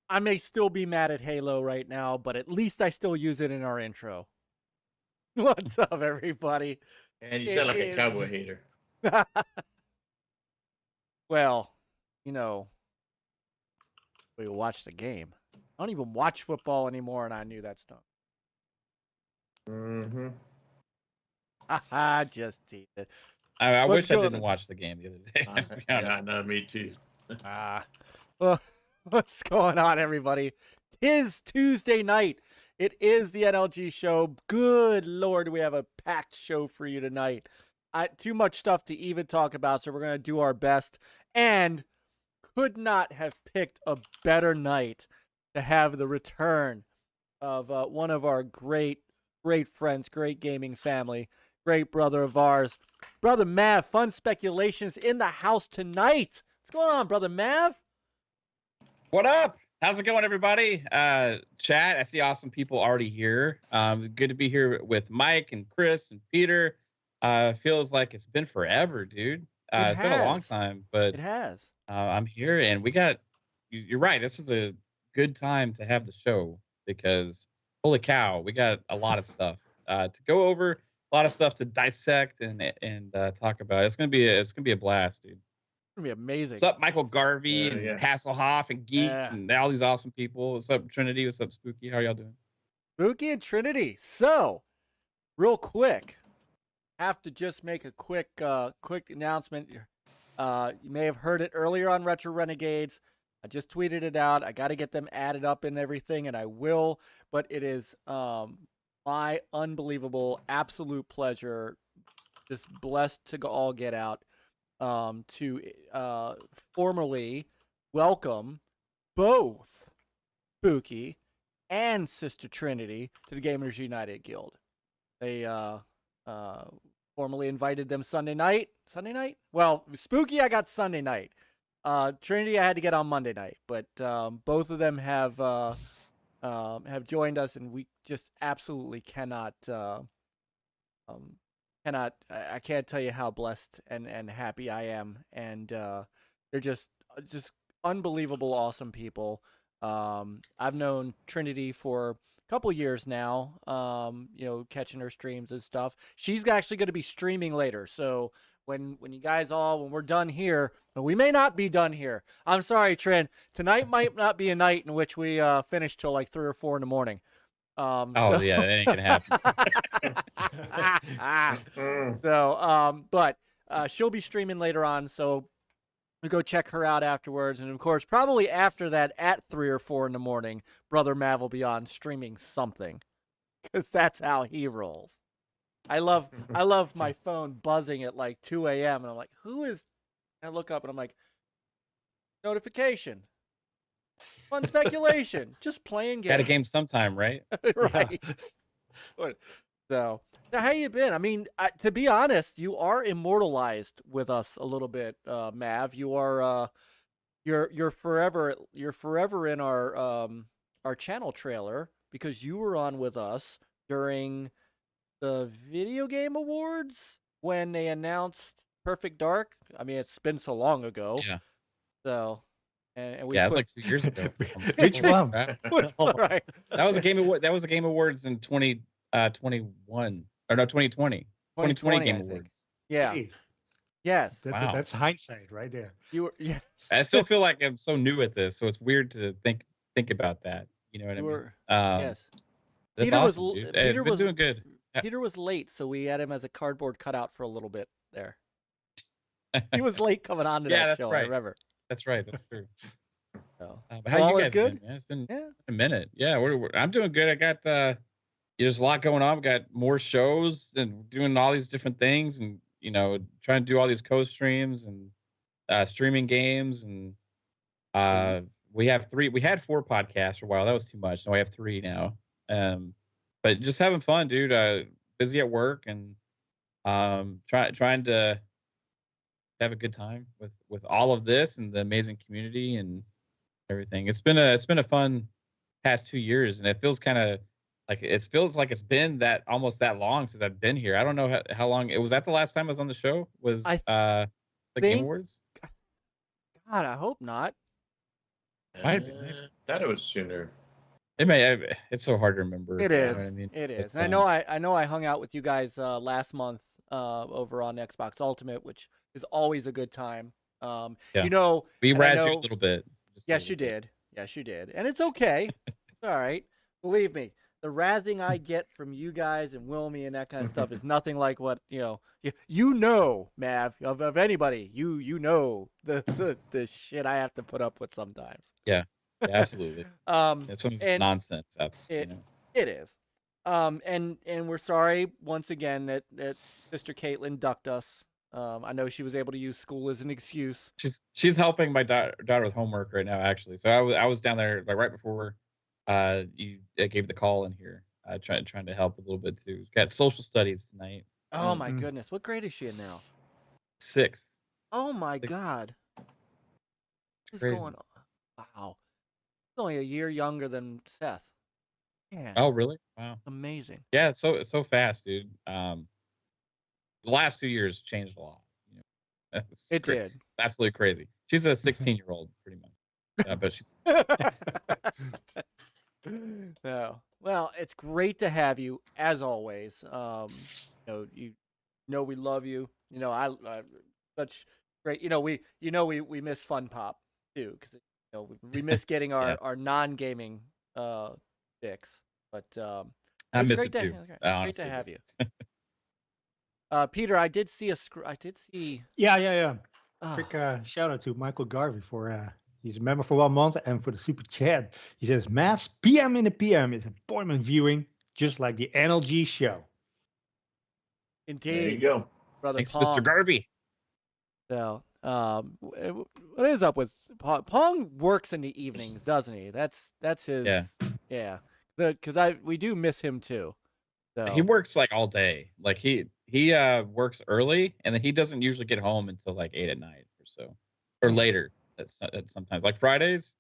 I may still be mad at Halo right now, but at least I still use it in our intro. What's up, everybody? And you It sound like a is. cowboy hater. Well, you know, we watch the game. I don't even watch football anymore, and I knew that stuff. Mm-hmm. Haha, just teased it. I What's wish I going didn't on? watch the game the other day. To be Yeah, honest. no, me too. Well, what's going on, everybody? Tis Tuesday night. It is the NLG show. Good Lord, we have a packed show for you tonight. Too much stuff to even talk about, so we're going to do our best. And could not have picked a better night to have the return of one of our great friends, great gaming family, great brother of ours, Brother Mav. Fun Speculations in the house tonight. What's going on, Brother Mav? What up? How's it going, everybody? Chat, I see awesome people already here. Good to be here with Myke and Chris and Peter. Feels like it's been forever, dude. It's been a long time, but it has. I'm here, and we got. You're right. This is a good time to have the show because holy cow, we got a lot of stuff to go over, a lot of stuff to dissect and talk about. It's gonna be a blast, dude. It's gonna be amazing. What's up, Michael Garvey and Yeah. Hasslehoff and Geeks and all these awesome people? What's up, Trinity? What's up, Spooky? How are y'all doing? Spooky and Trinity. So, real quick, have to just make a quick announcement. You may have heard it earlier on Retro Renegades. I just tweeted it out. I got to get them added up and everything, and I will. But it is my unbelievable, absolute pleasure, just blessed to all get out, to formally welcome both Spooky and Sister Trinity to the Gamers United Guild. They formally invited them Sunday night. Well, Spooky, I got Sunday night. Trinity, I had to get on Monday night. But both of them have joined us, and we just absolutely cannot. I can't tell you how blessed and happy I am, and they're just unbelievable, awesome people. I've known Trinity for a couple years now, catching her streams and stuff. She's actually going to be streaming later, so when you guys when we're done here, we may not be done here. I'm sorry, Trin. Tonight might not be a night in which we finish till like 3 or 4 in the morning. Yeah, that ain't gonna happen. So, but she'll be streaming later on, so we go check her out afterwards, and of course, probably after that, at 3 or 4 in the morning, Brother Mav will be on streaming something, because that's how he rolls. I love my phone buzzing at like 2 a.m. and I'm like, who is? I look up and I'm like, notification, Fun Speculation, just playing games. Got a game sometime, right? Right. Yeah. So, now how you been? I mean, to be honest, you are immortalized with us a little bit, Mav. You are, you're forever in our channel trailer because you were on with us during the Video Game Awards when they announced Perfect Dark. I mean, it's been so long ago. Yeah. So, and we it's like 2 years ago. Which one? Right. That was a Game Award. That was a Game Awards in 2021 or no 2020. 2020 Game Awards. Yeah. Yes. That's hindsight right there. You were. Yeah. I still feel like I'm so new at this, so it's weird to think about that. You know what I mean? Yes. That's Peter awesome, was. dude. Peter was doing good. Peter was late, so we had him as a cardboard cutout for a little bit there. He was late coming on to that show. Right. I remember. That's right. That's true. So, how you guys good? been, man? It's been a minute. Yeah, I'm doing good. I got there's a lot going on. We got more shows and doing all these different things, and trying to do all these co-streams and streaming games, and we have 3. We had 4 podcasts for a while. That was too much. So I have 3 now. But just having fun, dude. Busy at work and trying to have a good time with all of this and the amazing community and everything. It's been a fun past 2 years, and it feels kind of like it's been almost that long since I've been here. I don't know how long it was. That the last time I was on the show was the Game Awards. God, I hope not. Might be. Thought it was sooner. It may. It's so hard to remember. It you is. know what I mean? It is. It's, And I know I hung out with you guys last month over on Xbox Ultimate, which is always a good time. Yeah. You know, we and I razzed you know- a little bit. Just a yes, you little bit. did. Yes, you did. And it's okay. It's all right. Believe me, the razzing I get from you guys and Wilmy and that kind of stuff is nothing like what, you know, Mav, of anybody, you know the shit I have to put up with sometimes. Yeah, absolutely. It's some and nonsense out there. it is. And we're sorry once again that Sister Caitlin ducked us. I know she was able to use school as an excuse. She's helping my daughter with homework right now, actually. So I was down there like right before you gave the call in here, trying to help a little bit too. Got social studies tonight. Oh my goodness, what grade is she in now? 6th. Oh my Sixth. God, what's Crazy. going on? Wow, she's only a year younger than Seth. Man, Oh really? Wow. amazing. Yeah, it's so fast, dude. The last 2 years changed a lot. You know, it's It did. absolutely crazy. She's a 16-year-old, pretty much. But she's No. Well, it's great to have you as always. You know we love you. You know I such great. We miss Fun Pop too because we miss getting our non-gaming fix. But I it's miss great it too. great Honestly. to have you. Peter, I did see Yeah. uh, Quick shout out to Michael Garvey for he's a member for 1 month and for the super chat. He says, Mass PM in the PM is appointment viewing, just like the NLG show. indeed. There you go. Brother Thanks, Pong. Mr. Garvey. So, what is up with Pong? Pong works in the evenings, doesn't he? That's his. Yeah. Because we do miss him too. So He works like all day. Like he works early, and then he doesn't usually get home until like 8 at night or so, or later. At sometimes like Fridays,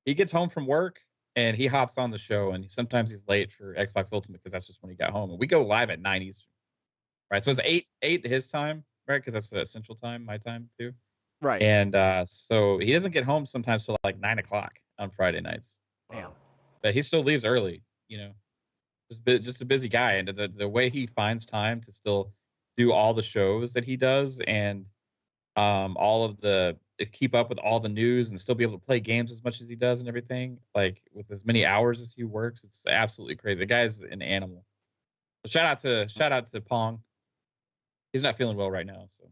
he gets home from work and he hops on the show, and sometimes he's late for Xbox Ultimate because that's just when he got home. And we go live at 9 Eastern, right? So it's 8 his time, right? Because that's the Central Time, my time too. right. And so he doesn't get home sometimes till like 9 o'clock on Friday nights. Damn. But he still leaves early, just a busy guy. And the way he finds time to still do all the shows that he does, and all of keep up with all the news, and still be able to play games as much as he does and everything, like with as many hours as he works, it's absolutely crazy. The guy's an animal. So shout out to Pong. He's not feeling well right now, so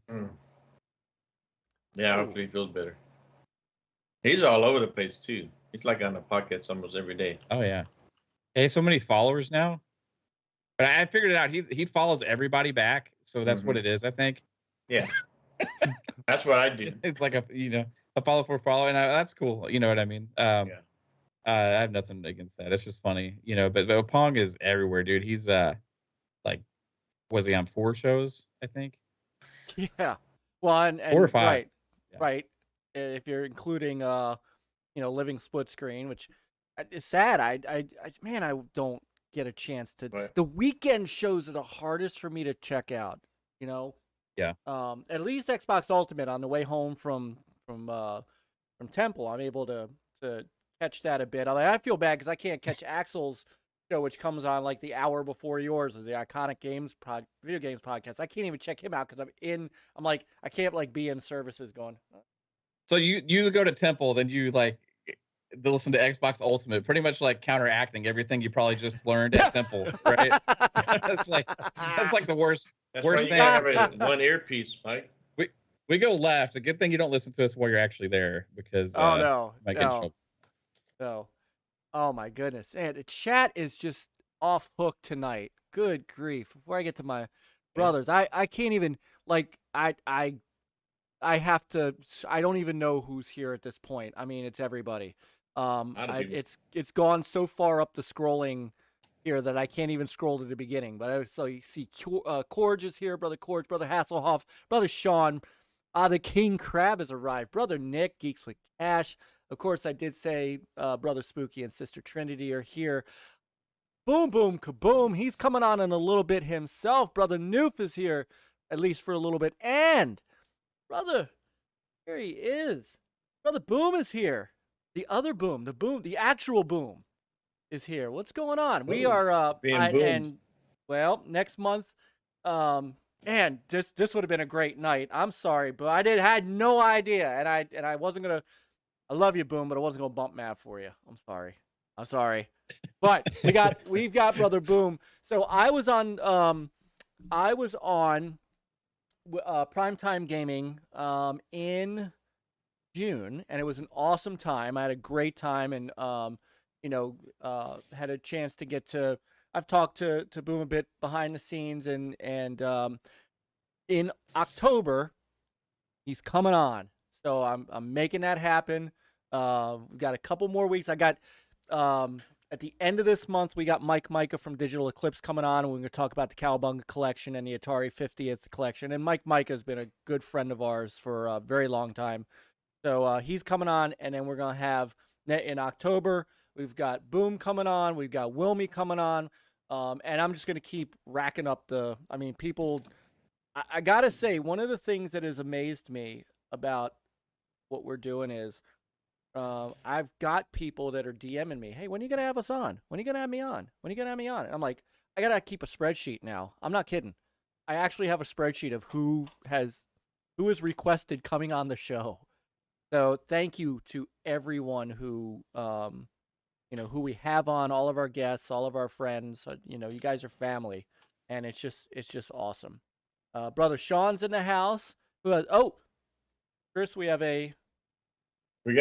Yeah, hopefully he feels better. He's all over the place too. He's like on the podcast almost every day. oh yeah. Hey, so many followers now. But I figured it out. He follows everybody back, so that's what it is, I think. Yeah. That's what I do. It's like a follow for follow, and that's cool. You know what I mean? I have nothing against that. It's just funny, But Pong is everywhere, dude. He's like, was he on 4 shows? I think. Yeah. Well, and 4 or 5. Right. Yeah. Right. If you're including living split screen, which is sad. I don't get a chance to. Right. The weekend shows are the hardest for me to check out. Yeah. At least Xbox Ultimate on the way home from Temple, I'm able to catch that a bit. I feel bad because I can't catch Axel's show, which comes on like the hour before yours, the Iconic Video Games podcast. I can't even check him out because I'm like I can't like be in services going. So you go to Temple, then you like listen to Xbox Ultimate, pretty much like counteracting everything you probably just learned at Temple, right? That's like the worst. That's Worst why you thing gotta have one earpiece, Mike. We go left. A good thing you don't listen to us while you're actually there, because might get in trouble. No. Oh my goodness. And the chat is just off hook tonight. Good grief. Before I get to my brothers, I can't even I have to. I don't even know who's here at this point. I mean, it's everybody. It's gone so far up the scrolling here that I can't even scroll to the beginning. But so you see, Qeorge is here, brother Qeorge, brother Hasslehoff, brother Sean. The King Crab has arrived. Brother Nick, Geeks with Cash. Of course, I did say brother Spooky and sister Trinity are here. Boom, boom, kaboom. He's coming on in a little bit himself. Brother Noop is here, at least for a little bit. And brother, here he is. Brother Boom is here. the other boom, the actual boom is here. What's going on? We Ooh, are being boomed. and well, next month, man, this would have been a great night. I'm sorry, but had no idea, and I wasn't gonna. I love you, Boom, but I wasn't gonna bump Matt for you. I'm sorry, but we've got Brother Boom. So I was on Primetime Gaming in June, and it was an awesome time. I had a great time, and had a chance to get to. I've talked to Boom a bit behind the scenes, and in October he's coming on, so I'm making that happen. We've got a couple more weeks. I got at the end of this month we got Myke from Digital Eclipse coming on, and we're going to talk about the Cowabunga collection and the Atari 50th collection. And Myke has been a good friend of ours for a very long time, so he's coming on. And then we're going to have in October we've got Boom coming on, we've got Wilmy coming on. And I'm just going to keep racking up people. I got to say, one of the things that has amazed me about what we're doing is I've got people that are DMing me, hey, when are you going to have us on? When are you going to have me on? When are you going to have me on? And I'm like, I got to keep a spreadsheet now. I'm not kidding. I actually have a spreadsheet of who has requested coming on the show. So thank you to everyone who who we have on, all of our guests, all of our friends. You guys are family, and it's just awesome. Brother Sean's in the house. Chris, we got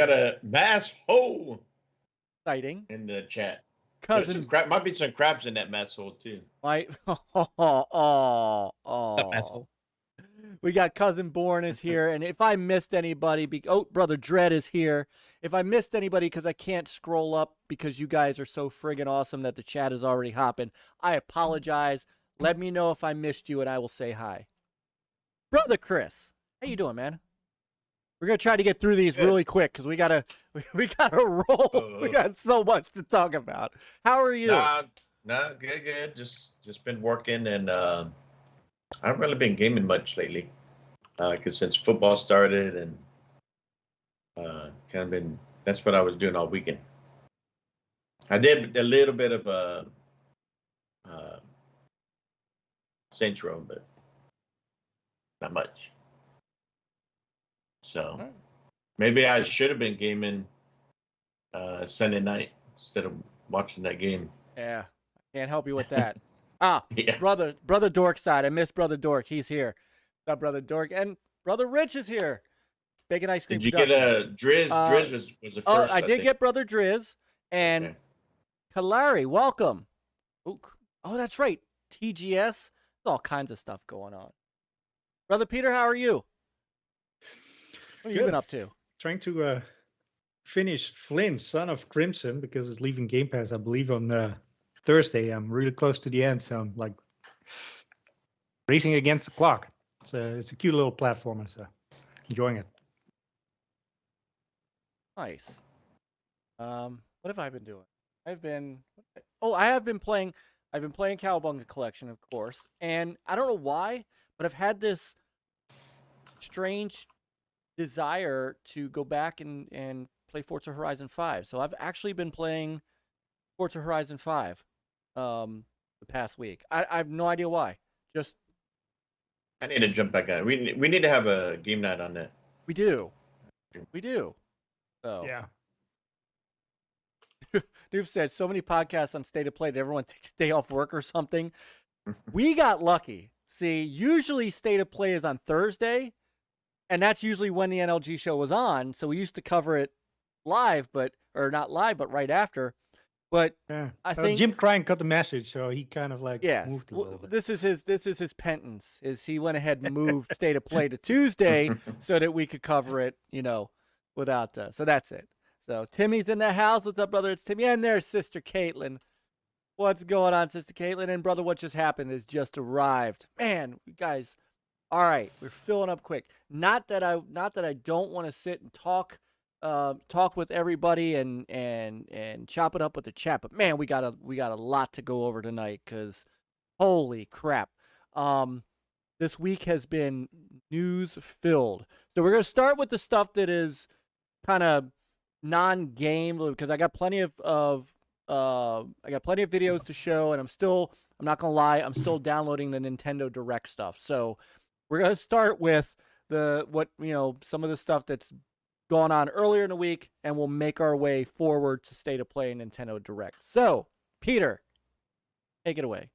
a mass hole sighting in the chat. Cousin Might be some crabs in that mass hole too. Mass hole. We got Cousin Born is here, and if I missed anybody, Brother Dread is here. If I missed anybody because I can't scroll up because you guys are so friggin' awesome that the chat is already hopping, I apologize. Let me know if I missed you, and I will say hi. Brother Chris, how you doing, man? We're gonna try to get through these really quick because we gotta roll. We got so much to talk about. How are you? Good. Just been working, and I haven't really been gaming much lately, because since football started, and that's what I was doing all weekend. I did a little bit of Saints Row, but not much. So maybe I should have been gaming Sunday night instead of watching that game. Yeah, can't help you with that. Yeah. Brother Dorkside. I miss Brother Dork. He's here. What's up, Brother Dork? And Brother Rich is here. Bacon Ice Cream Did you get a Driz? Driz was the first. Oh, I did get Brother Driz. And Okay. Kalari, welcome. Oh, that's right. TGS. There's all kinds of stuff going on. Brother Peter, how are you? What have you been up to? Trying to finish Flynn, Son of Crimson, because it's leaving Game Pass, I believe, on Thursday. I'm really close to the end, so I'm like racing against the clock. It's a cute little platformer, so enjoying it. Nice. What have I been doing? I have been playing Cowabunga Collection, of course, and I don't know why, but I've had this strange desire to go back and play Forza Horizon 5. So I've actually been playing Forza Horizon 5 the past week. I have no idea why. Just I need to jump back on. We need to have a game night on that. we do. So Yeah. Noob said so many podcasts on State of Play. Did everyone take a day off work or something? We got lucky. See, usually State of Play is on Thursday, and that's usually when the NLG show was on. So we used to cover it live, but right after. But Yeah. I think Jim Crine got the message, so he kind of like yes, moved a little bit. this is his penance. Is he went ahead and moved State of Play to Tuesday so that we could cover it, without. So that's it. So Timmy's in the house. What's up, brother? It's Timmy, and there's Sister Caitlin. What's going on, Sister Caitlin? And brother, what just happened has just arrived. Man, you guys. All right, we're filling up quick. Not that I don't want to sit and talk with everybody and chop it up with the chat, but man, we got a lot to go over tonight because holy crap. This week has been news filled. So we're gonna start with the stuff that is kind of non-game, because I got plenty of videos to show, and I'm not gonna lie, I'm still downloading the Nintendo Direct stuff. So we're gonna start with some of the stuff that's gone on earlier in the week, and we'll make our way forward to State of Play and Nintendo Direct. So, Peter, take it away.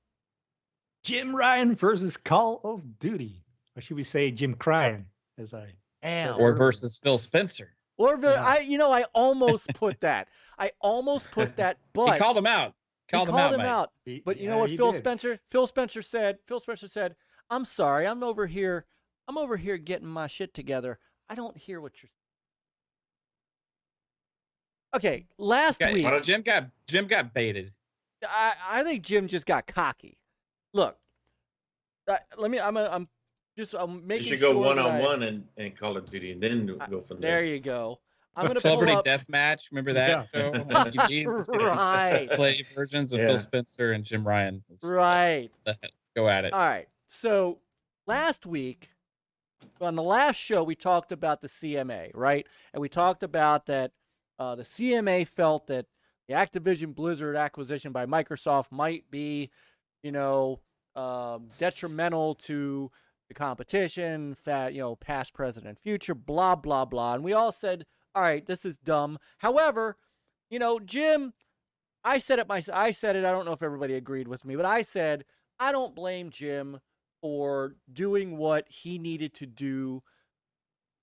Jim Ryan versus Call of Duty. Or should we say Jim Cryan, as I said Or earlier. versus Phil Spencer. Or Yeah. I almost put that. But He called him out. Called him Mike. out. He- But you yeah, know what he Phil did. Spencer said, "I'm sorry. I'm over here getting my shit together. I don't hear what you're." Okay, last Okay, week Jim got baited. I think Jim just got cocky. Look, I'm You making should go sure one that on one and Call of Duty, and then go from There there. you go. I'm gonna Celebrity pull up. Deathmatch. Remember that Yeah. show on TV? Right. Play versions of Yeah. Phil Spencer and Jim Ryan. Right. Go at it. All right. So last week, on the last show, we talked about the CMA, right? And we talked about that the CMA felt that the Activision Blizzard acquisition by Microsoft might be, detrimental to the competition, past, present, and future, blah, blah, blah. And we all said, all right, this is dumb. However, Jim, I said it, I don't know if everybody agreed with me, but I said, I don't blame Jim for doing what he needed to do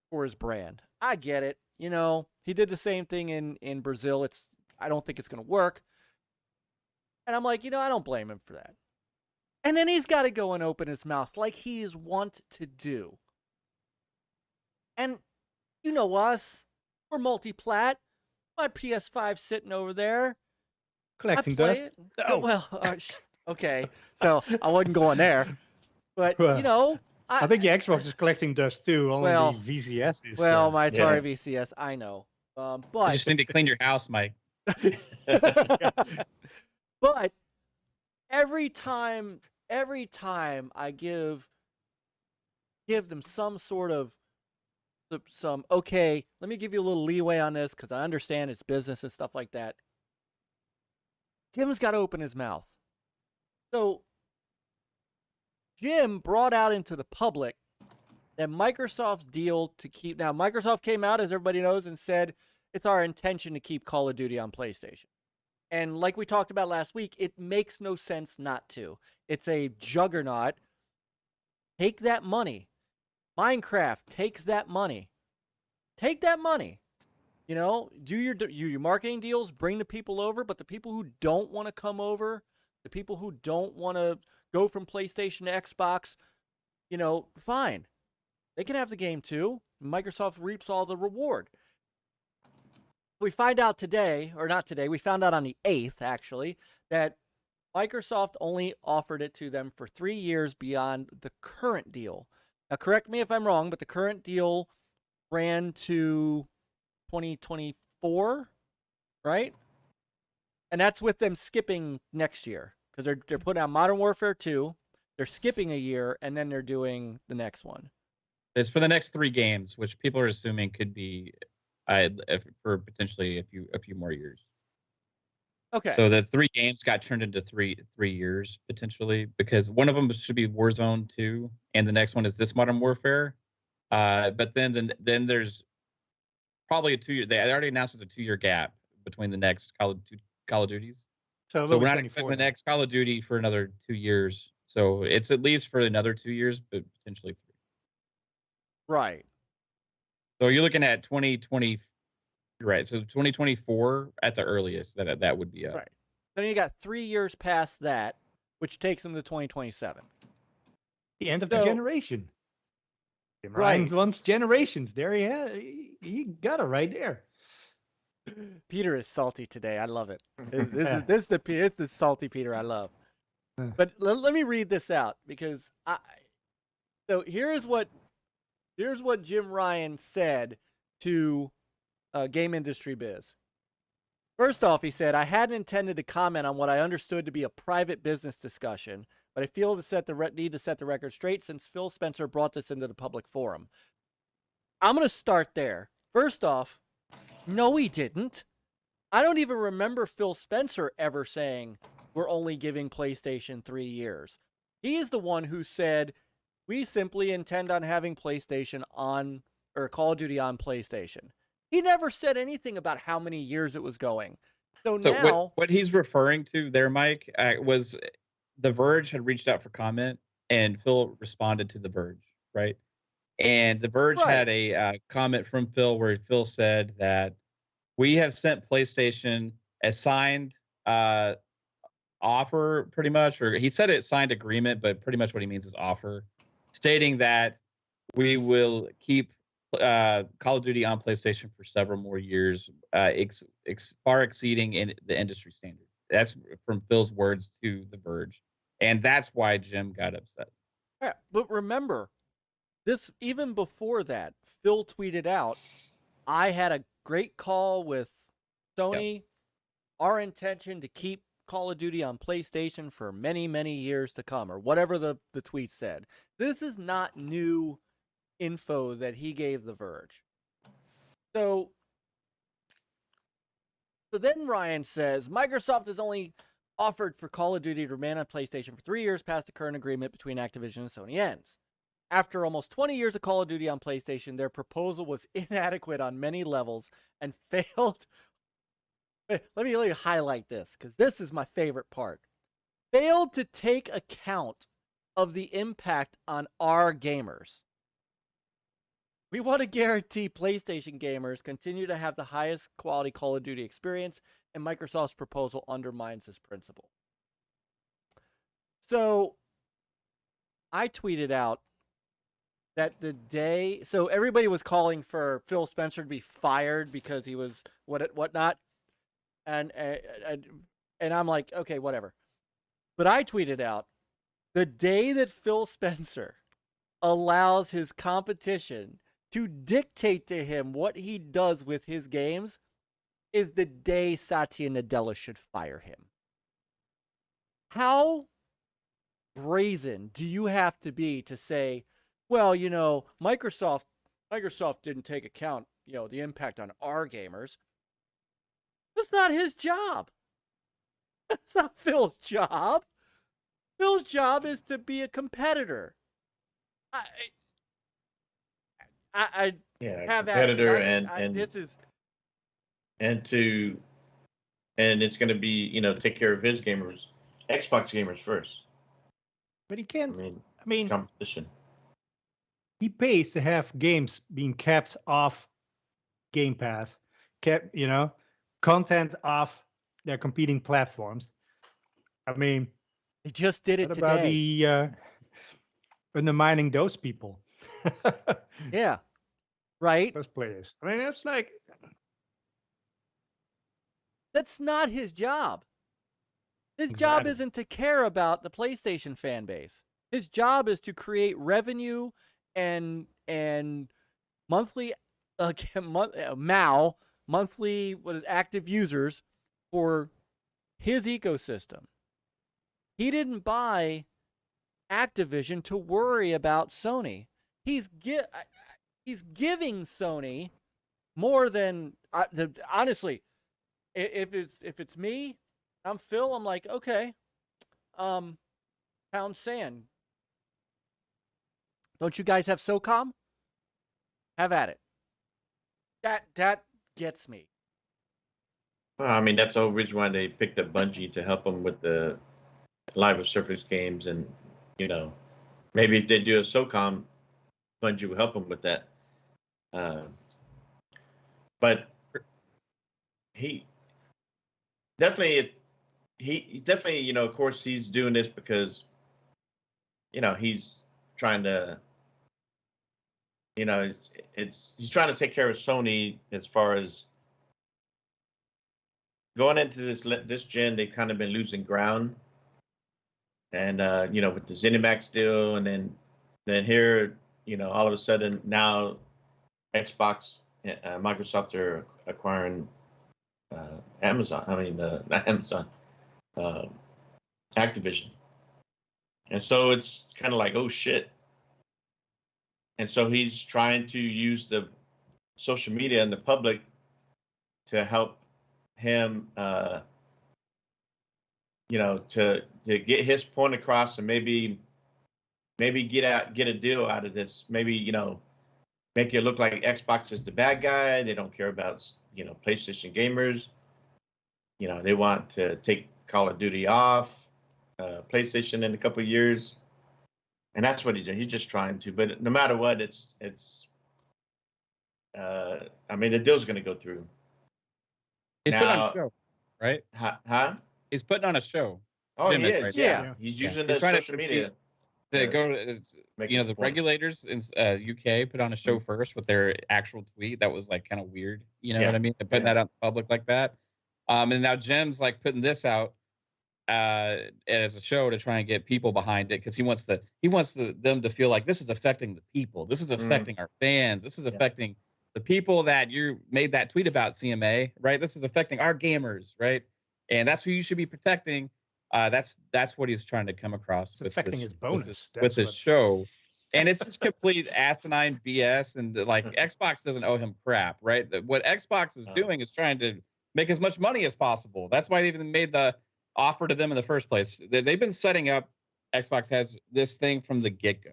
for his brand. I get it. He did the same thing in Brazil. I don't think it's going to work. And I'm like, I don't blame him for that. And then he's got to go and open his mouth like he is wont to do. And you know us. We're multi-plat. My PS5 sitting over there. Collecting I play dust. it. No. Well, okay. So I wasn't going there. But, Well, I think your Xbox is collecting dust too. Only Well- the VCS is. well, my Yeah. Atari VCS, I know. You But just need to clean your house, Mike. but every time I give them some sort of okay, let me give you a little leeway on this because I understand it's business and stuff like that. Jim's got to open his mouth. So Jim brought out into the public that Microsoft's deal to keep. Now, Microsoft came out, as everybody knows, and said it's our intention to keep Call of Duty on PlayStation. And like we talked about last week, it makes no sense not to. It's a juggernaut. Take that money. Minecraft takes that money. Take that money. Do your marketing deals, bring the people over, but the people who don't want to come over, the people who don't want to go from PlayStation to Xbox, fine. They can have the game too. Microsoft reaps all the reward. We find out today, or not today, we found out on the 8th, actually, that Microsoft only offered it to them for 3 years beyond the current deal. Now, correct me if I'm wrong, but the current deal ran to 2024, right? And that's with them skipping next year, because they're putting out Modern Warfare 2, they're skipping a year, and then they're doing the next one. It's for the next 3 games, which people are assuming could be for potentially a few more years. Okay. So the 3 games got turned into 3 years potentially, because one of them should be Warzone 2, and the next one is this Modern Warfare. But then there's probably a 2-year. They already announced there's a 2-year gap between the next Call of Duties. So So it'll be we're not 24 expecting the then. next Call of Duty for another 2 years. So it's at least for another 2 years, but potentially 3. Right. So you're looking at 2020, right? So 2024 at the earliest that would be up. Right. Then you got 3 years past that, which takes them to 2027. The end of So- the generation. Jim Right. Ryan wants generations. There he got it right there. Peter is salty today. I love it. This is the salty Peter I love. Yeah. But let me read this out, because so here's what Jim Ryan said to Game Industry Biz. First off, he said, I hadn't intended to comment on what I understood to be a private business discussion, but I feel need to set the record straight since Phil Spencer brought this into the public forum. I'm going to start there. First off, No, he didn't. I don't even remember Phil Spencer ever saying we're only giving PlayStation 3 years. He is the one who said we simply intend on having PlayStation on, or Call of Duty on PlayStation. He never said anything about how many years it was going. So now, what he's referring to there, Myke, was The Verge had reached out for comment, and Phil responded to The Verge, right? And The Verge had a comment from Phil where Phil said that we have sent PlayStation a signed offer, pretty much, or he said it signed agreement, but pretty much what he means is offer, stating that we will keep Call of Duty on PlayStation for several more years, far exceeding in the industry standard. That's from Phil's words to The Verge, and that's why Jim got upset. yeah, but remember, this even before that, Phil tweeted out, I had a great call with Sony. Yep. Our intention to keep Call of Duty on PlayStation for many, many years to come, or whatever the tweet said. This is not new info that he gave The Verge. So then Ryan says, Microsoft has only offered for Call of Duty to remain on PlayStation for 3 years past the current agreement between Activision and Sony ends. After almost 20 years of Call of Duty on PlayStation, their proposal was inadequate on many levels and failed. Let me highlight this, because this is my favorite part. Failed to take account of the impact on our gamers. We want to guarantee PlayStation gamers continue to have the highest quality Call of Duty experience, and Microsoft's proposal undermines this principle. So I tweeted out that the day, so everybody was calling for Phil Spencer to be fired because he was whatnot, and I'm like, okay, whatever. But I tweeted out, the day that Phil Spencer allows his competition to dictate to him what he does with his games is the day Satya Nadella should fire him. How brazen do you have to be to say, well, you know, Microsoft didn't take account, you know, the impact on our gamers. That's not his job. That's not Phil's job. Phil's job is to be a competitor. I have competitor and it's going to be, you know, take care of his gamers, Xbox gamers first. But he can't. I mean, competition. He pays to have games being kept off Game Pass, kept, you know, content off their competing platforms. I mean, he just did it what today. About the undermining those people? Yeah, right. Those players. I mean, that's like, that's not his job. His job isn't to care about the PlayStation fan base. His job is to create revenue and monthly monthly active users for his ecosystem. He didn't buy Activision to worry about Sony. He's giving Sony more than honestly. If it's me, I'm Phil. I'm like, okay, pound sand. Don't you guys have SOCOM? Have at it. That gets me. Well, I mean, that's the whole reason why they picked up Bungie to help them with the live service games, and you know, maybe if they do a SOCOM, Bungie will help them with that. But he definitely, you know, of course, he's doing this because, you know, he's trying to, you know, he's trying to take care of Sony as far as going into this gen. They've kind of been losing ground, and you know, with the ZeniMax deal, and then here, you know, all of a sudden now, Xbox, Microsoft are acquiring Amazon. I mean, not Amazon, Activision, and so it's kind of like, oh shit. And so he's trying to use the social media and the public to help him, to get his point across, and maybe get a deal out of this. Maybe, make it look like Xbox is the bad guy. They don't care about, PlayStation gamers. They want to take Call of Duty off PlayStation in a couple of years. And that's what he's doing. He's just trying to. But no matter what, the deal's going to go through. He's putting on a show, right? Huh? He's putting on a show. Oh, Jim he is, is. right? Yeah. He's using the He's trying to social media. To go to, make the his point. regulators in UK put on a show first with their actual tweet. That was like kind of weird. You know what I mean? They're putting that out in public like that. And now Jim's like putting this out as a show to try and get people behind it, because he wants them to feel like this is affecting the people. This is affecting our fans. This is affecting the people that you made that tweet about, CMA, right? This is affecting our gamers, right? And that's who you should be protecting. That's what he's trying to come across. It's affecting his bonus with this show. And it's just complete asinine BS. And like Xbox doesn't owe him crap, right? What Xbox is doing is trying to make as much money as possible. That's why they even made the offer to them in the first place. They've been setting up, Xbox has this thing from the get-go,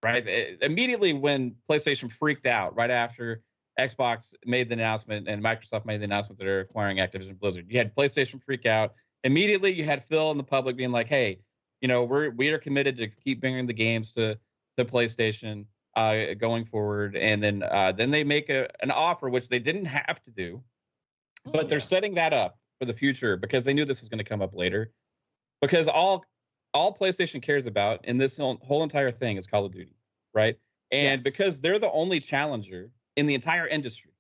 right? Immediately when PlayStation freaked out, right after Xbox made the announcement and Microsoft made the announcement that they're acquiring Activision Blizzard, you had PlayStation freak out. Immediately you had Phil in the public being like, hey, we are committed to keep bringing the games to PlayStation going forward. And then they make an offer, which they didn't have to do, but they're setting that up for the future because they knew this was going to come up later. Because all PlayStation cares about in this whole entire thing is Call of Duty, right? And because they're the only challenger in the entire industry,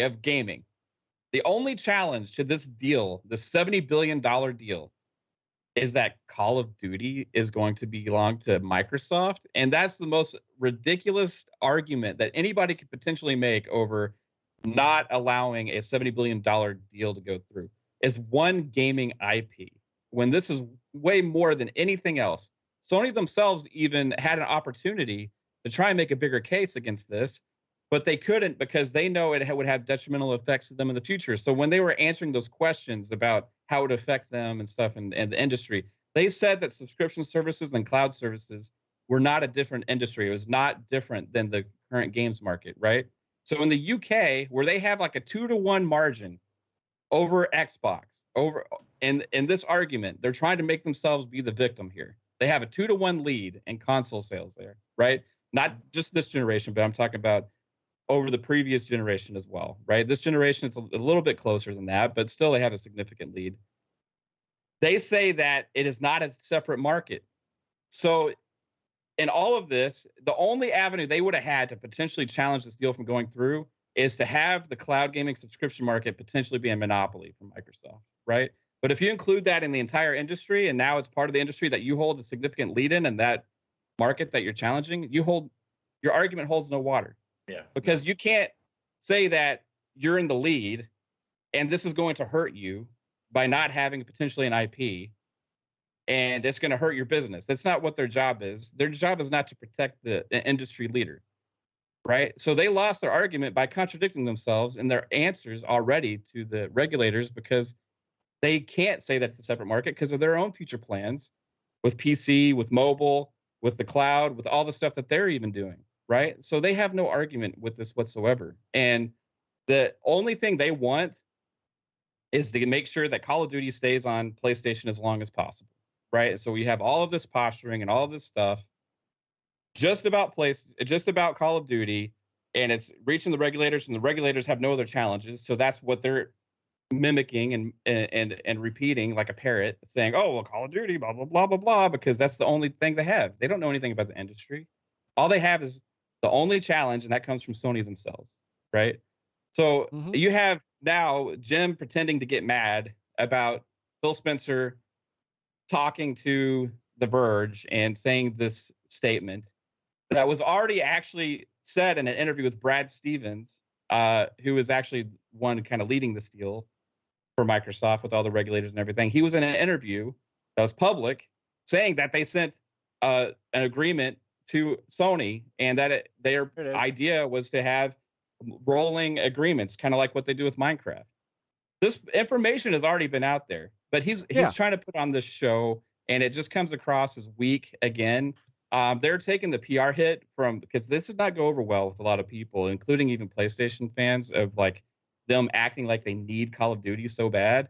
of gaming, the only challenge to this deal, the $70 billion deal, is that Call of Duty is going to belong to Microsoft. And that's the most ridiculous argument that anybody could potentially make over not allowing a $70 billion deal to go through, is one gaming IP, when this is way more than anything else. Sony themselves even had an opportunity to try and make a bigger case against this, but they couldn't because they know it would have detrimental effects to them in the future. So when they were answering those questions about how it affects them and stuff and the industry, they said that subscription services and cloud services were not a different industry. It was not different than the current games market, right? So in the UK, where they have like a 2-to-1 margin over Xbox, in this argument, they're trying to make themselves be the victim here. They have a 2-to-1 lead in console sales there, right? Not just this generation, but I'm talking about over the previous generation as well, right? This generation is a little bit closer than that, but still they have a significant lead. They say that it is not a separate market. So in all of this, the only avenue they would have had to potentially challenge this deal from going through is to have the cloud gaming subscription market potentially be a monopoly from Microsoft, right? But if you include that in the entire industry, and now it's part of the industry that you hold a significant lead in, and that market that you're challenging, your argument holds no water. Yeah. Because you can't say that you're in the lead and this is going to hurt you by not having potentially an IP, and it's going to hurt your business. That's not what their job is. Their job is not to protect the industry leader, right? So they lost their argument by contradicting themselves in their answers already to the regulators, because they can't say that it's a separate market because of their own future plans with PC, with mobile, with the cloud, with all the stuff that they're even doing, right? So they have no argument with this whatsoever. And the only thing they want is to make sure that Call of Duty stays on PlayStation as long as possible, right? So we have all of this posturing and all of this stuff just about Call of Duty, and it's reaching the regulators, and the regulators have no other challenges. So that's what they're mimicking and repeating like a parrot, saying, oh, well, Call of Duty, blah, blah, blah, blah, blah, because that's the only thing they have. They don't know anything about the industry. All they have is the only challenge, and that comes from Sony themselves, right? So you have now Jim pretending to get mad about Phil Spencer talking to The Verge and saying this statement that was already actually said in an interview with Brad Stevens, who is actually one kind of leading this deal for Microsoft with all the regulators and everything. He was in an interview that was public saying that they sent an agreement to Sony, and that their idea was to have rolling agreements, kind of like what they do with Minecraft. This information has already been out there, but he's trying to put on this show, and it just comes across as weak again. They're taking the PR hit because this did not go over well with a lot of people, including even PlayStation fans, of like them acting like they need Call of Duty so bad.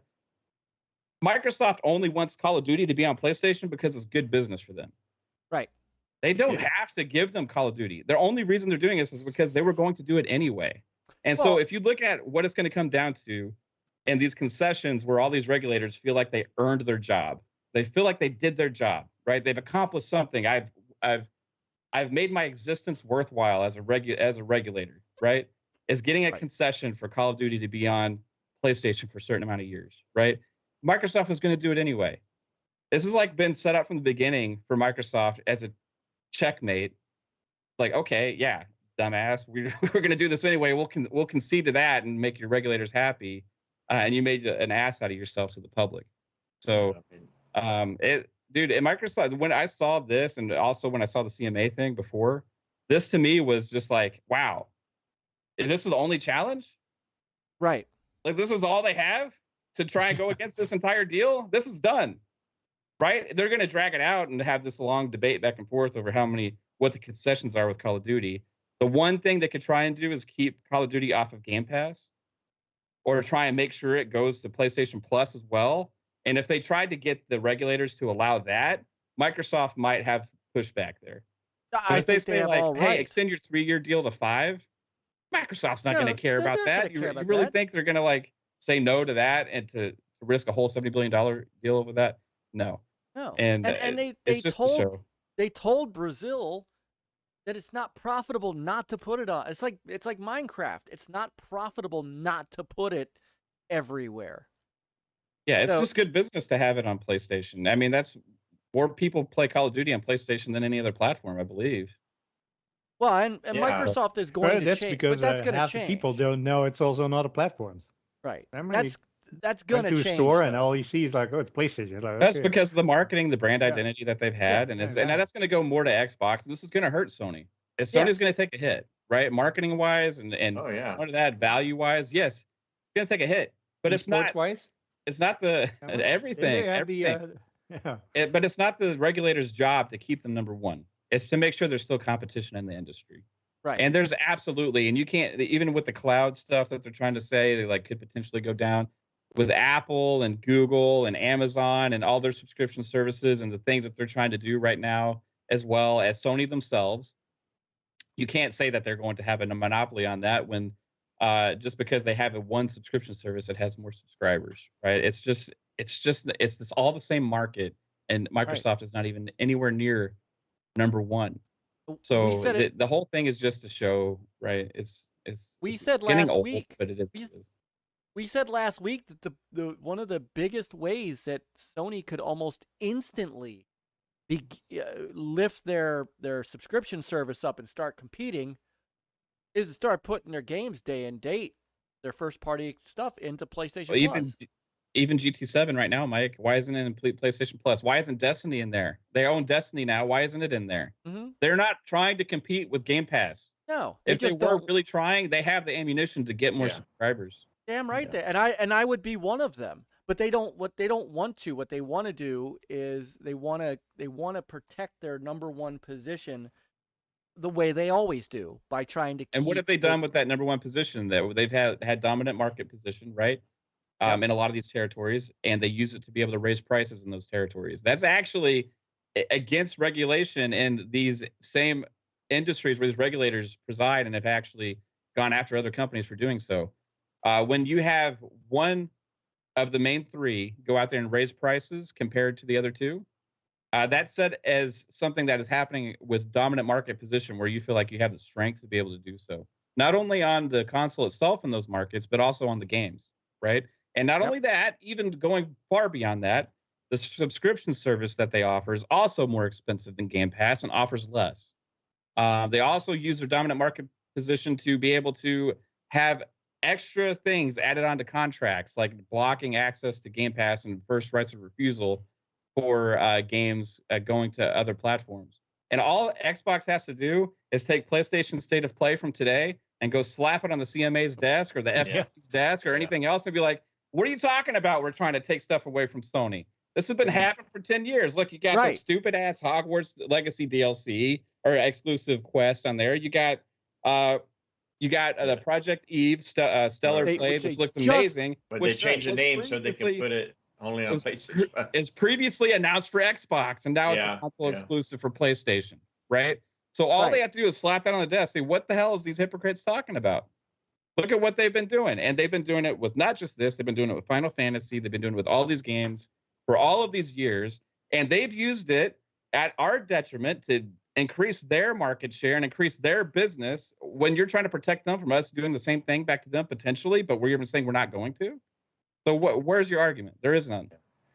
Microsoft only wants Call of Duty to be on PlayStation because it's good business for them. Right. They don't have to give them Call of Duty. The only reason they're doing this is because they were going to do it anyway. And so if you look at what it's going to come down to, and these concessions where all these regulators feel like they earned their job, they feel like they did their job, right? They've accomplished something. I've made my existence worthwhile as a regulator, right? Is getting a concession for Call of Duty to be on PlayStation for a certain amount of years, right? Microsoft is going to do it anyway. This has like been set up from the beginning for Microsoft as a checkmate. Like, okay, yeah, dumbass, we're going to do this anyway. We'll concede to that and make your regulators happy. And you made an ass out of yourself to the public. So, dude, at Microsoft, when I saw this, and also when I saw the CMA thing before, this to me was just like, wow, this is the only challenge? Right. Like, this is all they have to try and go against this entire deal? This is done, right? They're going to drag it out and have this long debate back and forth over what the concessions are with Call of Duty. The one thing they could try and do is keep Call of Duty off of Game Pass, or try and make sure it goes to PlayStation Plus as well. And if they tried to get the regulators to allow that, Microsoft might have pushback there. But if they say like, hey, extend your 3-year deal to 5, Microsoft's not going to care about that. You really think they're going to like say no to that and to risk a whole $70 billion deal over that? No. And they told Brazil that it's not profitable not to put it on. It's like Minecraft. It's not profitable not to put it everywhere. Yeah, it's just good business to have it on PlayStation. I mean, that's more people play Call of Duty on PlayStation than any other platform, I believe. Well, and Microsoft is going to that's change. Because but that's going to half change. The people don't know it's also on other platforms. Right. Remember, that's going to change. To a store and all you see is like, oh, it's PlayStation. Like, that's because of the marketing, the brand identity that they've had, and that's going to go more to Xbox. This is going to hurt Sony. Sony's going to take a hit, right? Marketing wise and part of that value wise, yes, it's going to take a hit, but it's not wise. It's not the everything. But it's not the regulator's job to keep them number one. It's to make sure there's still competition in the industry. Right. And there's absolutely, and you can't, even with the cloud stuff that they're trying to say, they like could potentially go down with Apple and Google and Amazon and all their subscription services and the things that they're trying to do right now, as well as Sony themselves. You can't say that they're going to have a monopoly on that when just because they have one subscription service that has more subscribers, right? It's all the same market, and Microsoft is not even anywhere near number one. So the whole thing is just to show, right? We said last week, but it is. We said last week that the one of the biggest ways that Sony could almost instantly lift their subscription service up and start competing is to start putting their games day and date, their first party stuff into PlayStation Plus. Even GT7 right now, Mike. Why isn't it in PlayStation Plus? Why isn't Destiny in there? They own Destiny now. Why isn't it in there? Mm-hmm. They're not trying to compete with Game Pass. No. If they were really trying, they have the ammunition to get more subscribers. Damn right there. And I would be one of them. But they don't want to. What they want to do is they want to protect their number one position the way they always do, by trying to keep. And what have they done with that number one position? That they've had dominant market position, right? In a lot of these territories, and they use it to be able to raise prices in those territories. That's actually against regulation in these same industries where these regulators preside, and have actually gone after other companies for doing so. When you have one of the main three go out there and raise prices compared to the other two, that's said as something that is happening with dominant market position, where you feel like you have the strength to be able to do so, not only on the console itself in those markets, but also on the games, right? And not only that, even going far beyond that, the subscription service that they offer is also more expensive than Game Pass and offers less. They also use their dominant market position to be able to have extra things added onto contracts, like blocking access to Game Pass and first rights of refusal for games going to other platforms. And all Xbox has to do is take PlayStation State of Play from today and go slap it on the CMA's desk or the FTC's desk or anything else and be like, what are you talking about? We're trying to take stuff away from Sony. This has been happening for 10 years. Look, you got the stupid ass Hogwarts Legacy DLC or exclusive quest on there. You got the Project Eve Stellar Blade, which looks amazing. But they changed the name so they can put it only on PlayStation. Is previously announced for Xbox, and now it's a console exclusive for PlayStation, right? So all they have to do is slap that on the desk, say, what the hell is these hypocrites talking about? Look at what they've been doing. And they've been doing it with not just this, they've been doing it with Final Fantasy, they've been doing it with all these games for all of these years, and they've used it at our detriment to increase their market share and increase their business when you're trying to protect them from us doing the same thing back to them potentially, but we're even saying we're not going to. So where's your argument? There is none.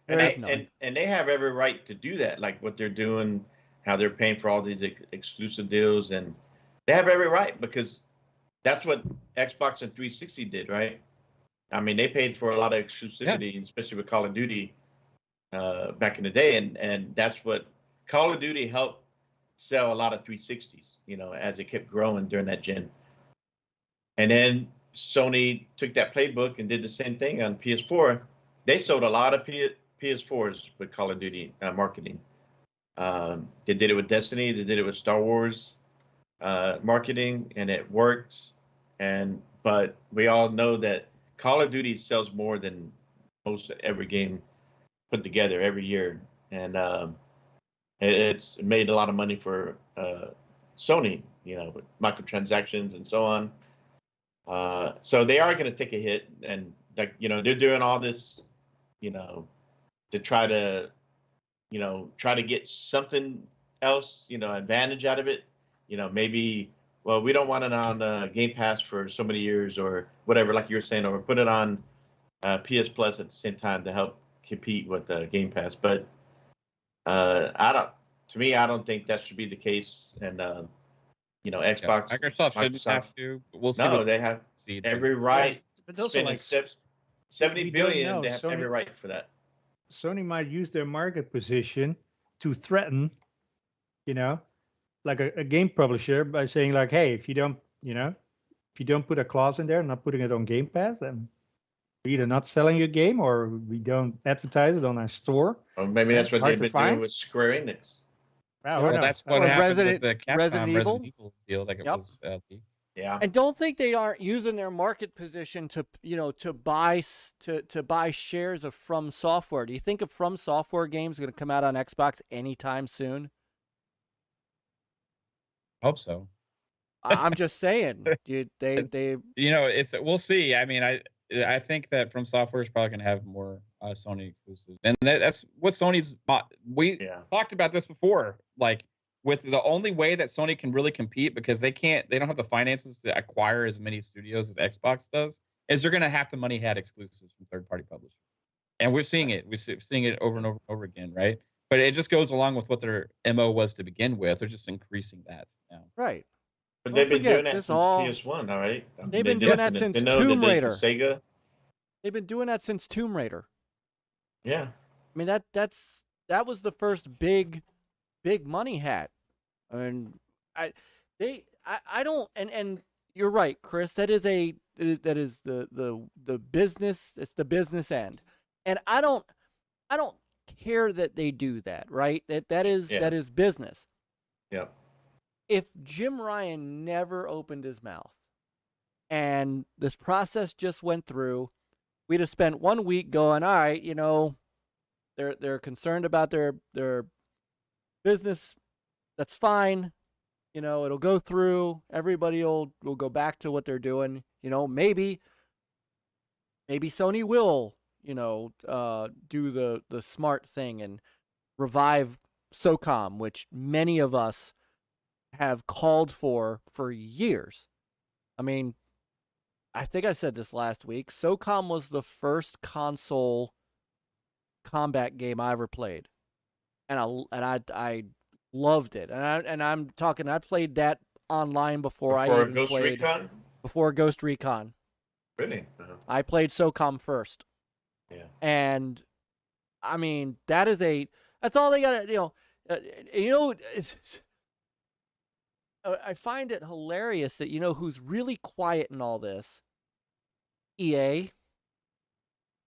And they have every right to do that, like what they're doing, how they're paying for all these exclusive deals, and they have every right because that's what Xbox and 360 did, right? I mean, they paid for a lot of exclusivity, especially with Call of Duty back in the day, and that's what Call of Duty helped sell a lot of 360s, you know, as it kept growing during that gen. And then Sony took that playbook and did the same thing on PS4. They sold a lot of PS4s with Call of Duty marketing. They did it with Destiny. They did it with Star Wars marketing, and it worked. But we all know that Call of Duty sells more than most every game put together every year, and it's made a lot of money for Sony, you know, with microtransactions and so on. So they are going to take a hit, and like, you know, they're doing all this, you know, to try to get something else, you know, advantage out of it. You know, maybe, well, we don't want it on Game Pass for so many years or whatever, like you were saying, or put it on PS Plus at the same time to help compete with Game Pass. But I don't think that should be the case. And you know, Xbox, Microsoft shouldn't have to. We'll see. No, they have every right. But also, like, 70 billion, they have Sony, every right for that. Sony might use their market position to threaten, you know, like a game publisher by saying like, hey, if you don't put a clause in there, not putting it on Game Pass, then we're either not selling your game or we don't advertise it on our store. Or maybe that's what they've been doing with Square Enix. Well, that's what happened with the Capcom Resident Evil deal. Like it was. Yeah. And don't think they aren't using their market position to, you know, to buy shares of From Software. Do you think a From Software game's going to come out on Xbox anytime soon? Hope so. I'm just saying, dude. They. You know, we'll see. I mean, I think that From Software is probably going to have more Sony exclusives, and that's what Sony's. We talked about this before, like with the only way that Sony can really compete, because they don't have the finances to acquire as many studios as Xbox does, is they're going to have to money had exclusives from third-party publishers, and we're seeing it. We're seeing it over and over and over again, right? But it just goes along with what their MO was to begin with. They're just increasing that now. Right. But they've been doing that since PS1, all right? They've been doing that since Tomb Raider. Sega. They've been doing that since Tomb Raider. Yeah. I mean, that was the first big money hat. I mean, I don't, and you're right, Chris. That is the business. It's the business end, and I don't care that they do that. Right? That is business. Yeah. If Jim Ryan never opened his mouth, and this process just went through, we'd have spent 1 week going, all right, you know, they're concerned about their business. That's fine. You know, it'll go through. Everybody will go back to what they're doing. You know, maybe Sony will, you know, do the smart thing and revive SOCOM, which many of us have called for years. I mean, I think I said this last week. SOCOM was the first console combat game I ever played, and I loved it. And I'm talking, I played that online before I even Ghost played Recon? Before Ghost Recon. Really? I played SOCOM first. Yeah. And I mean, that's all they got. You know, it's I find it hilarious that who's really quiet in all this? EA,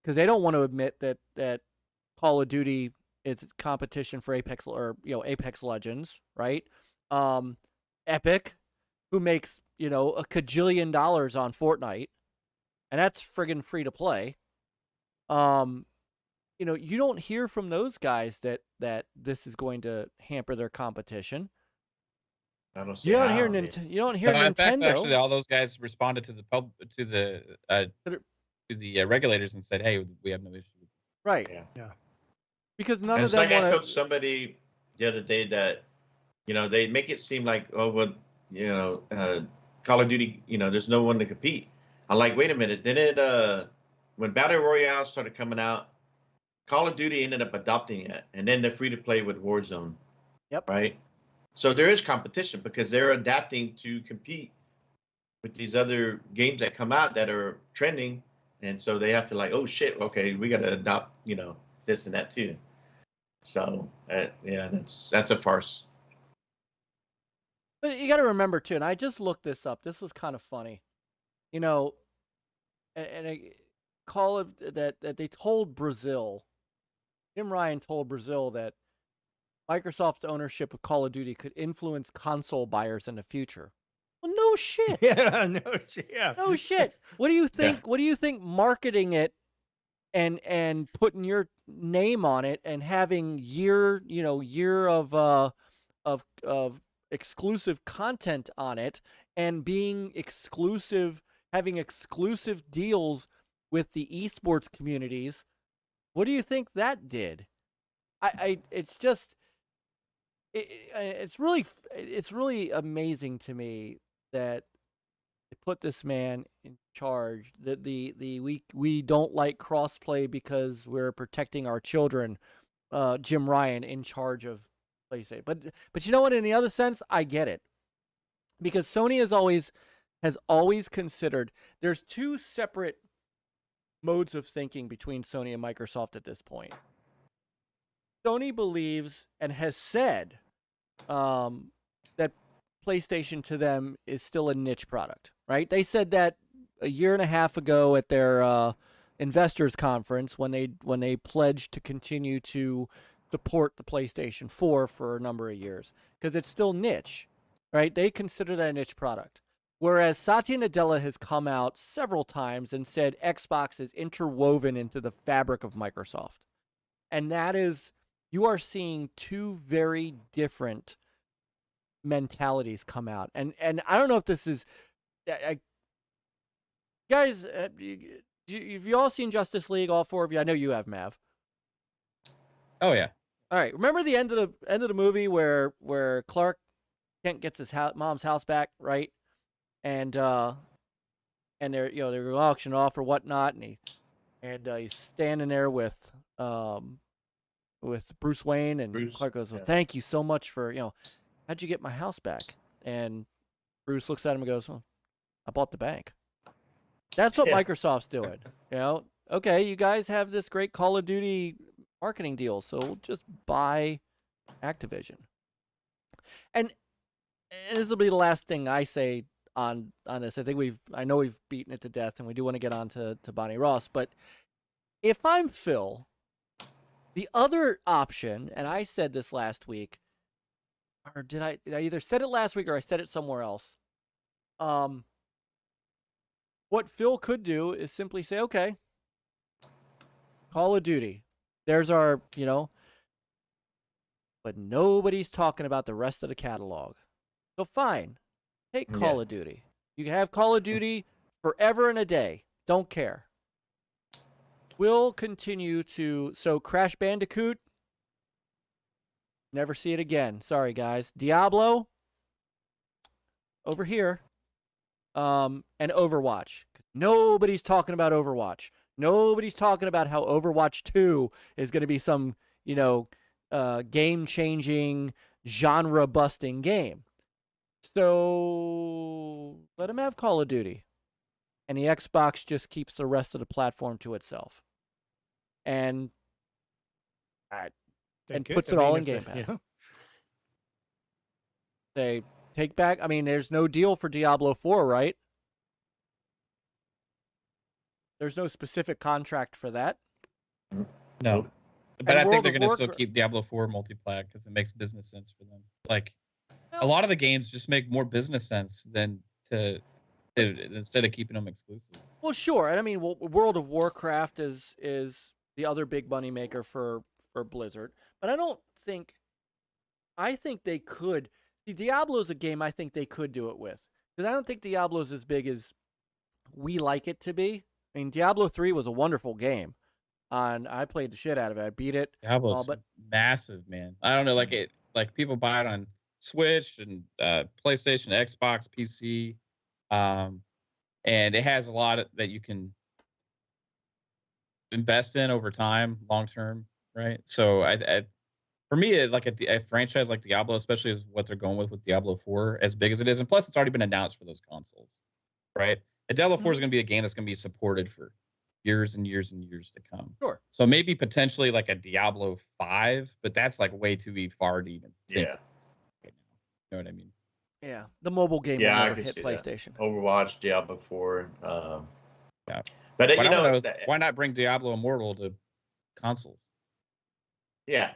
because they don't want to admit that Call of Duty is competition for Apex or Apex Legends, right? Epic, who makes a $1 kajillion on Fortnite, and that's friggin' free to play. You don't hear from those guys that this is going to hamper their competition. I don't see You don't how, hear I mean, you don't hear No, in fact, Nintendo. actually, all those guys responded to the regulators and said, "Hey, we have no issue with this." Right. Yeah. Because none And of it's them like I want told to. somebody the other day that, they make it seem like, oh, well, Call of Duty, there's no one to compete. I'm like, wait a minute. Then when Battle Royale started coming out, Call of Duty ended up adopting it, and then they're free to play with Warzone. Yep. Right. So there is competition because they're adapting to compete with these other games that come out that are trending, and so they have to like, oh shit, okay, we got to adopt, this and that too. So yeah, that's a farce. But you got to remember too, and I just looked this up. This was kind of funny, Call of that they told Brazil. Jim Ryan told Brazil that Microsoft's ownership of Call of Duty could influence console buyers in the future. Well, no shit. Yeah, no shit. Yeah. No shit. What do you think? What do you think marketing it and putting your name on it and having year of exclusive content on it and being exclusive, having exclusive deals with the esports communities? What do you think that did? It's just it's really amazing to me that they put this man in charge. That we don't like crossplay because we're protecting our children. Jim Ryan in charge of PlayStation, but you know what? In the other sense, I get it, because Sony has always considered there's two separate modes of thinking between Sony and Microsoft at this point. Sony believes and has said that PlayStation to them is still a niche product, right? They said that a year and a half ago at their investors conference when they pledged to continue to support the PlayStation 4 for a number of years because it's still niche, right? They consider that a niche product. Whereas Satya Nadella has come out several times and said Xbox is interwoven into the fabric of Microsoft. And that is, you are seeing two very different mentalities come out. And I don't know if this is... guys, have you all seen Justice League, all four of you? I know you have, Mav. Oh yeah. All right. Remember the end of the movie where Clark Kent gets his mom's house back, right? And they're they're auctioning off or whatnot, and he's standing there with Bruce Wayne, and Clark goes, "Well, thank you so much for how'd you get my house back?" And Bruce looks at him and goes, "Well, I bought the bank." That's what Microsoft's doing. Okay, you guys have this great Call of Duty marketing deal, so we'll just buy Activision. And this will be the last thing I say on this. I know we've beaten it to death, and we do want to get on to Bonnie Ross. But if I'm Phil, the other option, and I said this last week, or did I either said it last week or I said it somewhere else? What Phil could do is simply say, okay, Call of Duty, there's our, but nobody's talking about the rest of the catalog. So fine, take Call of Duty. You can have Call of Duty forever and a day. Don't care. We'll continue to... So Crash Bandicoot, never see it again. Sorry, guys. Diablo, over here. And Overwatch. Nobody's talking about Overwatch. Nobody's talking about how Overwatch 2 is going to be some, game-changing, genre-busting game. So let them have Call of Duty. And the Xbox just keeps the rest of the platform to itself. And puts it all in Game Pass. They take back. I mean, there's no deal for Diablo 4, right? There's no specific contract for that. No. But And I think World they're of going to still Warcraft- keep Diablo 4 multiplayer because it makes business sense for them. Like, a Well- lot of the games just make more business sense than instead of keeping them exclusive. Well, sure. And I mean, World of Warcraft is the other big money maker for Blizzard. But I think they could. See, Diablo's a game I think they could do it with. Because I don't think Diablo's as big as we like it to be. I mean, Diablo 3 was a wonderful game. And I played the shit out of it. I beat it. Diablo's but massive, man. I don't know, like people buy it on Switch and PlayStation, Xbox, PC, and it has a lot that you can invest in over time, long term, right? So for me, like a franchise like Diablo, especially is what they're going with Diablo 4, as big as it is, and plus it's already been announced for those consoles, right? And Diablo 4 is going to be a game that's going to be supported for years and years and years to come. Sure. So maybe potentially like a Diablo 5, but that's like way too far to even think. Yeah. You know what I mean? yeah, the mobile game Yeah, will I never can hit see that. PlayStation. Overwatch, Diablo 4. Yeah. But What you I know, wanna know is, why not bring Diablo Immortal to consoles? yeah.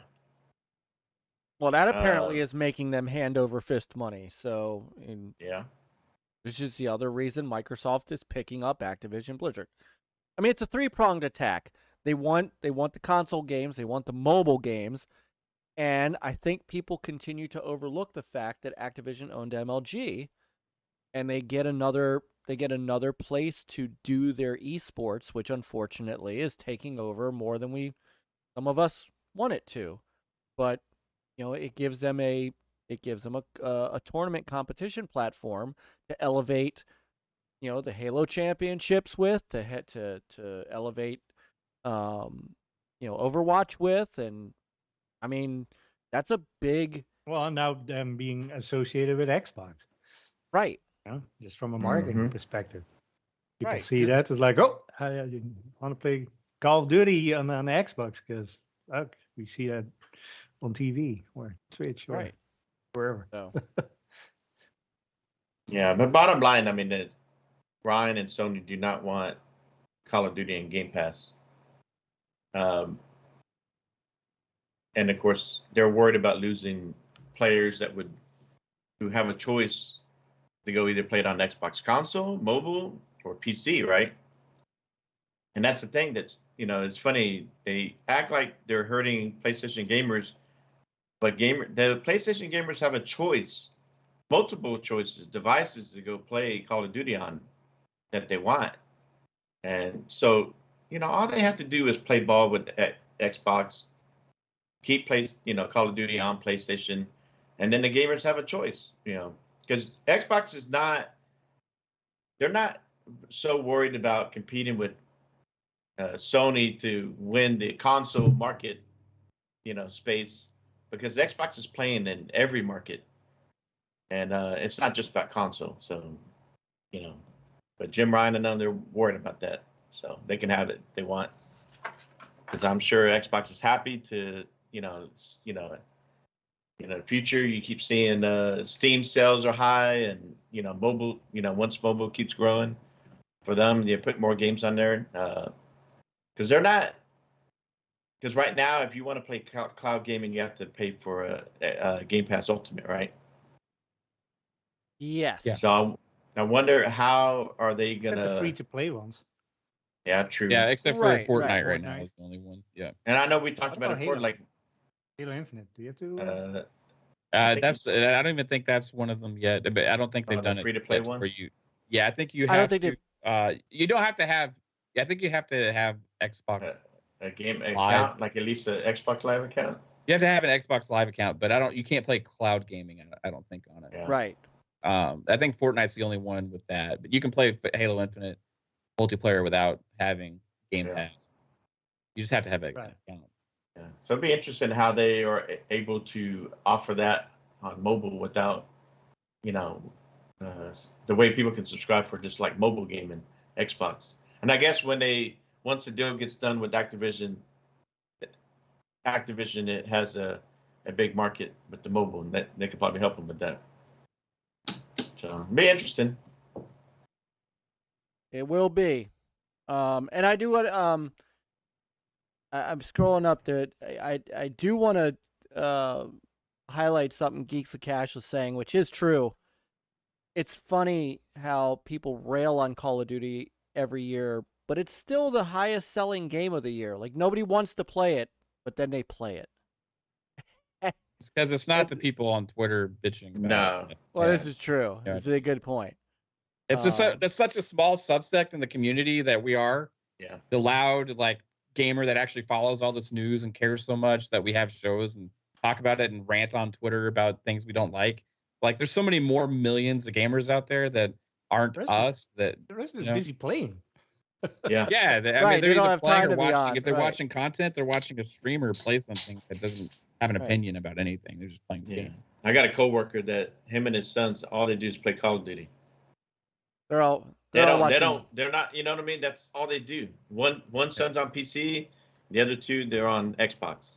Well, that apparently is making them hand over fist money. So, Yeah. this is the other reason Microsoft is picking up Activision Blizzard. I mean, it's a three-pronged attack. They want the console games, they want the mobile games, and I think people continue to overlook the fact that Activision owned MLG, and they get another place to do their esports, which unfortunately is taking over more than some of us want it to. But it gives them a tournament competition platform to elevate the Halo championships with, to elevate Overwatch with, and I mean that's a big Well, now them being associated with Xbox, right. Just from a marketing Mhm. perspective. People Right, see that as like, oh, I want to play Call of Duty on the Xbox because we see that on TV or Twitch or Right. wherever. So Yeah, but bottom line, I mean, that Ryan and Sony do not want Call of Duty and Game Pass. And of course, they're worried about losing players who have a choice to go either play it on Xbox console, mobile, or PC, right? And that's the thing it's funny. They act like they're hurting PlayStation gamers, but the PlayStation gamers have a choice, multiple choices, devices to go play Call of Duty on that they want. And so, all they have to do is play ball with Xbox, keep Call of Duty on PlayStation, and then the gamers have a choice, because Xbox they're not so worried about competing with Sony to win the console market, space, because Xbox is playing in every market, and it's not just about console. So, but Jim Ryan and them, they're worried about that, so they can have it if they want, because I'm sure Xbox is happy to, in the future you keep seeing Steam sales are high, and mobile, once mobile keeps growing for them, they put more games on there. Because right now, if you want to play cloud gaming, you have to pay for a Game Pass Ultimate, right? yes. Yeah. So I wonder how are they Except gonna? the free-to-play ones. Yeah, true. Yeah, except for Right, Fortnite right. right now Fortnite. is the only one. Yeah. And I know we talked What about it about before, Halo? like Halo Infinite. Do you have to? I think I don't even think that's one of them yet. But I don't think they've the done it free-to-play yet one? where you. Yeah, I think you I don't have think to. You don't have to have. I think you have to have Xbox. a game Live. account, like at least an Xbox Live account. You have to have an Xbox Live account, but you can't play cloud gaming. I don't think on it. Yeah. Right. I think Fortnite's the only one with that, but you can play Halo Infinite multiplayer without having Game Yeah. Pass. You just have to have an Right. account. Yeah. So it'd be interesting how they are able to offer that on mobile without, the way people can subscribe for just like mobile gaming, Xbox. And I guess once the deal gets done with Activision, it has a big market with the mobile, and that they could probably help them with that. So be interesting. It will be. And I do want I'm scrolling up there. I do want to highlight something Geeks with Cash was saying, which is true. It's funny how people rail on Call of Duty every year, but it's still the highest selling game of the year. Like, nobody wants to play it, but then they play it. Because it's not the people on Twitter bitching about No. it. Well, Yeah. this is true. Yeah. This is a good point. It's that's such a small subsect in the community that we are. Yeah. The loud like gamer that actually follows all this news and cares so much that we have shows and talk about it and rant on Twitter about things we don't like. Like, there's so many more millions of gamers out there that aren't us. That The rest is you know? busy playing. Yeah. Yeah, I Right, mean, they they're don't either have playing time or to be watching. on, If they're right. watching content, they're watching a streamer play something that doesn't have an Right. opinion about anything. They're just playing the Yeah. game. I got a coworker that him and his sons, all they do is play Call of Duty. They're all They watching. they're not, you know what I mean? That's all they do. One son's on PC, the other two, they're on Xbox.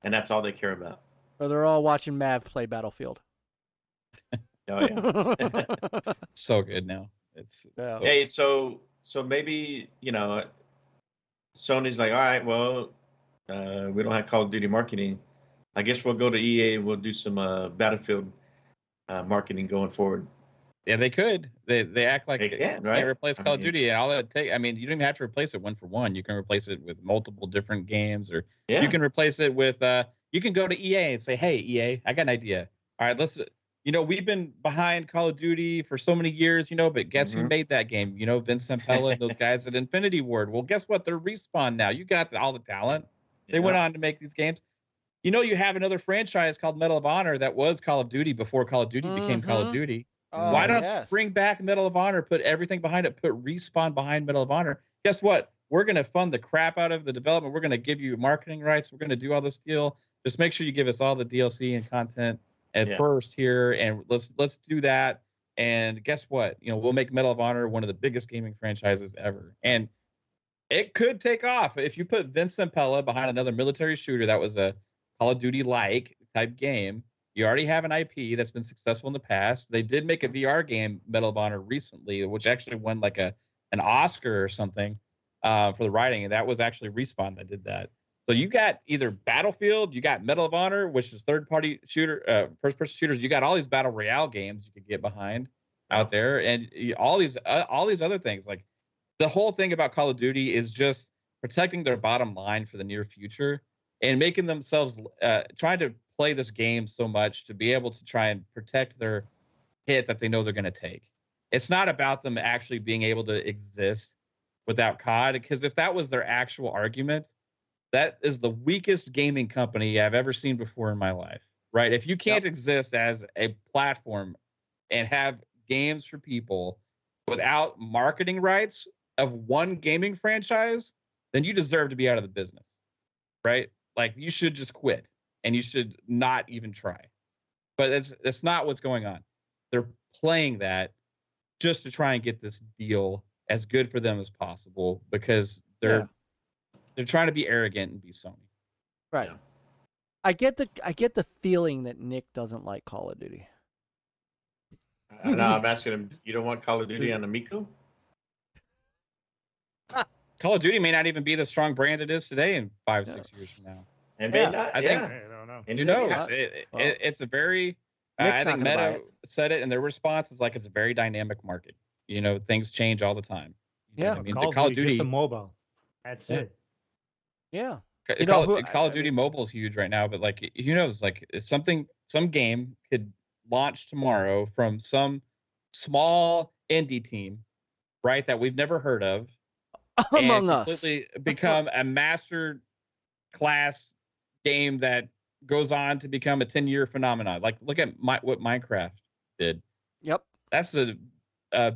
And that's all they care about. Or they're all watching Mav play Battlefield. Oh yeah. So good now. It's Yeah. so Hey, so maybe, you know, Sony's like, all right, well, we don't have Call of Duty marketing. I guess we'll go to EA and we'll do some Battlefield marketing going forward. Yeah, they could. They act like They can, right? can't replace I Call of mean- Duty, and all it take. I mean, you don't even have to replace it one for one. You can replace it with multiple different games, or Yeah. you can replace it with. You can go to EA and say, "Hey, EA, I got an idea. All right, let's. You know, we've been behind Call of Duty for so many years, you know, but guess who Mhm. made that game? You know, Vincent Pella, those guys at Infinity Ward. Well, guess what? They're Respawn now. You got all the talent. They went on to make these games. You know, you have another franchise called Medal of Honor that was Call of Duty before Call of Duty became Call of Mhm. Duty. Oh, Why don't yes. you bring back Medal of Honor, put everything behind it, put Respawn behind Medal of Honor? Guess what? We're going to fund the crap out of the development. We're going to give you marketing rights. We're going to do all this deal. Just make sure you give us all the DLC and content at Yeah. first here, and let's do that. And guess what? You know, we'll make Medal of Honor one of the biggest gaming franchises ever. And it could take off if you put Vincent Pella behind another military shooter that was a Call of Duty-like type game. You already have an IP that's been successful in the past. They did make a VR game, Medal of Honor, recently, which actually won like an Oscar or something for the writing, and that was actually Respawn that did that. So you got either Battlefield, you got Medal of Honor, which is third-party shooter, first-person shooters. You got all these battle royale games you could get behind out there, and all these other things. Like, the whole thing about Call of Duty is just protecting their bottom line for the near future and making themselves trying to play this game so much to be able to try and protect their hit that they know they're going to take. It's not about them actually being able to exist without COD, because if that was their actual argument, that is the weakest gaming company I've ever seen before in my life, right? If you can't exist as a platform and have games for people without marketing rights of one gaming franchise, then you deserve to be out of the business, right? Like, you should just quit and you should not even try. But that's not what's going on. They're playing that just to try and get this deal as good for them as possible, because they're trying to be arrogant and be Sony. Right. Yeah. I get the feeling that Nick doesn't like Call of Duty. I know, I'm asking him, you don't want Call of Duty on Amico? Call of Duty may not even be the strong brand it is today in 5-6 years from now. And Yeah. not, I think- I don't know. And Who knows? Well, It's a very. Nick's I not think gonna buy Meta it. said it in their response. Is like, it's a very dynamic market. You know, things change all the time. You know Yeah. what I mean, Call the Call of Duty, just Duty, a mobile. That's Yeah. it. Yeah. Ca- You know Call, who- Call of I Duty mean- Mobile is huge right now. But like, who knows? Like, some game could launch tomorrow from some small indie team, right, that we've never heard of, Among and Us. completely become a master class game that goes on to become a 10-year phenomenon. Like, look at what Minecraft did. Yep. That's the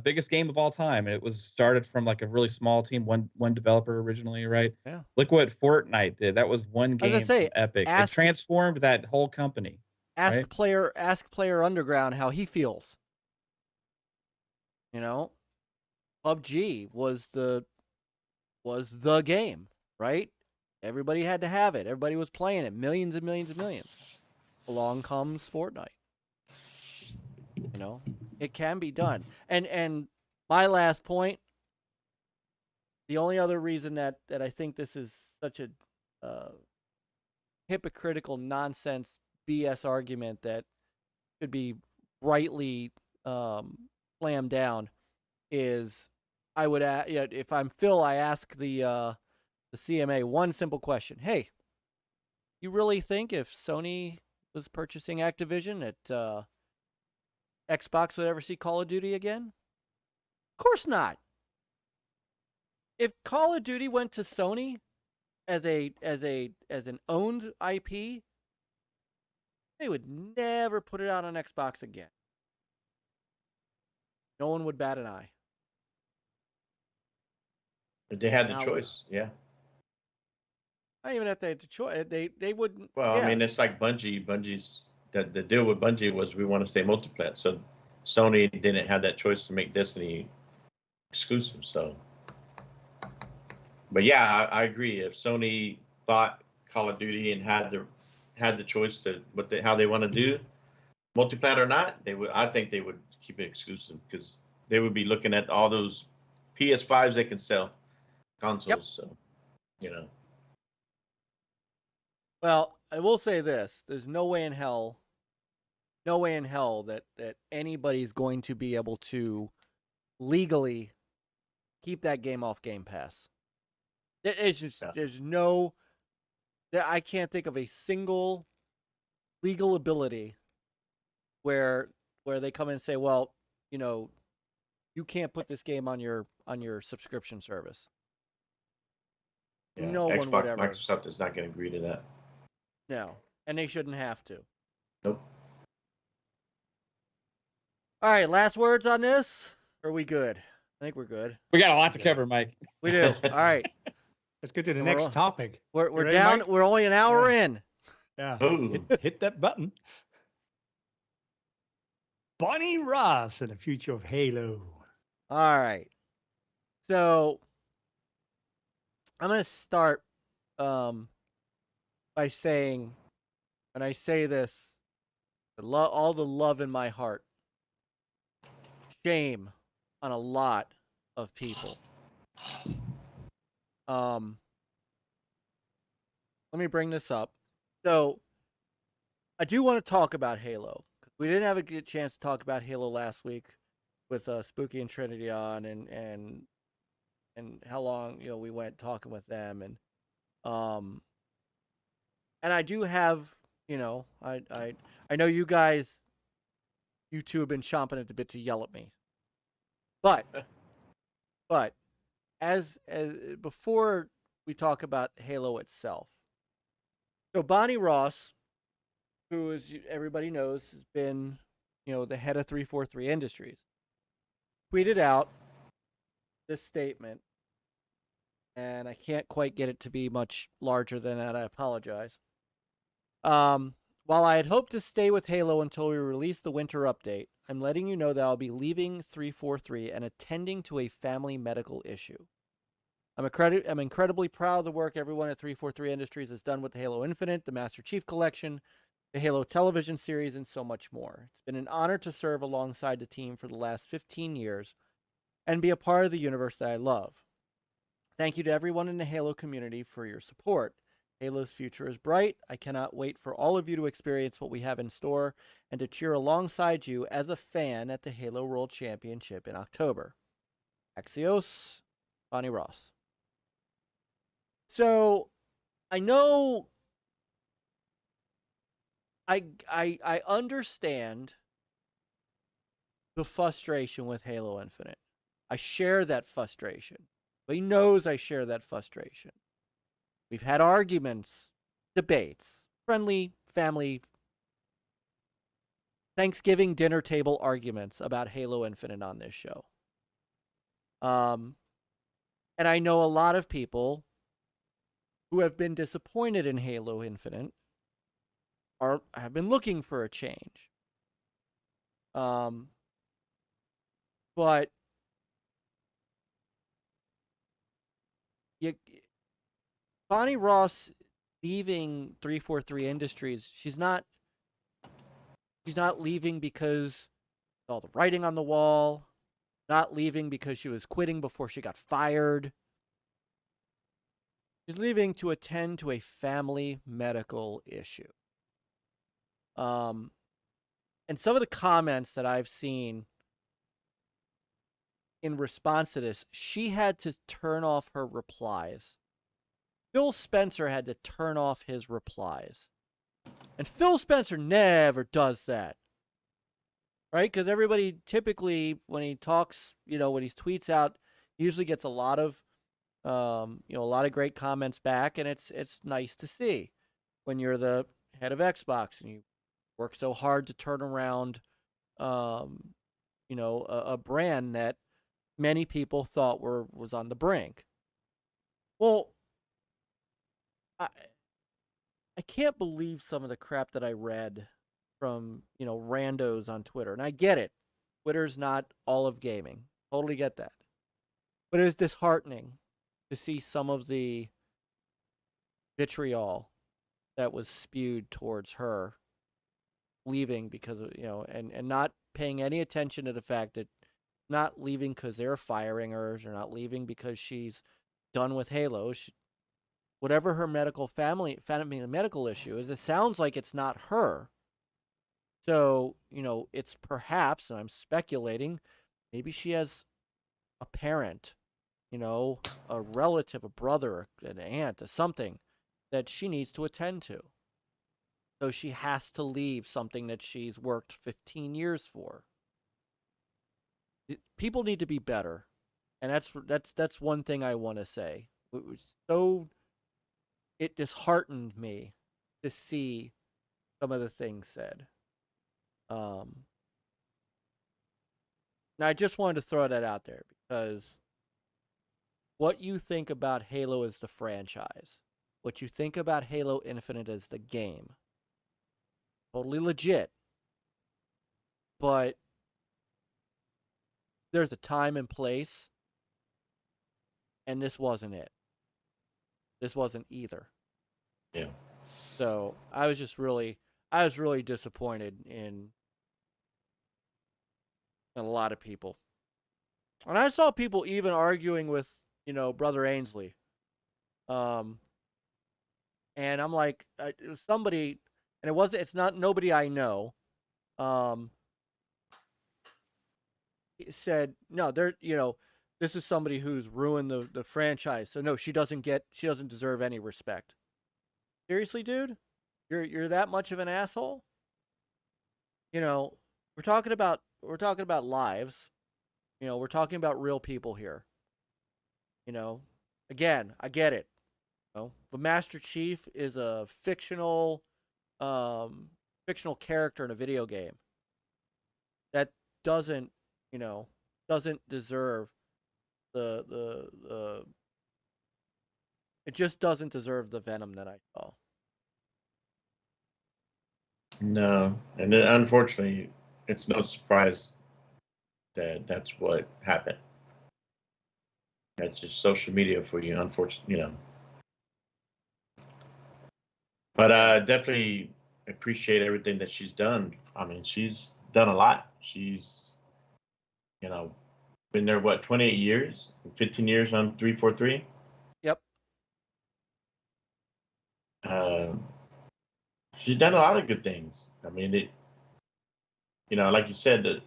biggest game of all time, and it was started from like a really small team, one developer originally, right? Yeah. Look what Fortnite did. That was one I was gonna game say, from Epic. It ask- transformed that whole company. Ask right? player Underground how he feels. You know, PUBG was the game, right? Everybody had to have it. Everybody was playing it. Millions and millions and millions. Along comes Fortnite. You know, It can be done. And my last point, the only other reason that I think this is such a hypocritical nonsense BS argument that should be rightly slammed down is I would if I'm Phil, I ask the CMA one simple question. Hey, you really think if Sony was purchasing Activision that Xbox would ever see Call of Duty again? Of course not. If Call of Duty went to Sony as an owned IP, they would never put it out on Xbox again. No one would bat an eye. If they had the Now- choice, yeah. Not even if they had the choice. They wouldn't. Well, yeah. I mean, it's like Bungie. Bungie's the deal with Bungie was we want to stay multiplayer. So Sony didn't have that choice to make Destiny exclusive. So, but yeah, I agree. If Sony bought Call of Duty and had the choice to how they want to do multiplayer or not, they would. I think they would keep it exclusive because they would be looking at all those PS5s they can sell consoles. Yep. So, you know. Well, I will say this: there's no way in hell that anybody's going to be able to legally keep that game off Game Pass. It's just there's no. I can't think of a single legal ability where they come in and say, well, you know, you can't put this game on your subscription service. Yeah, No one Xbox, would ever. Microsoft is not going to agree to that. No, and they shouldn't have to. Nope. All right, last words on this? Or are we good? I think we're good. We got a lot to cover, Mike. We do. All right. Let's go to the We're next on. topic. We're ready, down. Mike? We're only an hour in. Yeah. Ooh. Hit that button. Bonnie Ross and the future of Halo. All right. So I'm going to start by saying, when I say this, all the love in my heart, shame on a lot of people. Let me bring this up. So I do want to talk about Halo. We didn't have a good chance to talk about Halo last week with Spooky and Trinity on, and how long we went talking with them, and I do have I know you guys, you two have been chomping at the bit to yell at me, but as before we talk about Halo itself, so Bonnie Ross, who, as everybody knows, has been, the head of 343 Industries, tweeted out this statement, and I can't quite get it to be much larger than that. I apologize. While I had hoped to stay with Halo until we release the winter update, I'm letting you know that I'll be leaving 343 and attending to a family medical issue. I'm incredibly proud of the work everyone at 343 Industries has done with the Halo Infinite, the Master Chief Collection, the Halo television series, and so much more. It's been an honor to serve alongside the team for the last 15 years and be a part of the universe that I love. Thank you to everyone in the Halo community for your support. Halo's future is bright. I cannot wait for all of you to experience what we have in store and to cheer alongside you as a fan at the Halo World Championship in October. Axios, Bonnie Ross. So, I know I understand the frustration with Halo Infinite. I share that frustration. But he knows I share that frustration. We've had arguments, debates, friendly family Thanksgiving dinner table arguments about Halo Infinite on this show. And I know a lot of people who have been disappointed in Halo Infinite have been looking for a change. But Bonnie Ross leaving 343 Industries, she's not leaving because all the writing on the wall, not leaving because she was quitting before she got fired. She's leaving to attend to a family medical issue. And some of the comments that I've seen in response to this, she had to turn off her replies. Phil Spencer had to turn off his replies. And Phil Spencer never does that. Right? Because everybody typically, when he talks, when he tweets out, usually gets a lot of, a lot of great comments back. And it's nice to see when you're the head of Xbox and you work so hard to turn around, a brand that many people thought was on the brink. Well, I can't believe some of the crap that I read from, randos on Twitter. And I get it. Twitter's not all of gaming. Totally get that. But it was disheartening to see some of the vitriol that was spewed towards her leaving because of, and not paying any attention to the fact that not leaving because they're firing her, or not leaving because she's done with Halo. Whatever her family medical issue is, it sounds like it's not her. So, it's perhaps, and I'm speculating, maybe she has a parent, a relative, a brother, an aunt, or something that she needs to attend to. So she has to leave something that she's worked 15 years for. People need to be better. And that's one thing I want to say. It disheartened me to see some of the things said. Now I just wanted to throw that out there because what you think about Halo as the franchise, what you think about Halo Infinite as the game, totally legit. But there's a time and place, and this wasn't it. This wasn't either. Yeah. So I was really disappointed in a lot of people. And I saw people even arguing with, Brother Ainsley. And I'm like, it was somebody, and it's not nobody I know. He said, no, this is somebody who's ruined the franchise. So no, she doesn't deserve any respect. Seriously, dude? You're that much of an asshole? We're talking about lives. We're talking about real people here. Again, I get it. The Master Chief is a fictional character in a video game. That doesn't deserve the it just doesn't deserve the venom that I saw. No, and unfortunately, it's no surprise that that's what happened. That's just social media for you, unfortunately, But I definitely appreciate everything that she's done. I mean, she's done a lot. She's, been there, 28 years, 15 years on 343? Yep. She's done a lot of good things. I mean, like you said, that,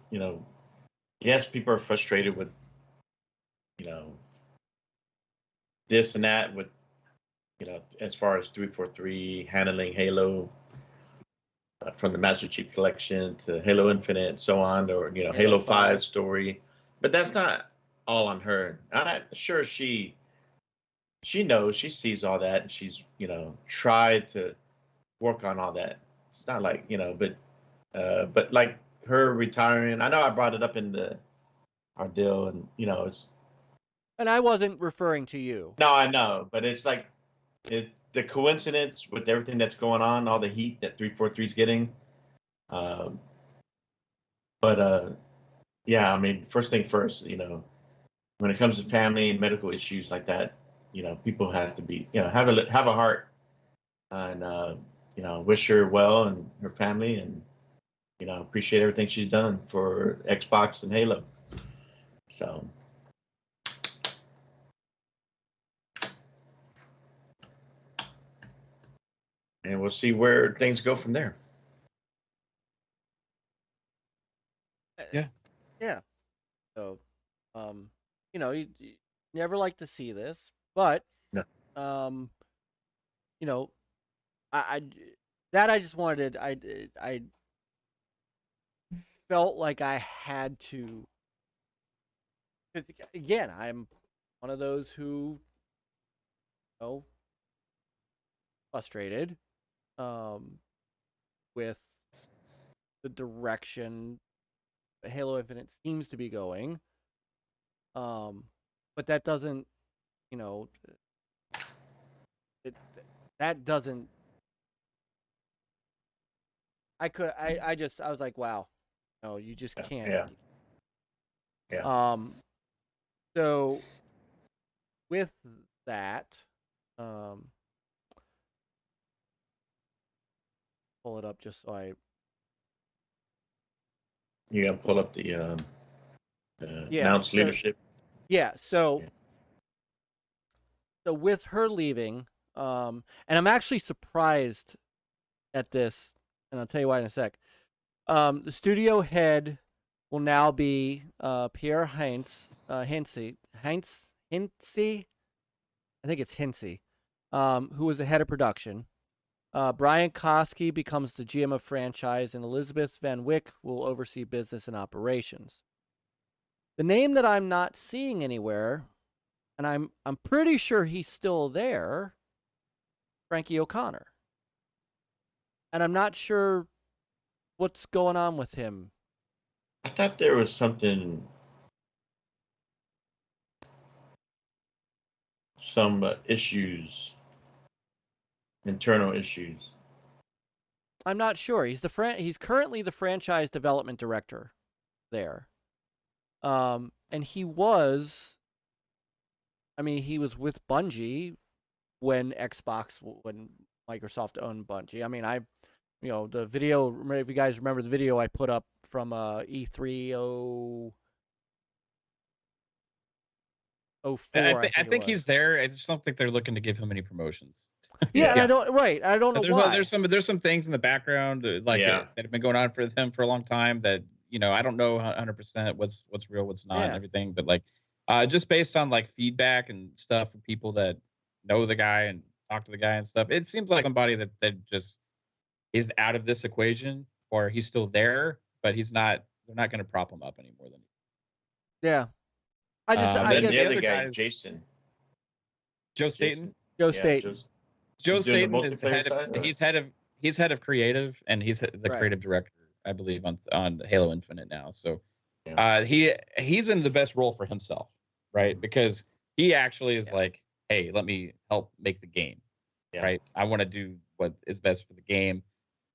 yes, people are frustrated with, this and that with, as far as 343 handling Halo from the Master Chief Collection to Halo Infinite and so on, or, Halo 5 story. But that's not all on her. I'm sure she knows, she sees all that, and she's, tried to work on all that. It's not like, but like her retiring, I know I brought it up in our deal, and, it's. And I wasn't referring to you. No, I know, but it's like the coincidence with everything that's going on, all the heat that 343 is getting. Yeah, I mean, first thing first, when it comes to family and medical issues like that, people have to be, have a heart, and wish her well and her family, and you know, appreciate everything she's done for Xbox and Halo. So. And we'll see where things go from there. Yeah. Yeah. So, you know, you never like to see this, but, No. You know, I just wanted, I felt like I had to, because again, I'm one of those who, you know, frustrated, with the direction Halo Infinite seems to be going. But that doesn't, you know, that doesn't. I was like, wow, no, you just can't. Yeah. Yeah. So with that, pull it up just so I. You gotta pull up the announced so, leadership. Yeah. So with her leaving, and I'm actually surprised at this, and I'll tell you why in a sec. The studio head will now be Pierre Heinze. I think it's Heinze, who was the head of production. Bryant Koski becomes the GM of franchise, and Elizabeth Van Wyck will oversee business and operations. The name that I'm not seeing anywhere, and I'm pretty sure he's still there, Frankie O'Connor. And I'm not sure what's going on with him. I thought there was something, some issues, internal issues. I'm not sure. He's currently the franchise development director there. And he was with Bungie when Microsoft owned Bungie. I mean, the video, if you guys remember the video I put up from E3 04. I think he's there. I just don't think they're looking to give him any promotions. Yeah, and I don't know why. There's some things in the background that have been going on for them for a long time that, you know, I don't know 100% what's real, what's not, and everything. But like, just based on like feedback and stuff from people that know the guy and talk to the guy and stuff, it seems like somebody that just is out of this equation, or he's still there, but he's not. They're not going to prop him up any more than. Yeah, I guess the other guy, Jason. Joe Staten. Joe Staten. Joe Staten is he's head of creative, and he's the creative director, I believe, on Halo Infinite now. So he's in the best role for himself, right? Because he actually is like, hey, let me help make the game, right? I want to do what is best for the game.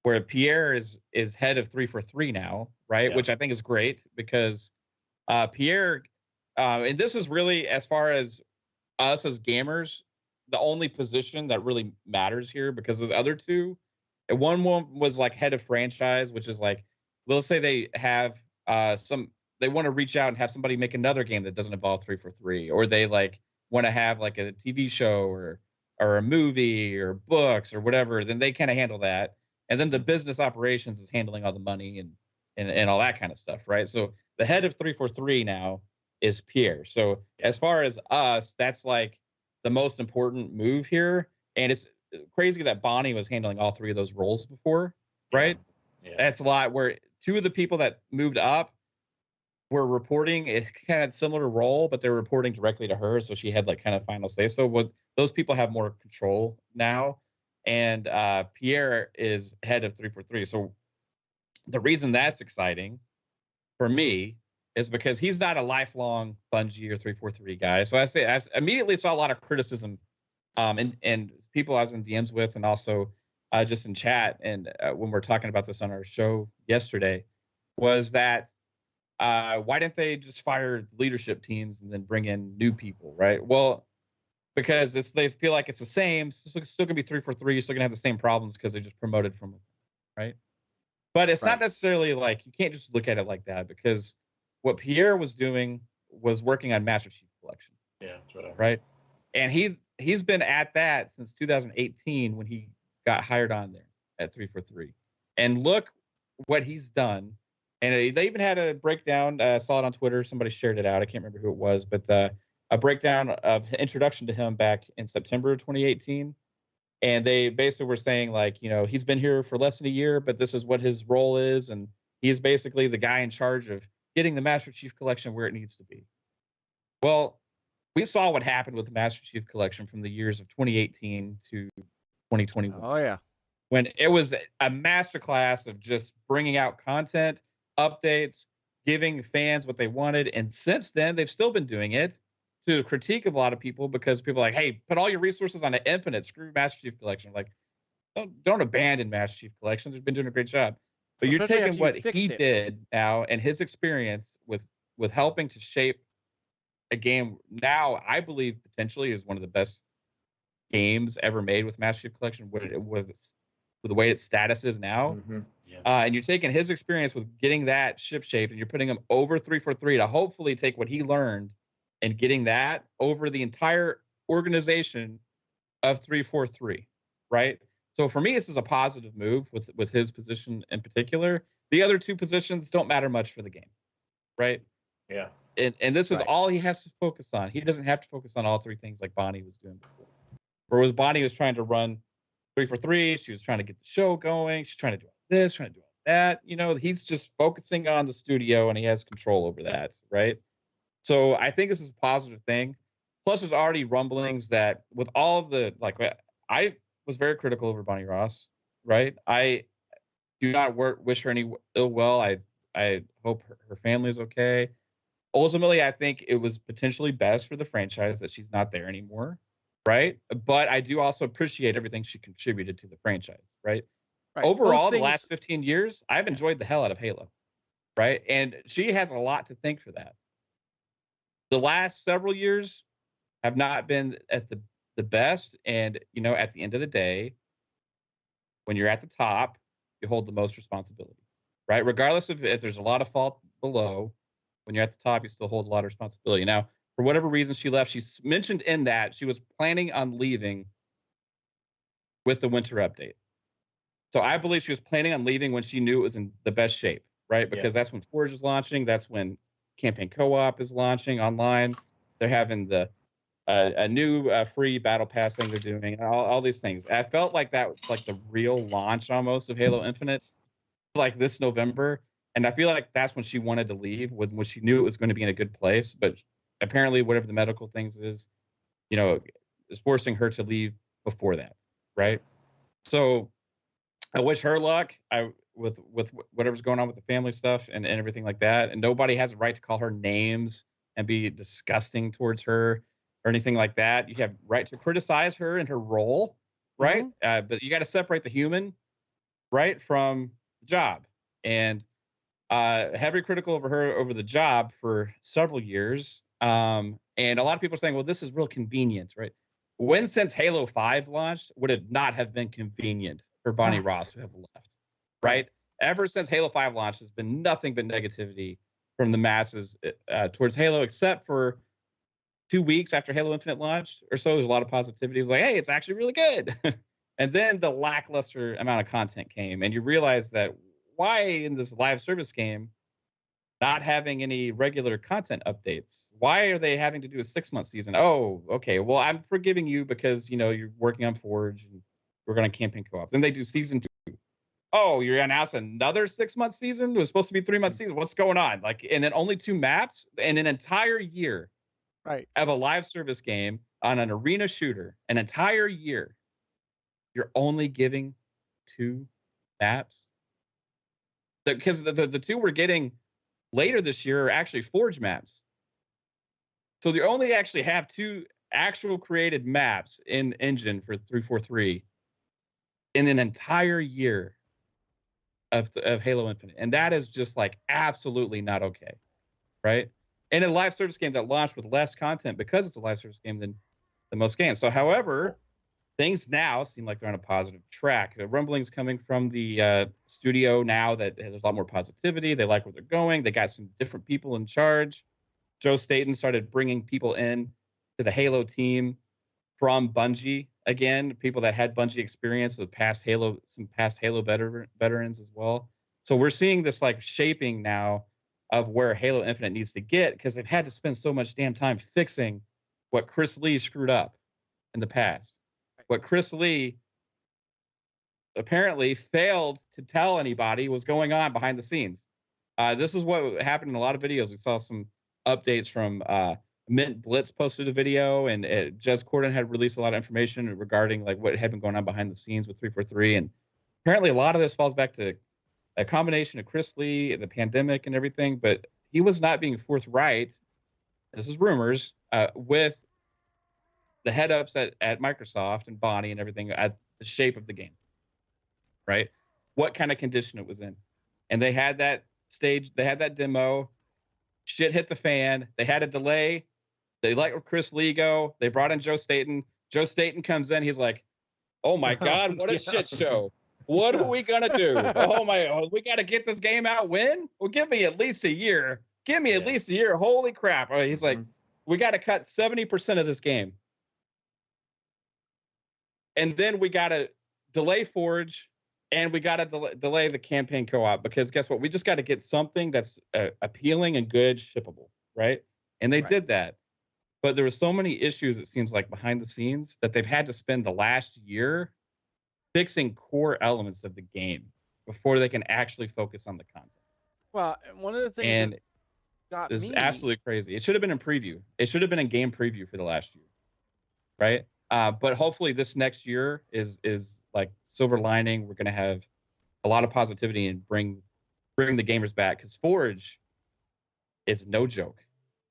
Where Pierre is head of 343 now, right? Which I think is great, because Pierre, and this is really, as far as us as gamers, the only position that really matters here, because the other two, one was like head of franchise, which is like, let's say they have they want to reach out and have somebody make another game that doesn't involve 343, or they like want to have like a TV show or a movie or books or whatever, then they kind of handle that. And then the business operations is handling all the money and all that kind of stuff, right? So the head of 343 now is Pierre. So as far as us, that's like the most important move here. And it's crazy that Bonnie was handling all three of those roles before, right? Yeah. That's a lot, where two of the people that moved up were reporting a kind of similar role, but they're reporting directly to her. So she had like kind of final say. So those people have more control now. And Pierre is head of 343. So the reason that's exciting for me is because he's not a lifelong Bungie or 343 guy. So I immediately saw a lot of criticism, and people I was in DMs with, and also just in chat, and when we're talking about this on our show yesterday, was that why didn't they just fire leadership teams and then bring in new people, right? Well, because they feel like it's the same. It's still gonna be 343. You're still gonna have the same problems because they just promoted from, right? But it's not Right. necessarily like, you can't just look at it like that, because what Pierre was doing was working on Master Chief Collection, Yeah, that's what I heard. right? And he's been at that since 2018 when he got hired on there at 343. And look what he's done. And they even had a breakdown. I saw it on Twitter. Somebody shared it out. I can't remember who it was, but a breakdown of introduction to him back in September of 2018. And they basically were saying, like, you know, he's been here for less than a year, but this is what his role is. And he's basically the guy in charge of getting the Master Chief Collection where it needs to be. Well, we saw what happened with the Master Chief Collection from the years of 2018 to 2021. Oh yeah. When it was a masterclass of just bringing out content, updates, giving fans what they wanted. And since then, they've still been doing it, to the critique of a lot of people, because people are like, hey, put all your resources on the Infinite, screw Master Chief Collection. Like, don't abandon Master Chief Collection. They've been doing a great job. But you're Especially taking after you what fixed he it. did now and his experience with helping to shape a game now, I believe potentially is one of the best games ever made with Master Chief Collection, with the way its status is now. Mm-hmm. Yeah. And you're taking his experience with getting that ship shape and you're putting him over 343 to hopefully take what he learned and getting that over the entire organization of 343, right? So for me, this is a positive move with his position in particular. The other two positions don't matter much for the game, right? Yeah. And this is Right. all he has to focus on. He doesn't have to focus on all three things like Bonnie was doing before. Whereas Bonnie was trying to run 343, she was trying to get the show going, she's trying to do all this, trying to do all that. You know, he's just focusing on the studio and he has control over that, right? So I think this is a positive thing. Plus, there's already rumblings that with all of the, like, I was very critical over Bonnie Ross, right? I do not wish her any ill will. I hope her family is okay. Ultimately, I think it was potentially best for the franchise that she's not there anymore, right? But I do also appreciate everything she contributed to the franchise, right? Right. Both Overall, the things- last 15 years, I've enjoyed the hell out of Halo, right? And she has a lot to thank for that. The last several years have not been at the best. And, you know, at the end of the day, when you're at the top, you hold the most responsibility, right? Regardless of if there's a lot of fault below, when you're at the top, you still hold a lot of responsibility. Now, for whatever reason she left, she's mentioned in that she was planning on leaving with the winter update. So I believe she was planning on leaving when she knew it was in the best shape, right? Because that's when Qeorge is launching. That's when campaign co-op is launching online. They're having the a new free battle pass thing they're doing, and all these things. I felt like that was like the real launch almost of Halo Infinite, like this November. And I feel like that's when she wanted to leave, when she knew it was going to be in a good place. But apparently, whatever the medical things is, you know, is forcing her to leave before that, right? So I wish her luck. With whatever's going on with the family stuff and everything like that. And nobody has a right to call her names and be disgusting towards her or anything like that. You have right to criticize her and her role, right? But you got to separate the human, right, from the job. And heavy critical over her over the job for several years. And a lot of people are saying, well, this is real convenient, right? When since Halo 5 launched would it not have been convenient for Bonnie Ross to have left, right? Ever since Halo 5 launched, there's been nothing but negativity from the masses towards Halo, except for 2 weeks after Halo Infinite launched or so. There's a lot of positivity. It was like, hey, it's actually really good. And then the lackluster amount of content came, and you realize that why in this live service game not having any regular content updates? Why are they having to do a 6-month season? Oh, okay. Well, I'm forgiving you because, you know, you're working on Forge and we're going to campaign co-op. Then they do season 2. Oh, you're announced another 6-month season? It was supposed to be 3-month season. What's going on? Like, and then only 2 maps and an entire year of a live service game on an arena shooter, an entire year. You're only giving 2 maps? Because the 2 we're getting later this year are actually Forge maps. So they only actually have 2 actual created maps in engine for 343 in an entire year of Halo Infinite. And that is just like absolutely not okay, right? And a live service game that launched with less content because it's a live service game than most games. So however, things now seem like they're on a positive track. The rumblings coming from the studio now that there's a lot more positivity. They like where they're going. They got some different people in charge. Joe Staten started bringing people in to the Halo team from Bungie again, people that had Bungie experience, some past Halo veterans as well. So we're seeing this like shaping now of where Halo Infinite needs to get, because they've had to spend so much damn time fixing what Chris Lee screwed up in the past. What Chris Lee apparently failed to tell anybody was going on behind the scenes. This is what happened in a lot of videos. We saw some updates from Mint Blitz posted a video, and Jez Corden had released a lot of information regarding like what had been going on behind the scenes with 343. And apparently a lot of this falls back to a combination of Chris Lee, the pandemic and everything, but he was not being forthright, this is rumors, with the head ups at Microsoft and Bonnie and everything at the shape of the game, right? What kind of condition it was in. And they had that stage, they had that demo, shit hit the fan, they had a delay, they let Chris Lee go, they brought in Joe Staten. Joe Staten comes in, he's like, oh my God, what a shit show. What are we gonna do? We gotta get this game out when? Well, give me at least a year. Give me at least a year. Holy crap. He's like, we gotta cut 70% of this game. And then we gotta delay Forge, and we gotta delay the campaign co-op, because guess what? We just gotta get something that's appealing and good, shippable, right? And they did that. But there were so many issues, it seems like, behind the scenes that they've had to spend the last year fixing core elements of the game before they can actually focus on the content. Well, one of the things And that got this is me absolutely crazy. It should have been in preview. It should have been in game preview for the last year, right? But hopefully this next year is like silver lining. We're going to have a lot of positivity and bring the gamers back, because Forge is no joke.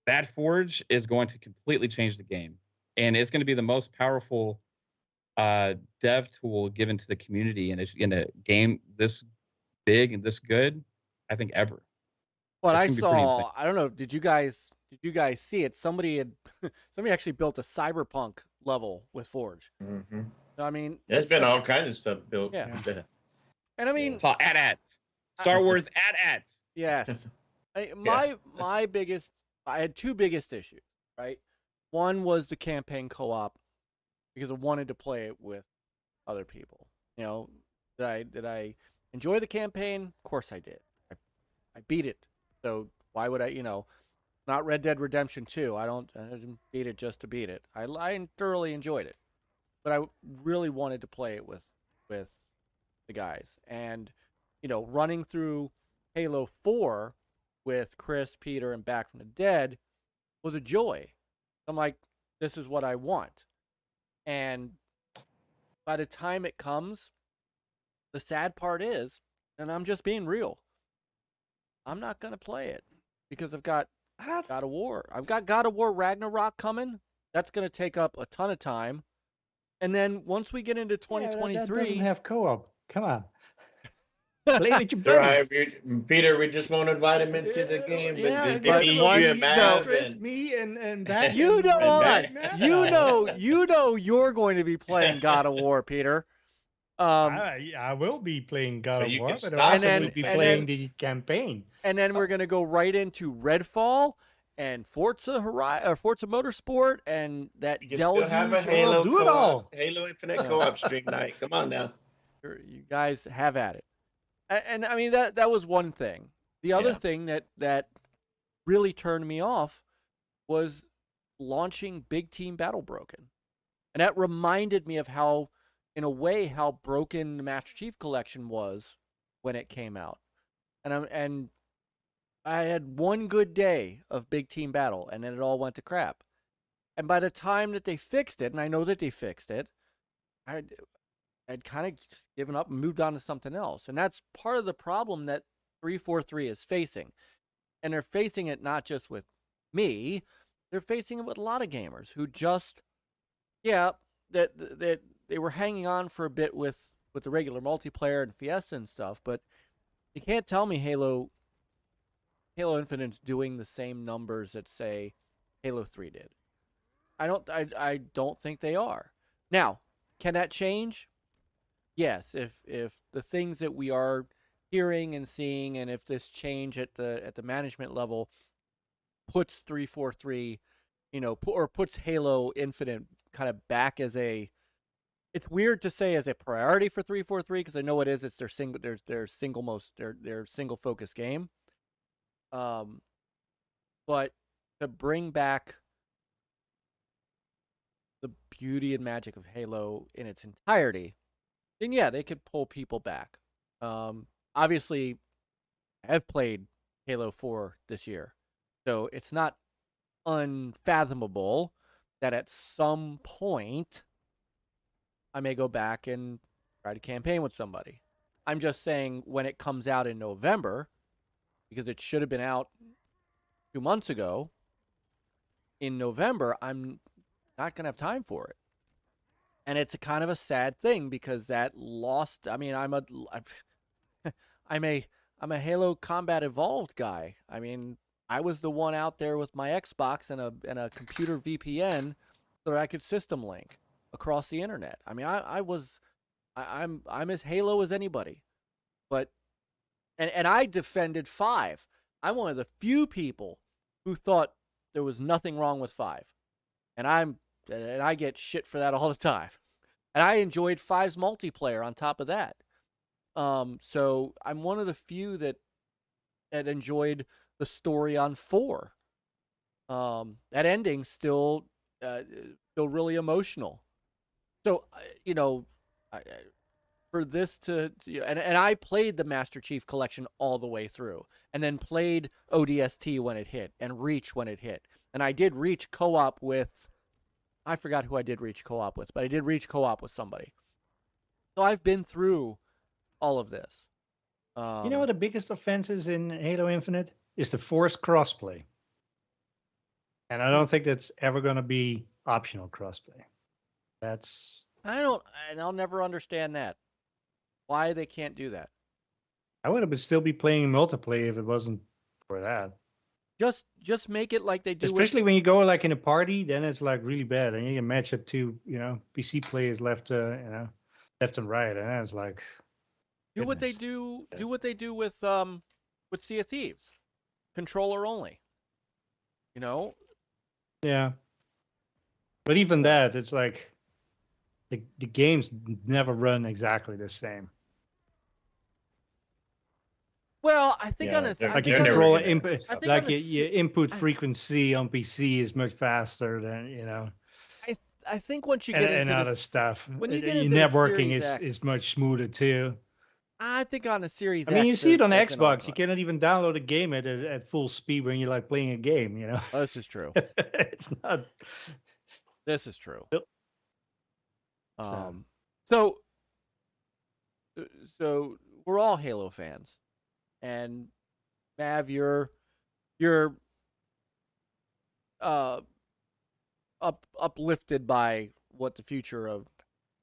That Forge is going to completely change the game, and it's going to be the most powerful dev tool given to the community in a game this big and this good, I think, ever. What I saw, I don't know, did you guys see it? Somebody actually built a cyberpunk level with Forge. Mm-hmm. I mean, there's been all kinds of stuff built. Yeah. And I mean, it's all ads. Star Wars ads. Yes. My biggest, I had two biggest issues, right? One was the campaign co-op, because I wanted to play it with other people. You know, did I enjoy the campaign? Of course I did. I beat it. So why would I, not Red Dead Redemption 2. I didn't beat it just to beat it. I thoroughly enjoyed it. But I really wanted to play it with the guys. And, running through Halo 4 with Chris, Peter, and Back from the Dead was a joy. I'm like, this is what I want. And by the time it comes, the sad part is, and I'm just being real, I'm not going to play it, because I've got God of War. I've got God of War Ragnarok coming. That's going to take up a ton of time. And then once we get into 2023... that doesn't have co-op. Come on. Play with your Right, buddies. Peter, we just won't invite him into the game. Yeah, But you and Matt me and that. You know what? Matt. You know you're going to be playing God of War, Peter. I will be playing God of you War, can but stop I also and will be then- playing the campaign. And then we're going to go right into Redfall and Forza Motorsport and that You can still have a deluge. Halo do it co-op, all. Halo Infinite co-op stream night. Come on now. You guys have at it. And I mean, that was one thing. The other thing that really turned me off was launching Big Team Battle Broken. And that reminded me of how, in a way, how broken the Master Chief Collection was when it came out. And I had one good day of Big Team Battle, and then it all went to crap. And by the time that they fixed it, and I know that they fixed it, I'd kind of given up and moved on to something else. And that's part of the problem that 343 is facing. And they're facing it not just with me, they're facing it with a lot of gamers who just, that they were hanging on for a bit with the regular multiplayer and Fiesta and stuff, but you can't tell me Halo Infinite's doing the same numbers that, say, Halo 3 did. I don't think they are. Now, can that change? Yes, if the things that we are hearing and seeing, and if this change at the management level puts 343, or puts Halo Infinite kind of back as a, it's weird to say as a priority for 343 because I know it is. It's their single focus game. But to bring back the beauty and magic of Halo in its entirety, then yeah, they could pull people back. Obviously, I've played Halo 4 this year, so it's not unfathomable that at some point I may go back and try to campaign with somebody. I'm just saying when it comes out in November, because it should have been out 2 months ago, in November, I'm not going to have time for it. And it's a kind of a sad thing because that lost. I mean, I'm a Halo Combat Evolved guy. I mean, I was the one out there with my Xbox and a computer VPN so that I could system link across the internet. I mean, I'm as Halo as anybody. But and I defended 5. I'm one of the few people who thought there was nothing wrong with 5. And I get shit for that all the time. And I enjoyed 5's multiplayer on top of that. So I'm one of the few that enjoyed the story on 4. That ending still really emotional. So for this to and I played the Master Chief Collection all the way through, and then played ODST when it hit, and Reach when it hit, and I did Reach co-op with. I forgot who I did Reach co-op with, but I did Reach co-op with somebody. So I've been through all of this. You know what the biggest offense is in Halo Infinite? Is the forced crossplay. And I don't think that's ever going to be optional crossplay. I'll never understand that. Why they can't do that. I would still be playing multiplayer if it wasn't for that. Just make it like they do. Especially when you go like in a party, then it's like really bad, and you can match up to PC players left and right, and then it's like do what they do. Do what they do with Sea of Thieves, controller only. Yeah. But even that, it's like the games never run exactly the same. Well, I think Yeah, on a they're- Like they're you never control gonna- input, I think like on a your input frequency on PC is much faster than I think once you get and into other this, stuff. when you get Your into the networking Series is X, much smoother too. I think on a Series I mean, you X, see it on that's an Xbox. You argument. cannot even download a game at full speed when you're like playing a game. Oh, this is true. It's not. This is true. So- So we're all Halo fans, and Mav, you're uplifted by what the future of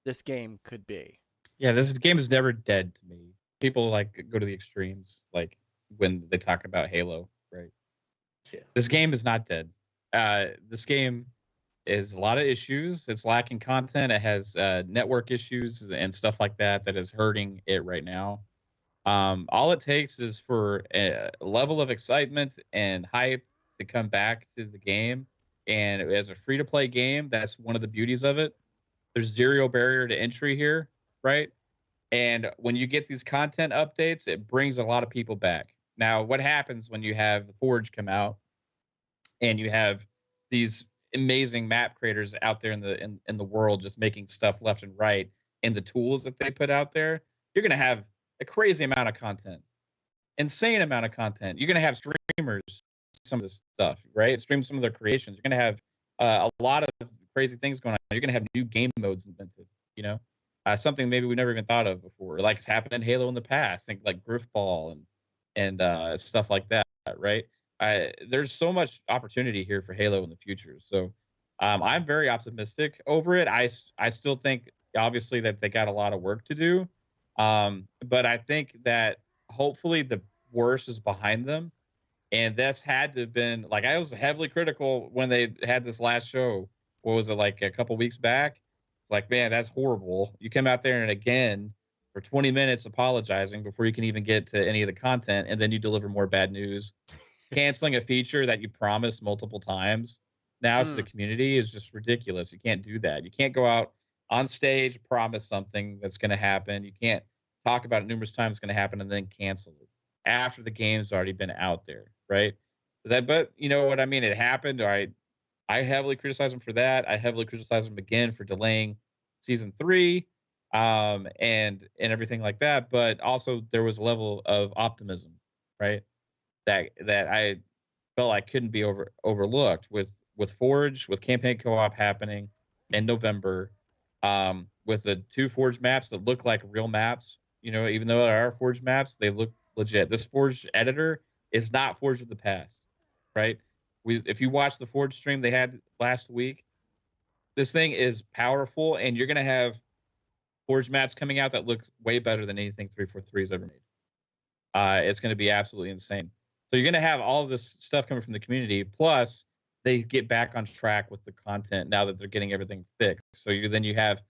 this game could be. Yeah, this game is never dead to me. People like go to the extremes, like when they talk about Halo, right? Yeah. This game is not dead. This game is a lot of issues. It's lacking content. It has network issues and stuff like that is hurting it right now. All it takes is for a level of excitement and hype to come back to the game. And as a free-to-play game, that's one of the beauties of it. There's zero barrier to entry here, right? And when you get these content updates, it brings a lot of people back. Now, what happens when you have the Forge come out and you have these amazing map creators out there in the world just making stuff left and right, and the tools that they put out there, you're going to have a crazy amount of content, insane amount of content. You're going to have streamers, some of this stuff, right? Stream some of their creations. You're going to have a lot of crazy things going on. You're going to have new game modes invented, something maybe we never even thought of before. Like it's happened in Halo in the past. Think like Griffball and stuff like that, right? There's so much opportunity here for Halo in the future. So I'm very optimistic over it. I still think obviously that they got a lot of work to do. But I think that hopefully the worst is behind them. And that's had to have been I was heavily critical when they had this last show. What was it, like a couple weeks back? It's like, man, that's horrible. You come out there and again for 20 minutes apologizing before you can even get to any of the content, and then you deliver more bad news. Canceling a feature that you promised multiple times now to the community is just ridiculous. You can't do that. You can't go out on stage, promise something that's going to happen. You can't talk about it numerous times it's going to happen and then cancel it after the game's already been out there, right? But you know what I mean? It happened. I heavily criticize him for that. I heavily criticize him again for delaying season 3, and everything like that. But also there was a level of optimism, right? That I felt like couldn't be overlooked with Forge, with campaign co-op happening in November, with the 2 Forge maps that look like real maps. You know, even though there are Forge maps, they look legit. This Forge editor is not Forge of the past, right? If you watch the Forge stream they had last week, this thing is powerful, and you're gonna have Forge maps coming out that look way better than anything 343's ever made. It's gonna be absolutely insane. So you're gonna have all of this stuff coming from the community. Plus, they get back on track with the content now that they're getting everything fixed. So you have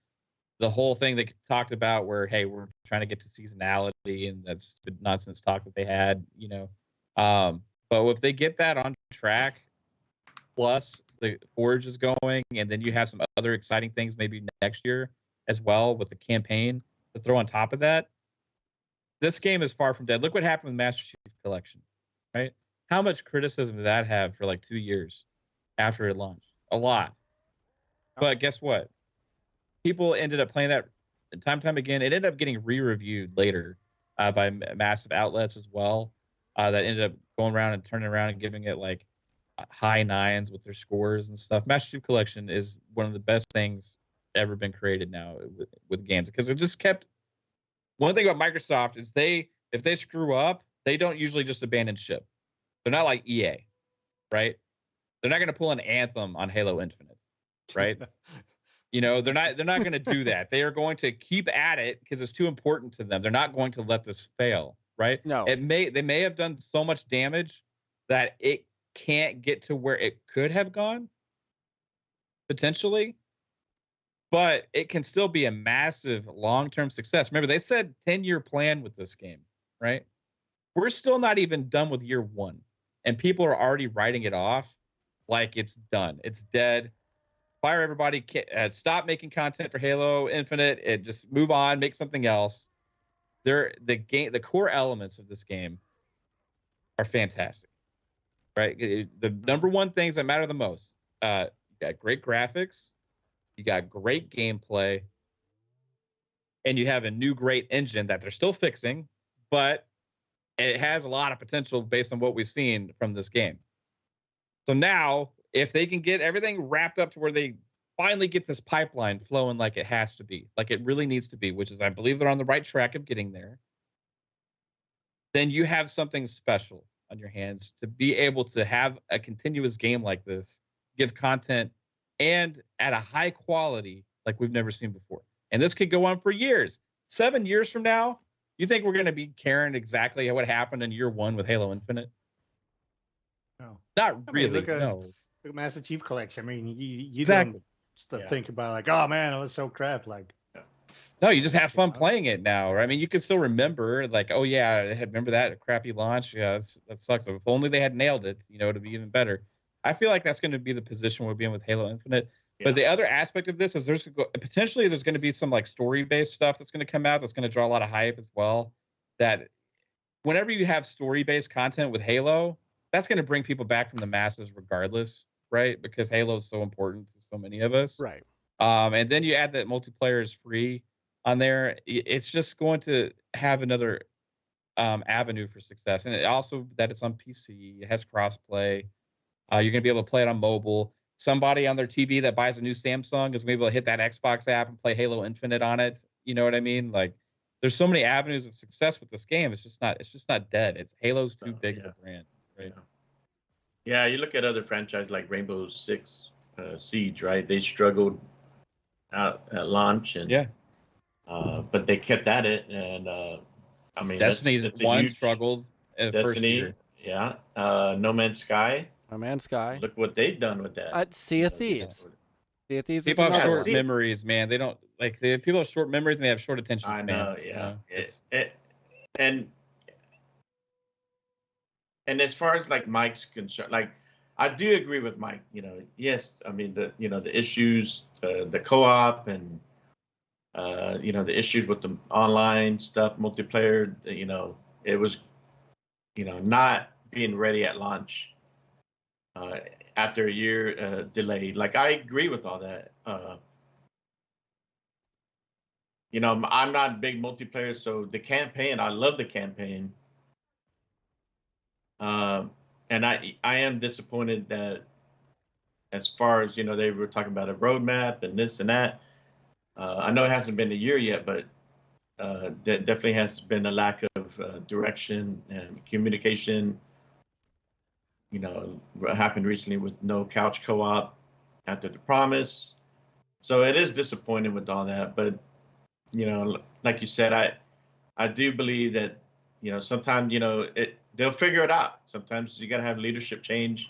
the whole thing they talked about where, hey, we're trying to get to seasonality, and that's the nonsense talk that they had, you know. But if they get that on track, plus the Forge is going, and then you have some other exciting things maybe next year as well with the campaign to throw on top of that, this game is far from dead. Look what happened with Master Chief Collection, right? How much criticism did that have for like 2 years after it launched? A lot. But guess what? People ended up playing that time and time again. It ended up getting re-reviewed later by massive outlets as well, that ended up going around and turning around and giving it like high 9s with their scores and stuff. Master Chief Collection is one of the best things ever been created now with games, because it just kept. One thing about Microsoft is if they screw up, they don't usually just abandon ship. They're not like EA, right? They're not going to pull an Anthem on Halo Infinite, right? You know, they're not going to do that. They are going to keep at it because it's too important to them. They're not going to let this fail, right? No. They may have done so much damage that it can't get to where it could have gone, potentially, but it can still be a massive long-term success. Remember, they said 10-year plan with this game, right? We're still not even done with year 1, and people are already writing it off like it's done. It's dead. Fire everybody. Stop making content for Halo Infinite. And just move on. Make something else. The core elements of this game are fantastic, right? The number one things that matter the most. You got great graphics. You got great gameplay, and you have a new great engine that they're still fixing, but it has a lot of potential based on what we've seen from this game. So now, if they can get everything wrapped up to where they finally get this pipeline flowing like it has to be, like it really needs to be, which is, I believe they're on the right track of getting there, then you have something special on your hands to be able to have a continuous game like this, give content, and at a high quality like we've never seen before. And this could go on for years. 7 years from now, you think we're going to be caring exactly what happened in year 1 with Halo Infinite? No. Not really. Look at no. Master Chief Collection. I mean, you Exactly. don't think about like, oh man, it was so crap. Like, no, you just have fun playing it now. Right? I mean, you can still remember, like, oh yeah, remember that crappy launch? Yeah, that sucks. If only they had nailed it, you know, it'd be even better. I feel like that's going to be the position we'll be in with Halo Infinite. Yeah. But the other aspect of this is there's potentially going to be some like story-based stuff that's going to come out that's going to draw a lot of hype as well. That whenever you have story-based content with Halo, that's going to bring people back from the masses regardless, right? Because Halo is so important to so many of us. Right. And then you add that multiplayer is free on there. It's just going to have another avenue for success. And it also that it's on PC. It has crossplay. You're going to be able to play it on mobile. Somebody on their TV that buys a new Samsung is going to be able to hit that Xbox app and play Halo Infinite on it. You know what I mean? Like, there's so many avenues of success with this game. It's just not dead. It's Halo's too big of a brand, right? Yeah, you look at other franchises like Rainbow Six Siege, right? They struggled out at launch, and but they kept at it. And I mean, Destiny's one struggles first year. Yeah, No Man's Sky. No Man's Sky. Look what they've done with that. Sea of Thieves. Sea of Thieves is People have another short one. memories, man. They don't like people have short memories and they have short attention I spans. know, You yeah. know? And as far as like Mike's concerned, like I do agree with Myke. You know, yes, I mean the issues, the co-op, and the issues with the online stuff, multiplayer. You know, it was not being ready at launch after a year delay. Like I agree with all that. I'm not a big multiplayer, so the campaign, I love the campaign. And I am disappointed that as far as, they were talking about a roadmap and this and that. I know it hasn't been a year yet, but there definitely has been a lack of direction and communication. What happened recently with no couch co-op after the promise. So it is disappointing with all that, but like you said, I do believe that sometimes they'll figure it out. Sometimes you got to have leadership change,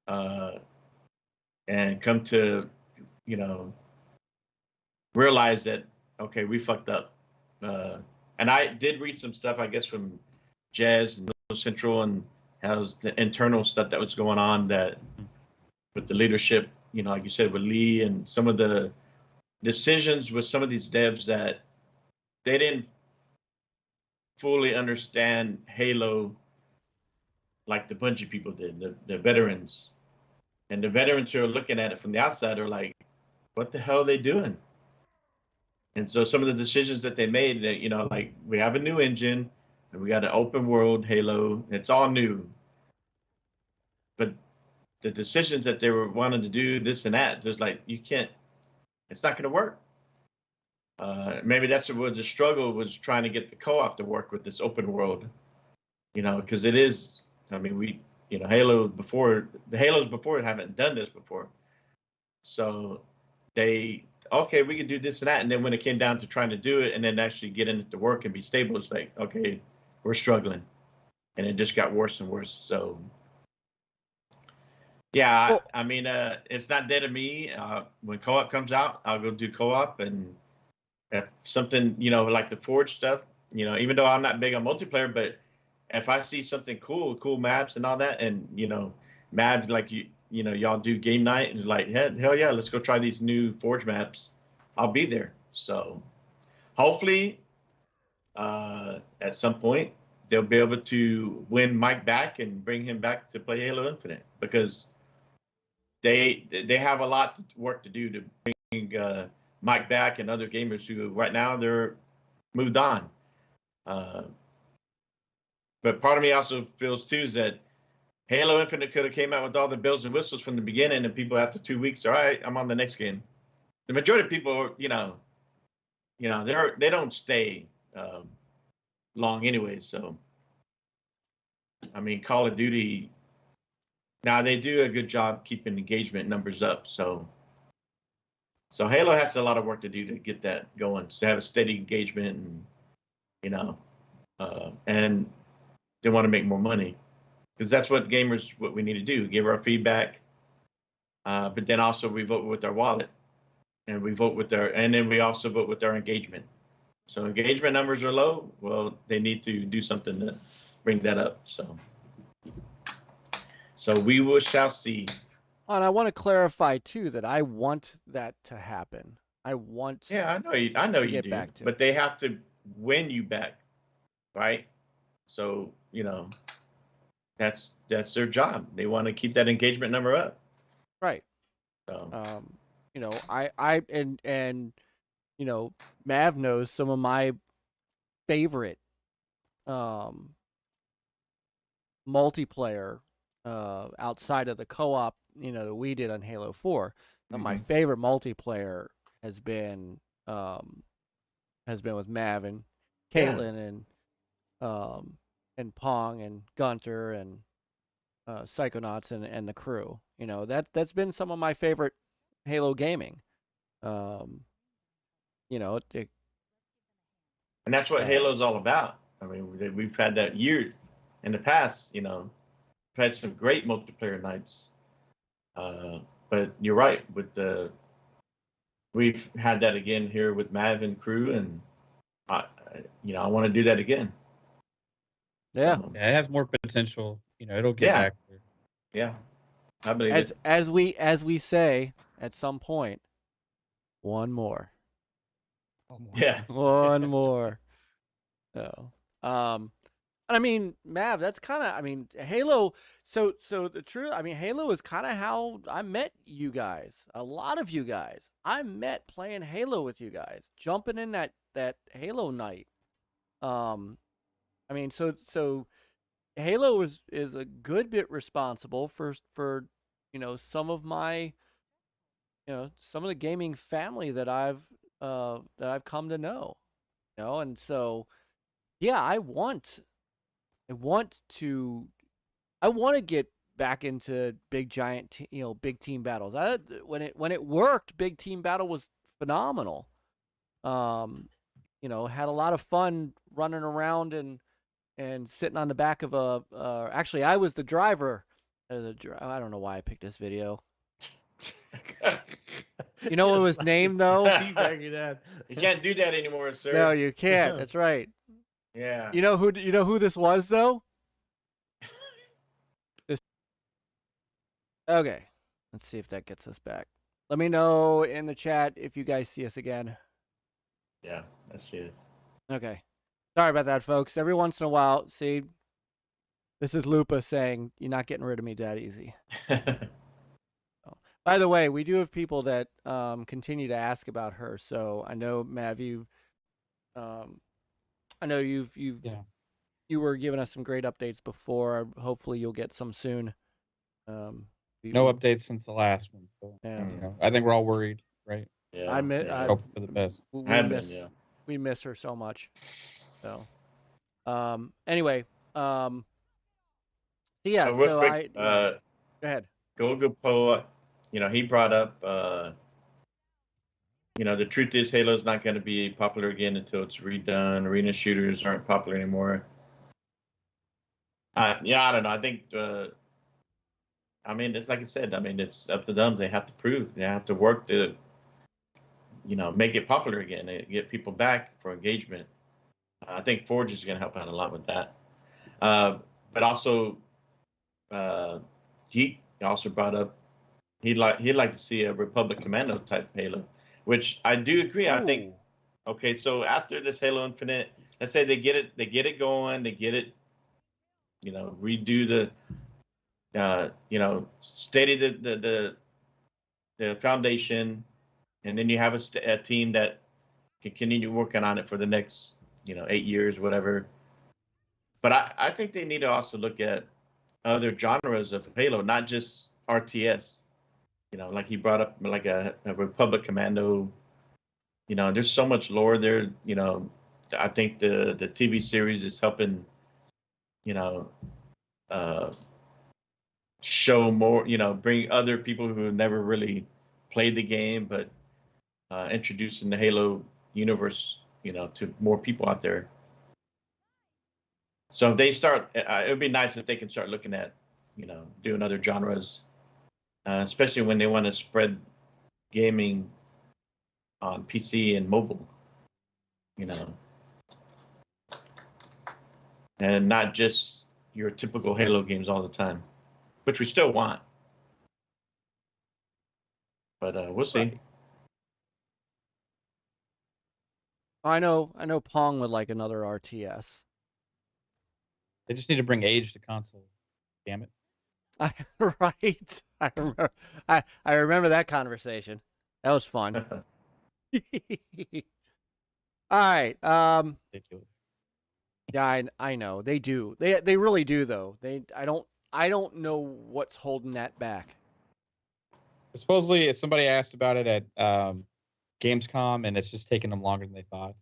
and come to realize that okay, we fucked up. And I did read some stuff, I guess, from Jazz and Middle Central, and how's the internal stuff that was going on that with the leadership, like you said, with Lee and some of the decisions with some of these devs that they didn't fully understand Halo like the Bungie people did, the veterans. And the veterans who are looking at it from the outside are like, what the hell are they doing? And so some of the decisions that they made, that, like we have a new engine and we got an open world Halo, it's all new. But the decisions that they were wanting to do this and that, just like, you can't, it's not going to work. Maybe that's what the struggle was, trying to get the co-op to work with this open world, because it is, I mean, Halo before, the Halos before haven't done this before. So okay, we can do this and that. And then when it came down to trying to do it and then actually getting it to work and be stable, it's like, okay, we're struggling. And it just got worse and worse. So, yeah, Well- I mean, it's not dead to me. When co-op comes out, I'll go do co-op. And if something, like the Forge stuff, even though I'm not big on multiplayer, but if I see something cool maps and all that, and, maps like y'all do game night, and like, hell yeah, let's go try these new Forge maps. I'll be there. So hopefully, at some point, they'll be able to win Myke back and bring him back to play Halo Infinite, because they have a lot of work to do to bring Myke back and other gamers who right now they're moved on. But part of me also feels too is that Halo Infinite could have came out with all the bells and whistles from the beginning, and people after 2 weeks, all right, I'm on the next game. The majority of people, they don't stay long anyway. So, I mean, Call of Duty, now they do a good job keeping engagement numbers up. So Halo has a lot of work to do to get that going, to have a steady engagement, and and they want to make more money, because that's what we need to do, give our feedback, but then also we vote with our wallet, and then we also vote with our engagement. So engagement numbers are low. Well, they need to do something to bring that up. So we shall see. And I want to clarify too that I want that to happen. I want. Yeah, I know you get do, back to. but they have to win you back, right? So that's their job. They want to keep that engagement number up. Right. So I and Mav knows some of my favorite multiplayer outside of the co-op that we did on Halo 4. My favorite multiplayer has been with Mav and Caitlin and Pong and Gunter and Psychonauts and the crew. That's been some of my favorite Halo gaming. And that's what Halo's all about. I mean, we've had that year in the past. We've had some great multiplayer nights. but you're right. We've had that again here with Mav and crew, and I want to do that again. Yeah. Yeah, it has more potential. It'll get Yeah. back there. Yeah, I believe it. As we say at some point, one more. Yeah. One more. Oh. And I mean, Mav, that's kind of, I mean, Halo. So the truth, I mean, Halo is kind of how I met you guys. A lot of you guys, I met playing Halo with you guys, jumping in that Halo night. I mean, so Halo is a good bit responsible for some of my, some of the gaming family that I've come to know, and so yeah, I want to get back into big giant big team battles. When it worked, big team battle was phenomenal. Had a lot of fun running around and sitting on the back of a actually I was the driver. I don't know why I picked this video. You know what it was named though? You can't do that anymore, sir. No, you can't. That's right. Yeah. You know who this was though? Okay. Let's see if that gets us back. Let me know in the chat if you guys see us again. Yeah, I see it. Okay. Sorry about that, folks. Every once in a while, see, this is Lupa saying, you're not getting rid of me that easy. By the way, we do have people that continue to ask about her. So I know, Mav, you were giving us some great updates before. Hopefully you'll get some soon. No updates since the last one. So, Yeah. I think we're all worried, right? Yeah. I hope for the best. We miss her so much. So, anyway, so yeah. Real quick, go ahead. GoGoPo, he brought up, the truth is Halo's not going to be popular again until it's redone. Arena shooters aren't popular anymore. I don't know. I think, I mean, it's like I said. I mean, it's up to them. They have to prove. They have to work to, make it popular again and get people back for engagement. I think Qeorge is going to help out a lot with that. But also, Geek also brought up he'd like to see a Republic Commando type Halo, which I do agree. I think okay, so after this Halo Infinite, let's say they get it going, they get it, redo the steady the foundation, and then you have a team that can continue working on it for the next 8 years, whatever. But I think they need to also look at other genres of Halo, not just RTS. Like he brought up, like a Republic Commando. There's so much lore there. I think the TV series is helping, show more, bring other people who have never really played the game, but introducing the Halo universe, to more people out there. So if they start, it would be nice if they can start looking at, doing other genres, especially when they want to spread gaming on PC and mobile, and not just your typical Halo games all the time, which we still want. But we'll see. Right. I know Pong would like another RTS. They just need to bring age to consoles. Damn it. Right. I remember that conversation. That was fun. All right. Ridiculous. Yeah, I know. They do. They really do though. I don't know what's holding that back. Supposedly, somebody asked about it at Gamescom, and it's just taking them longer than they thought.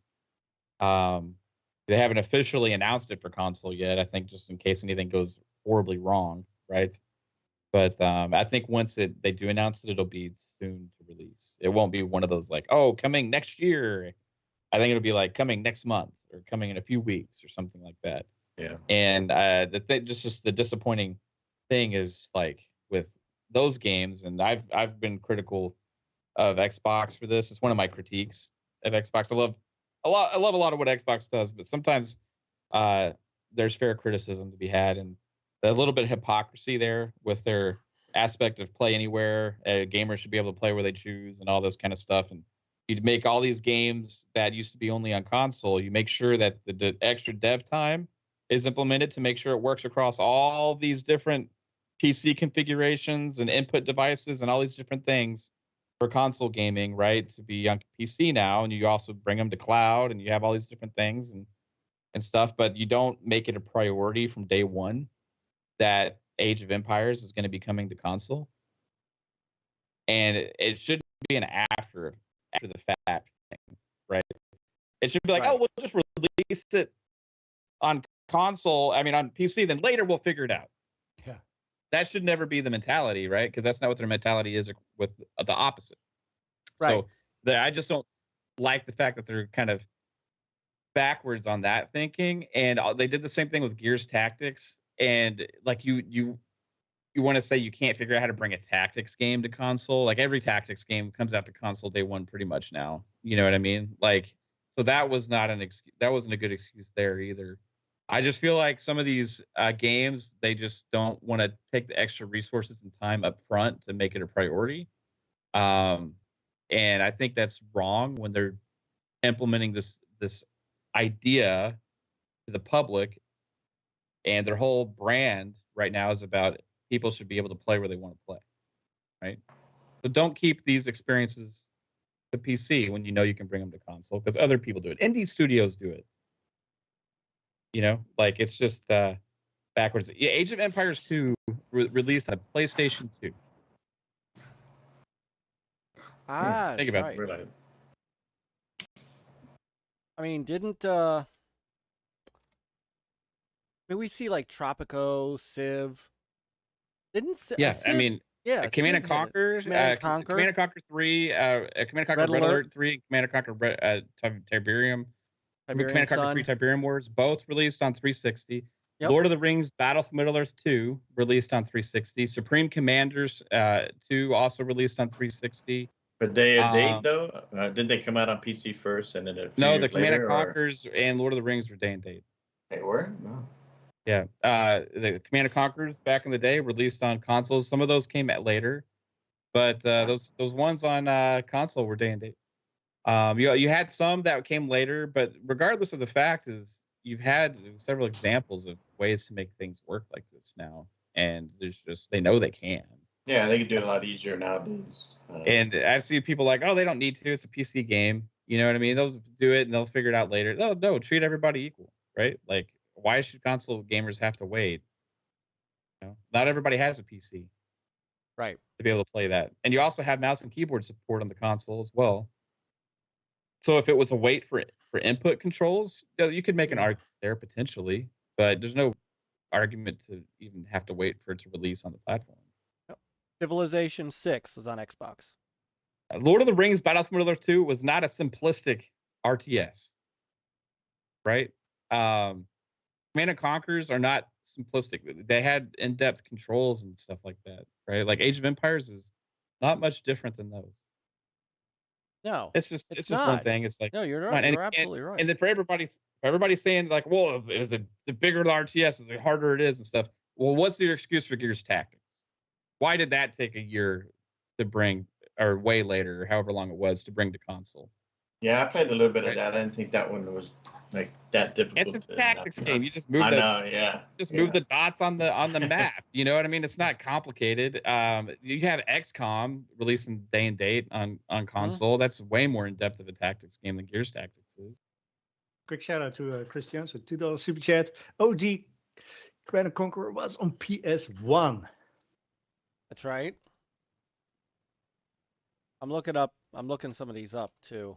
They haven't officially announced it for console yet. I think just in case anything goes horribly wrong, right? But I think once they do announce it, it'll be soon to release. It won't be one of those like, oh, coming next year. I think it'll be like coming next month or coming in a few weeks or something like that. Yeah. And just the disappointing thing is like with those games, and I've been critical of Xbox for this. It's one of my critiques of Xbox. I love a lot of what Xbox does, but sometimes there's fair criticism to be had, and a little bit of hypocrisy there with their aspect of play anywhere. Gamers should be able to play where they choose and all this kind of stuff. And you'd make all these games that used to be only on console. You make sure that the extra dev time is implemented to make sure it works across all these different PC configurations and input devices and all these different things for console gaming, right? To be on PC now, and you also bring them to cloud, and you have all these different things and stuff, but you don't make it a priority from day one that Age of Empires is going to be coming to console, and it shouldn't be an after the fact thing, right? It should be like, oh, we'll just release it on console. I mean, on PC, then later we'll figure it out. Yeah, that should never be the mentality, right? Because that's not what their mentality is with the opposite. Right. So I just don't like the fact that they're kind of backwards on that thinking. And they did the same thing with Gears Tactics. And like you want to say you can't figure out how to bring a tactics game to console. Like every tactics game comes out to console day one pretty much now. You know what I mean? Like, so that was not an excuse. That wasn't a good excuse there either. I just feel like some of these games, they just don't want to take the extra resources and time up front to make it a priority. And I think that's wrong when they're implementing this idea to the public, and their whole brand right now is about people should be able to play where they want to play, right? So don't keep these experiences to PC when you know you can bring them to console, because other people do it. Indie studios do it. You know, like it's just backwards. Yeah, Age of Empires 2 released on PlayStation 2. Think about right. Really. I mean, didn't we see like Tropico, Civ? Didn't Civ, yeah, Civ, I mean, yeah, Command and Civ had it. Conquer, Command and Conquer, Command and Conquer 3, Command and Conquer Red Alert 3, Command and Conquer Tiberium, Command and Conquer 3 Tiberium Wars, both released on 360. Yep. Lord of the Rings Battle for Middle-earth 2 released on 360. Supreme Commanders 2 also released on 360. But they a date though? Didn't they come out on PC first and then a few No, years the Command and later, Conquers and Lord of the Rings were day and date. They were? No. Yeah, the Command and Conquers back in the day released on consoles. Some of those came out later, but those ones on console were day and date. You had some that came later, but regardless of the fact is you've had several examples of ways to make things work like this now, and there's just they know they can. Yeah, they can do it a lot easier nowadays. And I see people like, oh, they don't need to. It's a PC game. You know what I mean? They'll do it and they'll figure it out later. No, treat everybody equal, right? Like, why should console gamers have to wait? You know, not everybody has a PC, right, to be able to play that. And you also have mouse and keyboard support on the console as well. So if it was a wait for input controls, you could make an argument there potentially, but there's no argument to even have to wait for it to release on the platform. Civilization 6 was on Xbox. Lord of the Rings Battle for Middle-earth 2 was not a simplistic RTS, right? Command and Conquers are not simplistic. They had in-depth controls and stuff like that, right? Like Age of Empires is not much different than those. No, it's just not one thing. It's like, no, you're right. You're absolutely right. And then for everybody saying like, well, the bigger the RTS, the harder it is and stuff. Well, what's your excuse for Gears Tactics? Why did that take a year to bring, or way later, or however long it was to bring to console? Yeah, I played a little bit of that. I didn't think that one was like that difficult. It's a tactics game. You just move move the dots on the map. You know what I mean? It's not complicated. You have XCOM releasing day and date on console. Mm-hmm. That's way more in depth of a tactics game than Gears Tactics is. Quick shout out to Christian, so $2 super chat. OG Command & Conquer was on PS1. That's right. I'm looking some of these up too.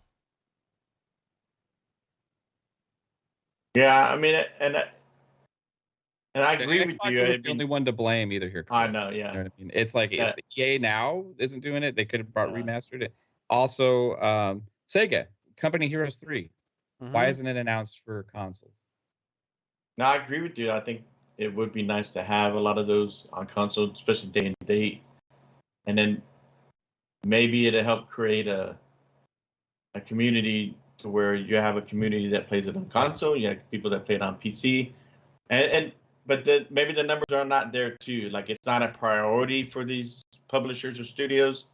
Yeah, I mean, and I agree with you. Isn't the only one to blame either here, Chris. I know, yeah. You know what I mean? It's like it's EA now isn't doing it. They could have brought remastered it. Also, Sega Company Heroes 3. Mm-hmm. Why isn't it announced for consoles? No, I agree with you. I think it would be nice to have a lot of those on console, especially day and date. and then maybe it'll help create a community to where you have a community that plays it on console, you have people that play it on PC, but maybe the numbers are not there too. Like it's not a priority for these publishers or studios,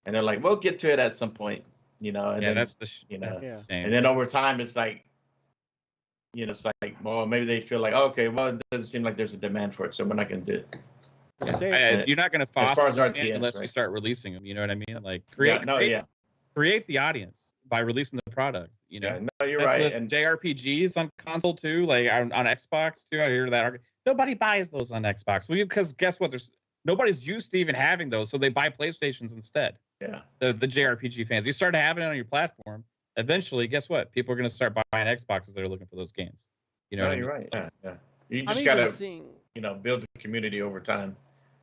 and they're like, we'll get to it at some point, you know. And Yeah, then, that's the you know, that's the shame. and then over time, it's like, you know, it's like, well, maybe they feel like, okay, well, it doesn't seem like there's a demand for it, so we're not going to do it. You're not going to As foster far as it RTS, unless you right? start releasing them. You know what I mean? Like Yeah, create the audience by releasing the product. You know, yeah, no, you're that's right. with And JRPGs on console too, like on Xbox too. I hear that argument. Nobody buys those on Xbox. Well, because guess what? Nobody's used to even having those, so they buy PlayStations instead. yeah, The JRPG fans, you start having it on your platform. Eventually, guess what? People are going to start buying Xboxes that are looking for those games. You know, no, what I you're mean? right. Yeah, yeah. You I'm just even gotta, seeing. you know, build a community over time.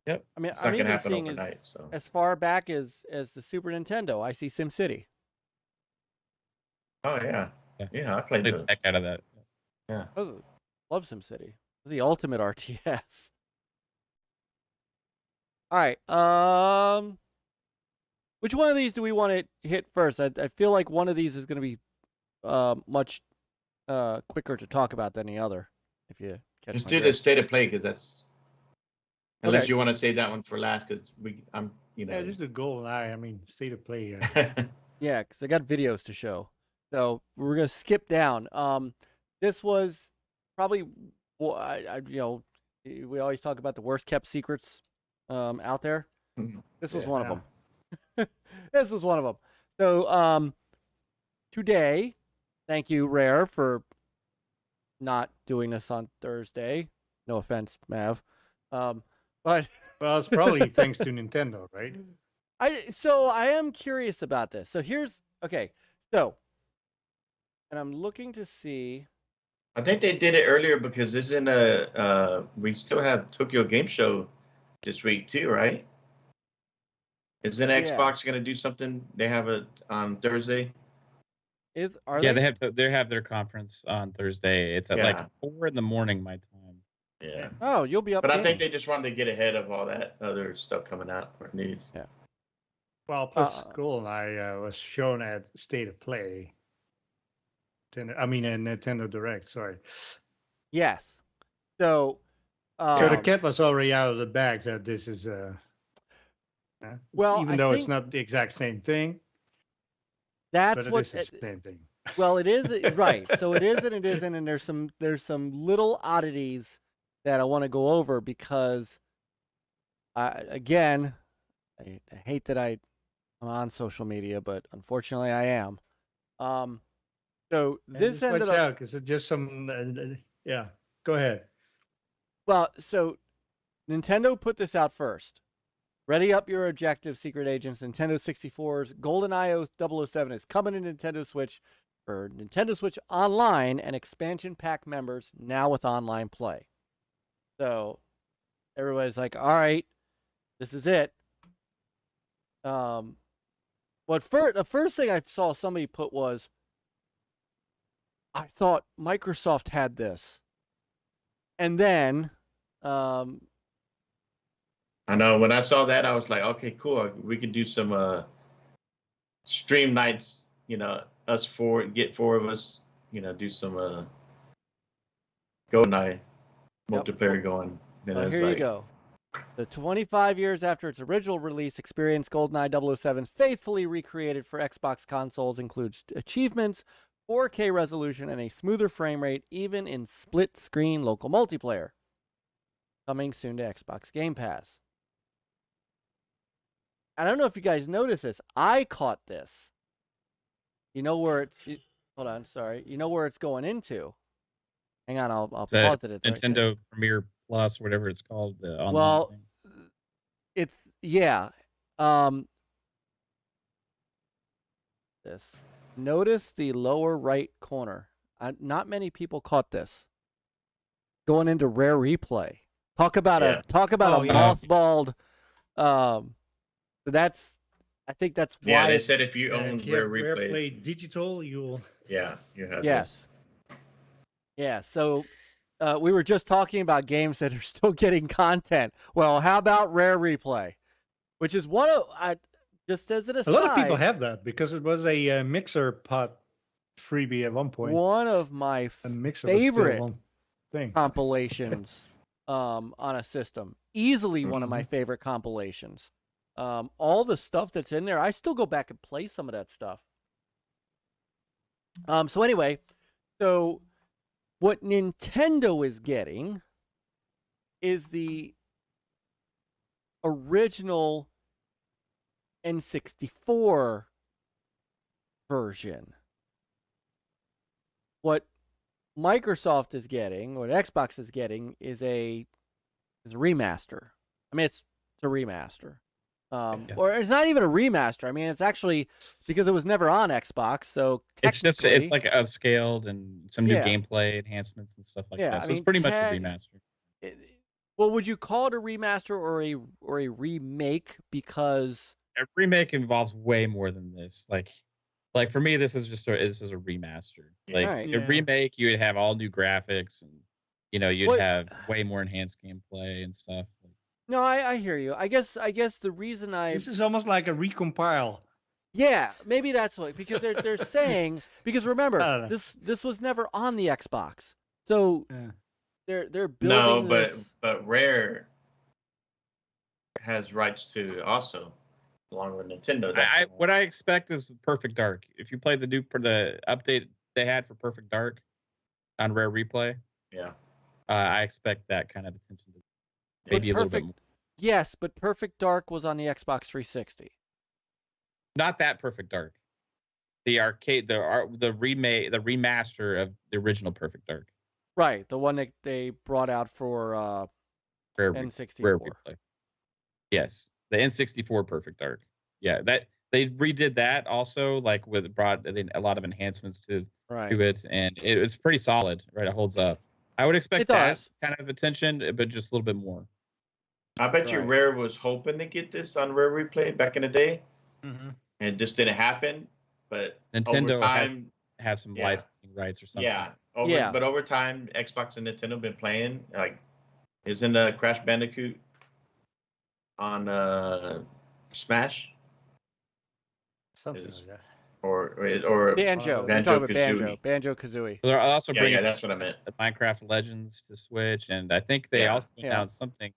Yep. I mean, It's I'm not gonna even happen seeing overnight. So as far back as the Super Nintendo. I see SimCity. oh yeah, Yeah. yeah, I played Play those. the heck out of that. Yeah. Love SimCity. The ultimate RTS. All right. Which one of these do we want to hit first? I feel like one of these is going to be much quicker to talk about than the other. If you catch Just my do the drift. state of play because that's unless Okay. you want to save that one for last because I'm you know Yeah, just the GoldenEye. I mean, state of play. Yeah, because I got videos to show. So we're gonna skip down. This was probably, well, you know, we always talk about the worst kept secrets out there. This was one of them. This was one of them. So today, thank you, Rare, for not doing this on Thursday. No offense, Mav. But Well, it's probably thanks to Nintendo, right? I am curious about this. So here's okay. So, and I'm looking to see. I think they did it earlier because isn't we still have Tokyo Game Show this week too, right? Isn't Xbox gonna do something? They have it on Thursday. They have their conference on Thursday. It's at like 4 in the morning my time. Yeah. Oh, you'll be up. But I gaming. think they just wanted to get ahead of all that other stuff coming out or news. Yeah. Well, plus GoldenEye was shown at State of Play. I mean, a Nintendo Direct. Sorry. Yes. So. So the cat was already out of the bag that this is well, even though it's not the exact same thing. That's but what it is the same thing. Well, it is right. So it is and it isn't, and there's some little oddities that I want to go over because, I hate that I'm on social media, but unfortunately I am. So this ended watch up. out because it's just some. Yeah, go ahead. Well, so Nintendo put this out first. Ready up your objective, secret agents. Nintendo 64's GoldenEye 007 is coming to Nintendo Switch for Nintendo Switch Online and expansion pack members now with online play. So everybody's like, all right, this is it. The first thing I saw somebody put was, I thought Microsoft had this. And then I know when I saw that, I was like, okay, cool. We could do some stream nights, you know, get 4 of us, you know, do some GoldenEye multiplayer going. And here you go. The 25 years after its original release, experience GoldenEye 007 faithfully recreated for Xbox consoles includes achievements, 4K resolution, and a smoother frame rate, even in split-screen local multiplayer. Coming soon to Xbox Game Pass. I don't know if you guys noticed this. I caught this. You know where it's... Hold on, sorry. You know where it's going into. Hang on, I'll pause it at the Nintendo Premier Plus, whatever it's called. The online well, thing. it's... Yeah. This. Notice the lower right corner. Not many people caught this. Going into Rare Replay. Talk about a mothballed. So that's. I think that's why. Yeah, they said if you own Rare Replay Replay digital, you'll. Yeah, you have. Yes. Yeah. So we were just talking about games that are still getting content. Well, how about Rare Replay? which is one of just as an aside. A lot of people have that because it was a mixer pot freebie at one point. One of my A mixer favorite was still one thing. compilations on a system. Easily one of my favorite compilations. All the stuff that's in there, I still go back and play some of that stuff. So anyway, so what Nintendo is getting is the original N64 version. What Microsoft is getting, what Xbox is getting, is a remaster. I mean, it's a remaster. Or it's not even a remaster. I mean, it's actually because it was never on Xbox, so it's like upscaled and some new gameplay enhancements and stuff like that. So it's pretty much a remaster. Well, would you call it a remaster or a remake? Because a remake involves way more than this. Like for me, this is a remaster. Like a remake, you would have all new graphics and you'd have way more enhanced gameplay and stuff. No, I hear you. I guess the reason this is almost like a recompile. Yeah, maybe that's what, because they're saying, because remember this was never on the Xbox, so they're building this. but Rare has rights to also along with Nintendo. What I expect is Perfect Dark. If you play the update they had for Perfect Dark on Rare Replay, I expect that kind of attention to maybe a little bit more. Yes, but Perfect Dark was on the Xbox 360. Not that Perfect Dark. The arcade, the remake, the remaster of the original Perfect Dark. Right, the one that they brought out for N64. Rare Replay. Yes, the N64 Perfect Dark. Yeah, that they redid that also, like brought a lot of enhancements to it, and it was pretty solid. Right, it holds up. I would expect that kind of attention, but just a little bit more. I bet you Rare was hoping to get this on Rare Replay back in the day, and it just didn't happen. But Nintendo over time, has some licensing rights or something. Yeah, but over time, Xbox and Nintendo have been playing. Like, isn't Crash Bandicoot on Smash? Something like that. Or Banjo. You're talking about Banjo-Kazooie. They're also bringing that's what I meant. Minecraft Legends to Switch, and I think they also announced something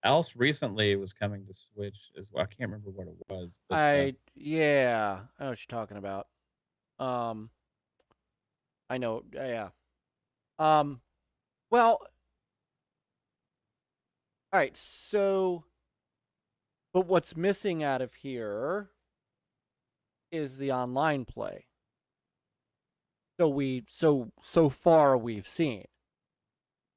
else recently was coming to Switch as well. I can't remember what it was. But, I know what you're talking about. I know. Yeah. Well. All right. So, but what's missing out of here is the online play. So far we've seen.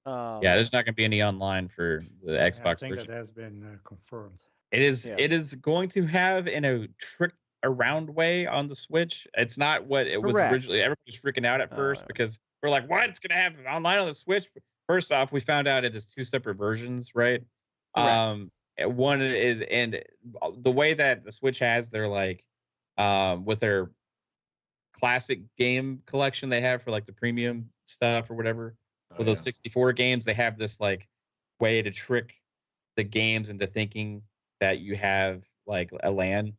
There's not going to be any online for the Xbox version. I think that has been confirmed. It is. Yeah. It is going to have in a trick around way on the Switch. It's not what it was originally. Everybody was freaking out at first because we're like, "What? It's going to have online on the Switch?" First off, we found out it is two separate versions, right? One is, and the way that the Switch has their with their classic game collection they have for like the premium stuff or whatever. For those 64 games, they have this way to trick the games into thinking that you have like a LAN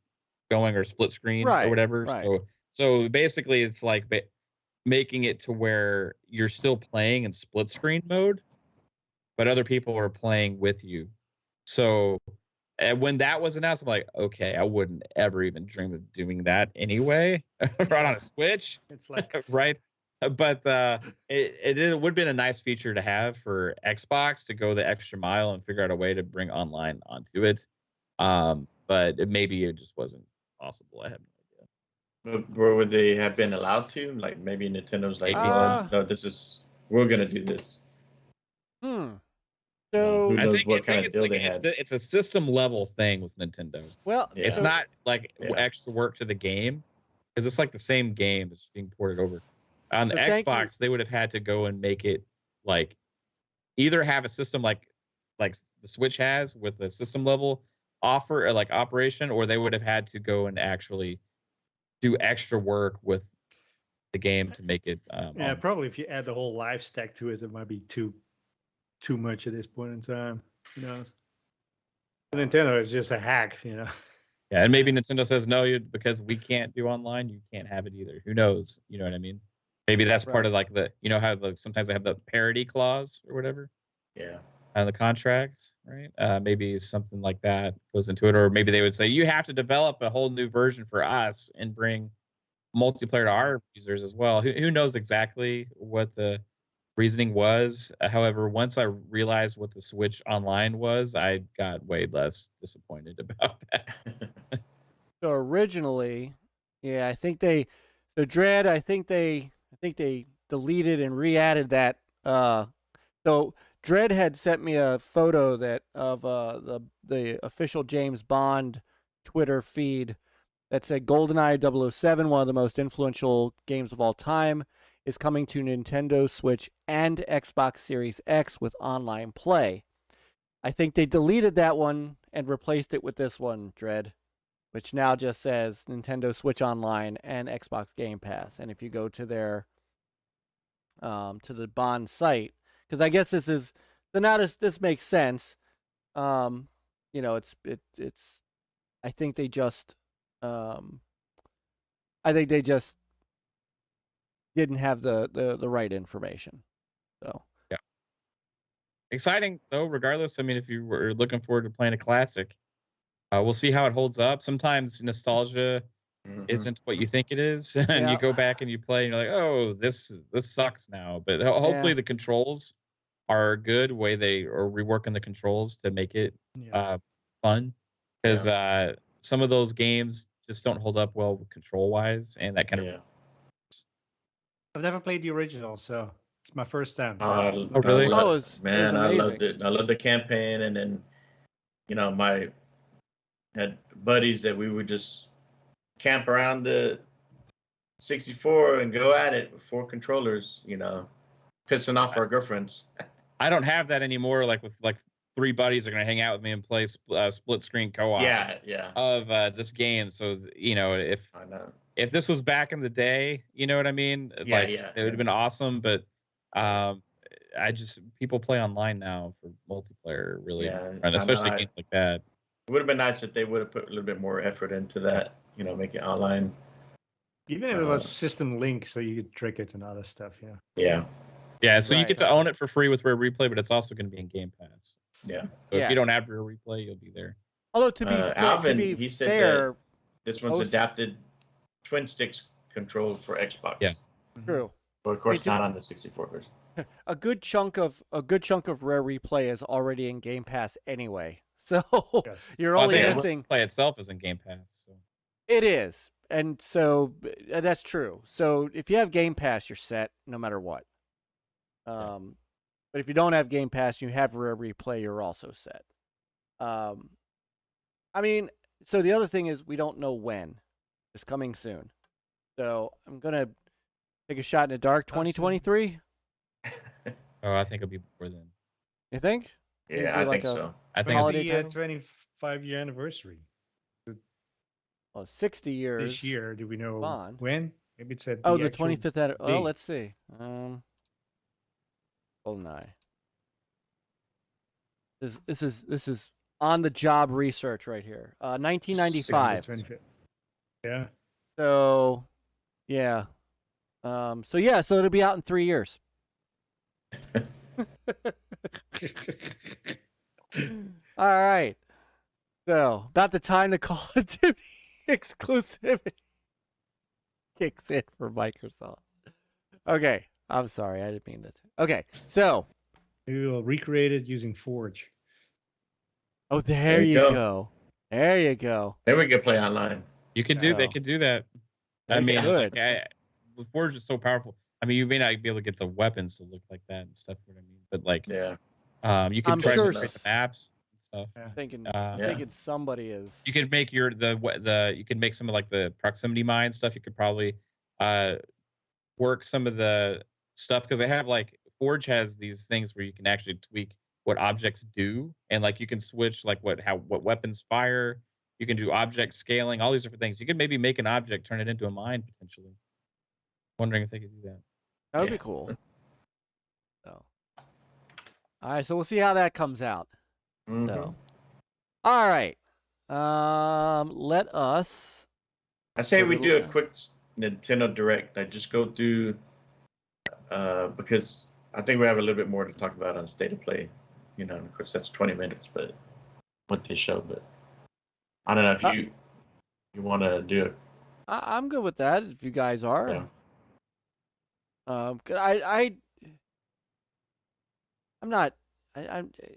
going or split screen or whatever. So basically, it's like making it to where you're still playing in split screen mode, but other people are playing with you. So when that was announced, I'm like, okay, I wouldn't ever even dream of doing that anyway, right on a Switch. It's like right. But it would have been a nice feature to have for Xbox to go the extra mile and figure out a way to bring online onto it. But maybe it just wasn't possible. I have no idea. But would they have been allowed to? Like maybe Nintendo's like, no, we're gonna do this. So who knows what kind of deal they had? It's a system level thing with Nintendo. Well, it's not like extra work to the game because it's like the same game that's being ported over. On the Xbox, they would have had to go and make it like either have a system like the Switch has with a system level offer or like operation, or they would have had to go and actually do extra work with the game to make it. Probably if you add the whole live stack to it, it might be too much at this point in time. Who knows? Nintendo is just a hack, Yeah, and maybe Nintendo says no, because we can't do online, you can't have it either. Who knows? You know what I mean? Maybe that's part of Right. like the how sometimes they have the parity clause or whatever Yeah. on the contracts, right? Maybe something like that goes into it, or maybe they would say you have to develop a whole new version for us and bring multiplayer to our users as well. Who knows exactly what the reasoning was? However, once I realized what the Switch Online was, I got way less disappointed about that. So originally, yeah, I think they, so Dread, I think they deleted and re-added that. So Dread had sent me a photo that of the official James Bond Twitter feed that said GoldenEye 007, one of the most influential games of all time, is coming to Nintendo Switch and Xbox Series X with online play. I think they deleted that one and replaced it with this one, Dread, which now just says Nintendo Switch Online and Xbox Game Pass. And if you go to their to the Bond site, because I guess this is this makes sense. It's I think they just didn't have the right information. So yeah, exciting though. Regardless, I mean, if you were looking forward to playing a classic, we'll see how it holds up. Sometimes nostalgia isn't what you think it is, and you go back and you play, and you're like, oh, this sucks now. But hopefully the controls are good. Way they are reworking the controls to make it fun, because some of those games just don't hold up well control wise, and that kind of. I've never played the original, so it's my first time. So. Oh, really? I loved it. I loved the campaign, and then, my had buddies that we would just camp around the 64 and go at it with 4 controllers, pissing off our girlfriends. I don't have that anymore. Like with 3 buddies are gonna hang out with me and play split screen co-op. Of this game. So if this was back in the day, you know what I mean? It would have been awesome. But people play online now for multiplayer, really, and especially games like that. It would have been nice if they would have put a little bit more effort into that. Make it online. Even if it was system link, so you could trick it and other stuff. Yeah, so you get to own it for free with Rare Replay, but it's also going to be in Game Pass. Yeah. So if you don't have Rare Replay, you'll be there. Although to be Alvin, he said fair, this one's adapted twin sticks control for Xbox. Yeah. True. But of course, not on the 64 version. A good chunk of Rare Replay is already in Game Pass anyway. So you're only missing. Play itself is in Game Pass. So. It is, and so that's true. So if you have Game Pass, you're set no matter what. But if you don't have Game Pass, you have Rare Replay, you're also set. I mean, so the other thing is we don't know when. It's coming soon. So I'm gonna take a shot in the dark. 2023. Oh, I think it'll be before then. You think? Yeah, I think so. I think it's the 25-year anniversary. Well, 60 years. This year, do we know Bond. when? Maybe it's at the 25th. Oh, let's see. GoldenEye. This is on the job research right here. 1995. Yeah. So, yeah. So it'll be out in 3 years. All right. So, about the time the Call of Duty exclusivity kicks in for Microsoft. Okay. I'm sorry. I didn't mean that. Okay. So. We will recreate it using Forge. Oh, there you go. There you go. Then we can play online. You can do. They could do that. I mean, Forge is so powerful. I mean, you may not be able to get the weapons to look like that and stuff. What I mean, but you can try to create the maps and stuff. Thinking somebody is. You could make you can make some of like the proximity mine stuff. You could probably work some of the stuff because they have Forge has these things where you can actually tweak what objects do, and you can switch what weapons fire. You can do object scaling, all these different things. You could maybe make an object, turn it into a mine potentially. Wondering if they could do that. That would be cool. So, all right, so we'll see how that comes out. Mm-hmm. So, All right. Let us. I say Go we to- do a quick Nintendo Direct. I just go through because I think we have a little bit more to talk about on State of Play. You know, of course that's 20 minutes, but what they show. But I don't know if you want to do it. I'm good with that. If you guys are. Yeah. I'm not.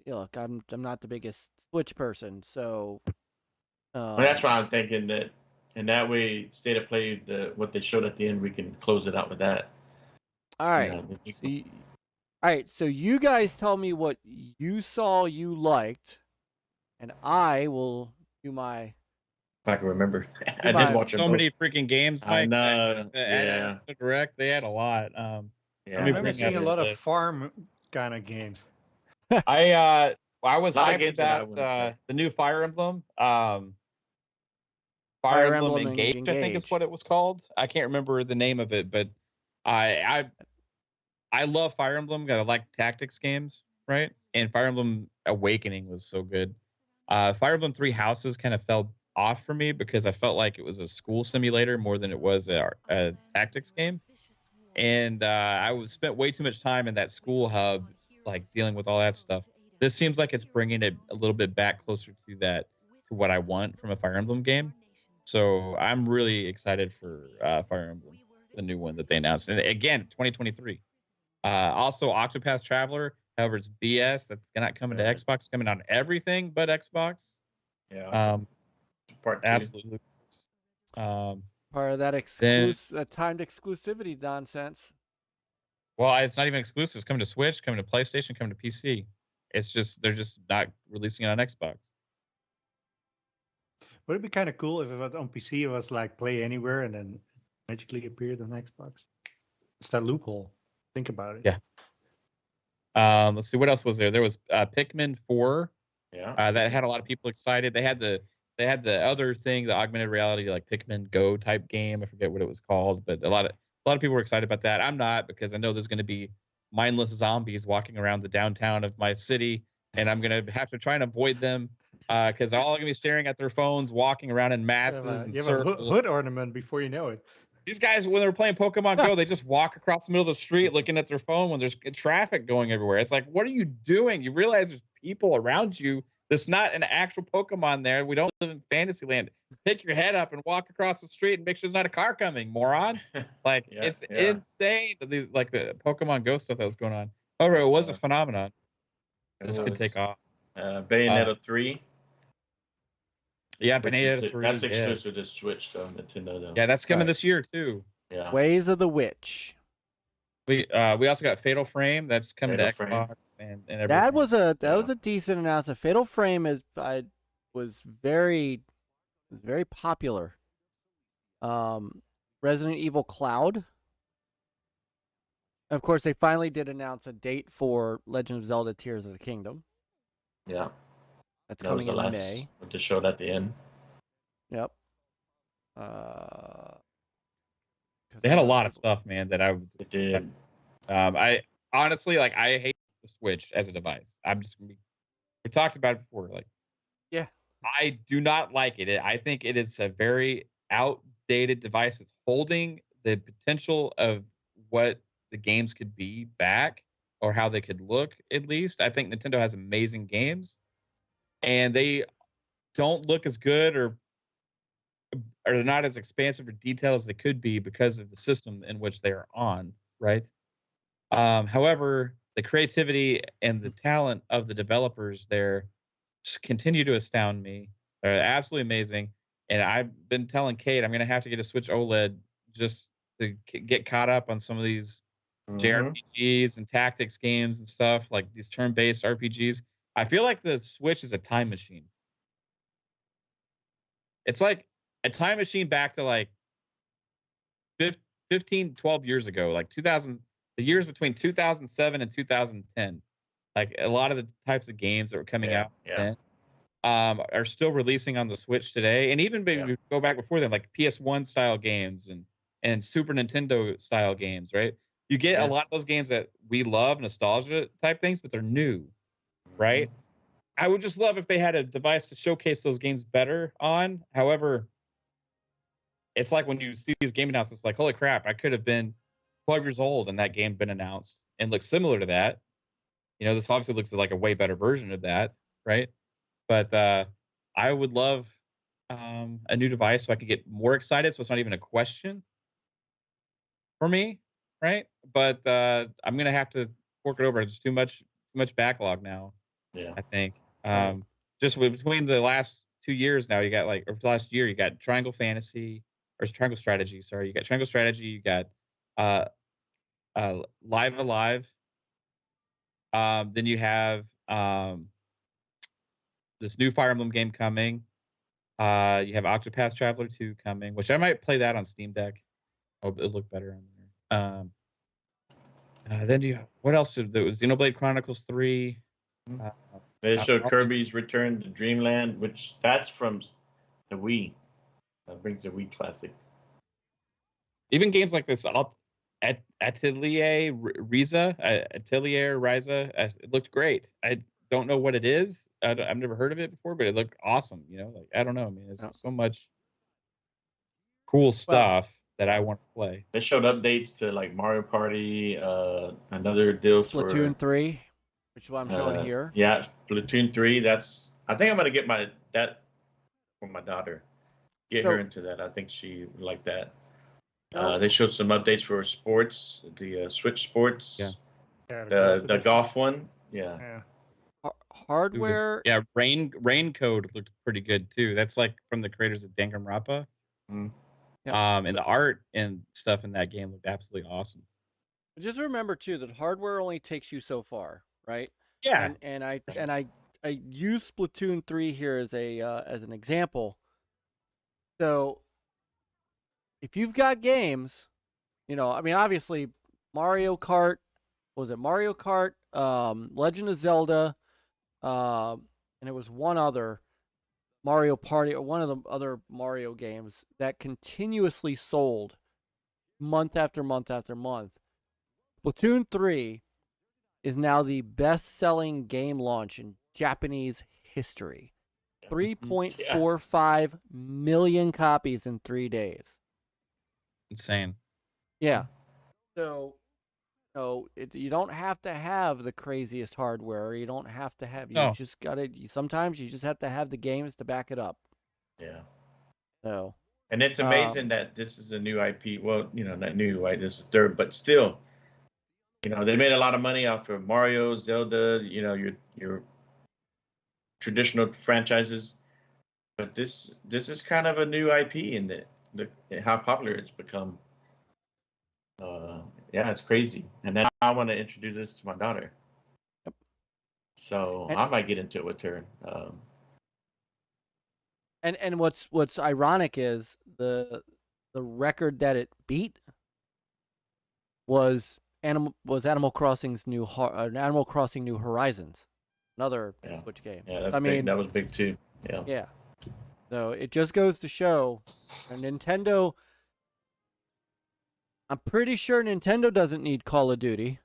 Look. I'm not the biggest Switch person, so. Well, that's why I'm thinking that, and that way, State of Play, what they showed at the end, we can close it out with that. All right. All right. So you guys tell me what you saw you liked, and I will do my. If I can remember, I my- did watch them So both. many freaking games, Myke. I know. Yeah. Direct, they had a lot. Yeah. I remember seeing a lot of farm kind of games. I was A lot of hyped games that I about wouldn't play. the new Fire Emblem. Fire Emblem Engage, I think is what it was called. I can't remember the name of it, but I love Fire Emblem. I like tactics games, right? And Fire Emblem Awakening was so good. Fire Emblem Three Houses kind of fell off for me because I felt like it was a school simulator more than it was a tactics game. And I spent way too much time in that school hub, like dealing with all that stuff. This seems like it's bringing it a little bit back closer to what I want from a Fire Emblem game. So I'm really excited for Fire Emblem, the new one that they announced. And again, 2023. Also, Octopath Traveler, however, it's BS. That's not coming to Xbox, coming on everything but Xbox. Yeah. Part 2. Absolutely. Part of that timed exclusivity nonsense. Well, it's not even exclusive. It's coming to Switch, coming to PlayStation, coming to PC. It's just they're just not releasing it on Xbox. Would it be kind of cool if it was on PC? It was like play anywhere and then magically appeared on Xbox. It's that loophole. Think about it. Yeah. Let's see what else was there. There was Pikmin 4. Yeah. That had a lot of people excited. They had the other thing, the augmented reality, like Pikmin Go type game. I forget what it was called, but a lot of people were excited about that. I'm not, because I know there's going to be mindless zombies walking around the downtown of my city, and I'm going to have to try and avoid them because they're all going to be staring at their phones, walking around in masses and You have a circles. hood ornament before you know it. These guys, when they were playing Pokemon Go, they just walk across the middle of the street looking at their phone when there's traffic going everywhere. It's like, what are you doing? You realize there's people around you. There's not an actual Pokemon there. We don't live in Fantasyland. Pick your head up and walk across the street and make sure there's not a car coming, moron. Like, it's insane. Like the Pokemon Go stuff that was going on. However, it was a phenomenon. This could take off. Bayonetta 3. Yeah, Bayonetta 3. That's exclusive to Switch, so Nintendo. Though. Yeah, that's coming this year too. Yeah. Ways of the Witch. We also got Fatal Frame. That's coming to Xbox and everything. That was a decent announcement. Fatal Frame was very popular. Resident Evil Cloud. Of course, they finally did announce a date for Legend of Zelda: Tears of the Kingdom. Yeah. That's coming in May. What they showed at the end. Yep. They had a lot of stuff, man, that I was. It did. I honestly, like, I hate the Switch as a device. We talked about it before. Like, yeah, I do not like it. I think it is a very outdated device. It's holding the potential of what the games could be back, or how they could look, at least. I think Nintendo has amazing games, and they don't look as good or they're not as expansive or detailed as they could be because of the system in which they are on, right? However, the creativity and the talent of the developers there continue to astound me. They're absolutely amazing. And I've been telling Kate I'm going to have to get a Switch OLED just to get caught up on some of these JRPGs and tactics games and stuff, like these turn-based RPGs. I feel like the Switch is a time machine. It's like a time machine back to like 12 years ago, like 2000, the years between 2007 and 2010. Like a lot of the types of games that were coming out then are still releasing on the Switch today. And even maybe go back before then, like PS1 style games and Super Nintendo style games, right? You get a lot of those games that we love, nostalgia type things, but they're new, right? I would just love if they had a device to showcase those games better on. However, it's like when you see these game announcements, like, holy crap, I could have been 12 years old and that game been announced and looks similar to that. You know, this obviously looks like a way better version of that, right? But I would love a new device so I could get more excited. So it's not even a question for me, right? But I'm gonna have to fork it over. It's too much backlog now. Yeah. I think. Right. Just between the last 2 years now, you got or last year, you got Triangle Fantasy or Triangle Strategy. Sorry, you got Triangle Strategy. You got Live Alive. Then you have this new Fire Emblem game coming. You have Octopath Traveler 2 coming, which I might play that on Steam Deck. Oh, it'll look better on there. Then what else? There was Xenoblade Chronicles 3. They showed Kirby's Return to Dreamland, which that's from the Wii. That brings the Wii Classic. Even games like this, Atelier Ryza, it looked great. I don't know what it is. I've never heard of it before, but it looked awesome. You know, like I don't know. I mean, it's so much cool stuff that I want to play. They showed updates to like Mario Party, another deal for Splatoon 3, which is what I'm showing here. Yeah, Splatoon 3. I think I'm gonna get that for my daughter. Get her into that. I think she would like that. They showed some updates for sports, the Switch Sports. Yeah. The golf one. Yeah. Hardware. Yeah, Rain Code looked pretty good too. That's like from the creators of Danganronpa. Mm. And the art and stuff in that game looked absolutely awesome. Just remember too that hardware only takes you so far, right? Yeah. And I use Splatoon 3 here as an example. So if you've got games, you know, I mean, obviously Mario Kart, Legend of Zelda, and it was one other Mario Party, or one of the other Mario games that continuously sold month after month after month. Splatoon 3 is now the best-selling game launch in Japanese history. 3.45 million copies in 3 days. Insane. Yeah. So you don't have to have the craziest hardware. You don't have to have. You just got to. Sometimes you just have to have the games to back it up. Yeah. So. And it's amazing that this is a new IP. Well, you know, not new, right? This is third, but still, you know, they made a lot of money off of Mario, Zelda. You know, your traditional franchises. But this is kind of a new IP in how popular it's become. Yeah, it's crazy. And then I want to introduce this to my daughter. Yep. So I might get into it with her. And what's ironic is the record that it beat was Animal Crossing New Horizons, another Switch game. Yeah, that was big too. Yeah. Yeah. So it just goes to show, Nintendo. I'm pretty sure Nintendo doesn't need Call of Duty.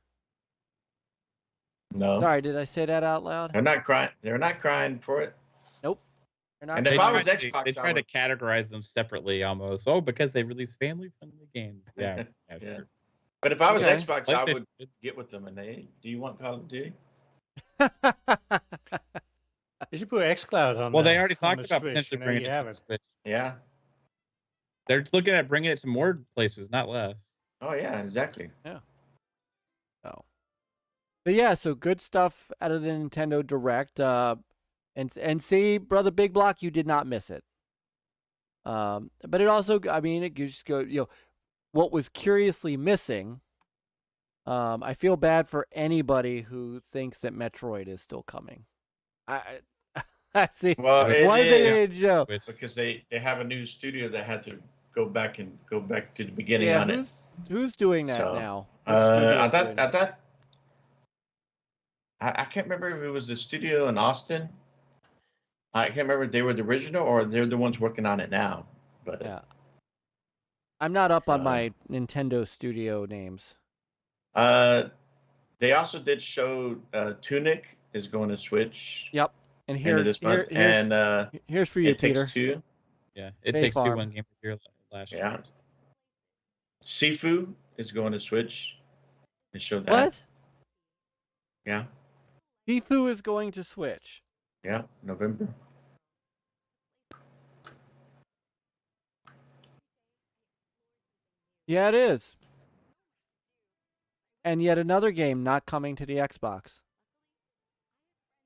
No. Sorry, did I say that out loud? They're not crying. They're not crying for it. Nope. They're not. And if I was Xbox, they try to categorize them separately almost. Oh, because they release family-friendly games. Yeah. Sure. But if I was Xbox, I would get with them and do you want Call of Duty? You should put xCloud on. Well, they already talked about Switch, potentially bringing it to the Switch. Yeah. They're looking at bringing it to more places, not less. Oh yeah, exactly. Yeah. Oh. But yeah, so good stuff out of the Nintendo Direct. And see, Brother Big Block, you did not miss it. But it also, I mean, it just go, you know, what was curiously missing. I feel bad for anybody who thinks that Metroid is still coming. I see. Well, why did they show? Because they have a new studio that had to go back to the beginning Yeah, on it. Who's doing that now? I can't remember if it was the studio in Austin. I can't remember if they were the original or they're the ones working on it now. But yeah, I'm not up on my Nintendo studio names. They also did show Tunic is going to Switch. Yep, And end of this month. here's for you, It Peter. Takes Two. Yeah, it Bay takes two Farm. one game here last year. Yeah. Sifu is going to Switch. They showed that. What? Yeah. Sifu is going to Switch. Yeah. November. Yeah, it is. And yet another game not coming to the Xbox.